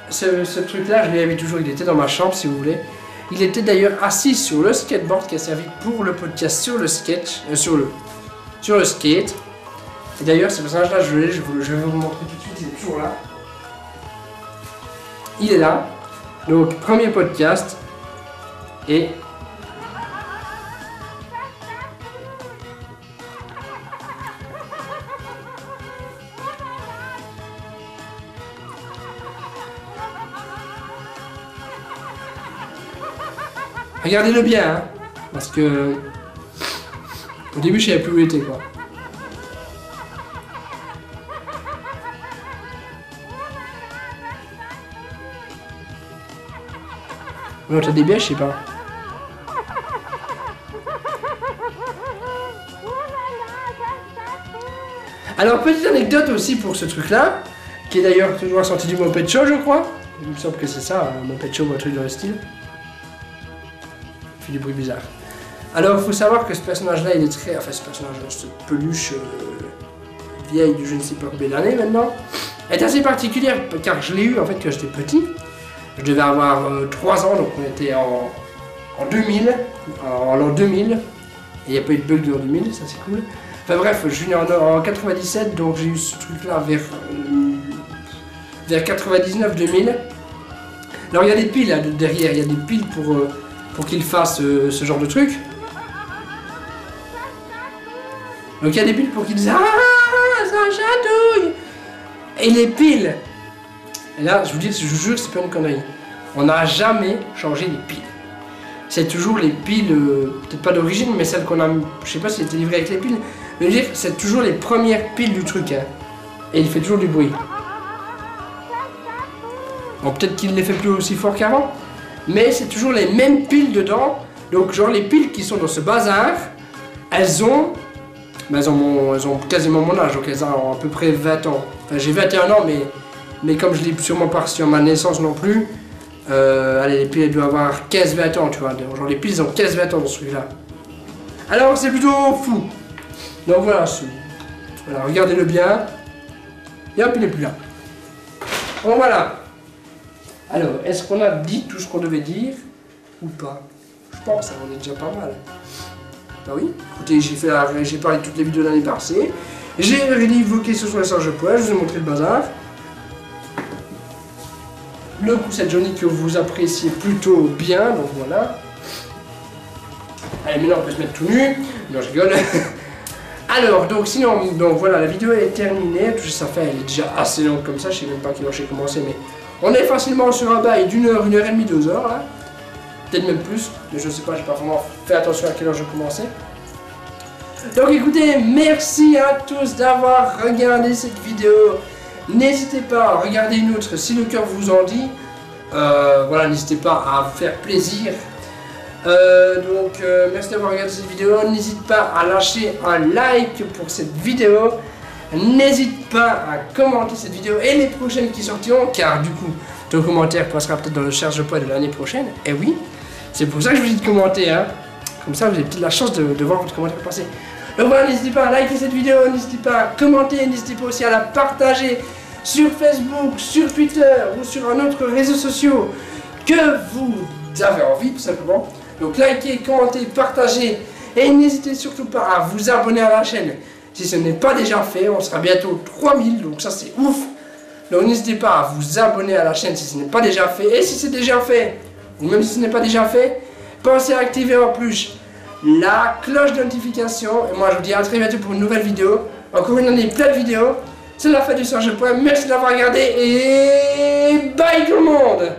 ce truc-là, je l'avais toujours. Il était dans ma chambre, si vous voulez. Il était d'ailleurs assis sur le skateboard qui a servi pour le podcast sur le sketch, sur le skate. Et d'ailleurs, ce personnage-là, je vais vous montrer tout de suite. Il est toujours là. Il est là. Donc, premier podcast. Et regardez-le bien, hein, parce que au début, je savais plus où il était, quoi. Non, t'as des biais, je sais pas. Alors, petite anecdote aussi pour ce truc-là, qui est d'ailleurs toujours sorti du Muppet Show, je crois. Il me semble que c'est ça, un Muppet Show ou un truc dans le style. Il fait du bruit bizarre. Alors, il faut savoir que ce personnage-là, il est très... Enfin, ce personnage-là, cette peluche vieille de je ne sais pas combien d'années maintenant, est assez particulière, car je l'ai eu en fait quand j'étais petit. Je devais avoir 3 ans, donc on était en 2000, en l'an 2000, et il n'y a pas eu de bug de l'an 2000, ça c'est cool. Enfin bref, je suis né en 97, donc j'ai eu ce truc-là vers 99-2000. Alors il y a des piles là, derrière, il y a des piles pour qu'il fasse ce genre de truc. Donc il y a des piles pour qu'il dise « Ah, ça chatouille !» Et les piles, et là, je vous dis, je vous jure que c'est pas une connerie. On n'a jamais changé les piles. C'est toujours les piles, peut-être pas d'origine, mais celles qu'on a, je sais pas si c'était livré avec les piles, mais je veux dire, c'est toujours les premières piles du truc, hein. Et il fait toujours du bruit. Bon, peut-être qu'il les fait plus aussi fort qu'avant, mais c'est toujours les mêmes piles dedans. Donc, genre, les piles qui sont dans ce bazar, elles ont quasiment mon âge, donc elles ont à peu près 20 ans. Enfin, j'ai 21 ans, mais comme je l'ai sûrement pas reçu à ma naissance non plus, allez, les piles elles doivent avoir 15-20 ans, tu vois. Genre les piles ont 15-20 ans dans celui-là. Alors c'est plutôt fou. Donc voilà, voilà, regardez-le bien. Et hop, il n'est plus là. Bon voilà. Alors, est-ce qu'on a dit tout ce qu'on devait dire ou pas? Je pense, ça en est déjà pas mal. Bah oui, écoutez, j'ai parlé de toutes les vidéos de l'année passée. J'ai réuni vos questions sur les Serge de Poil, je vous ai montré le bazar. Le coup, c'est Johnny que vous appréciez plutôt bien, donc voilà. Allez, maintenant on peut se mettre tout nu. Non, je rigole. Alors, donc sinon, donc voilà, la vidéo est terminée. Tout ça fait, elle est déjà assez longue comme ça. Je sais même pas quelle heure j'ai commencé, mais on est facilement sur un bail d'une heure, 1h30, 2 heures là. Peut-être même plus, mais je sais pas, j'ai pas vraiment fait attention à quelle heure je commençais. Donc écoutez, merci à tous d'avoir regardé cette vidéo. N'hésitez pas à regarder une autre si le cœur vous en dit. Voilà, n'hésitez pas à vous faire plaisir. Merci d'avoir regardé cette vidéo. N'hésite pas à lâcher un like pour cette vidéo. N'hésite pas à commenter cette vidéo et les prochaines qui sortiront, car du coup, ton commentaire passera peut-être dans le charge de poids de l'année prochaine. Et oui, c'est pour ça que je vous dis de commenter, hein. Comme ça, vous avez peut-être la chance de voir votre commentaire passer. Donc voilà, n'hésitez pas à liker cette vidéo, n'hésitez pas à commenter, n'hésitez pas aussi à la partager sur Facebook, sur Twitter ou sur un autre réseau social que vous avez envie, tout simplement. Donc likez, commentez, partagez et n'hésitez surtout pas à vous abonner à la chaîne si ce n'est pas déjà fait. On sera bientôt 3000, donc ça c'est ouf. Donc n'hésitez pas à vous abonner à la chaîne si ce n'est pas déjà fait. Et si c'est déjà fait, ou même si ce n'est pas déjà fait, pensez à activer en plus la cloche de notification. Et moi je vous dis à très bientôt pour une nouvelle vidéo. Encore une année plein de vidéos. C'est la fin du Serge Poil. Merci d'avoir regardé et bye tout le monde.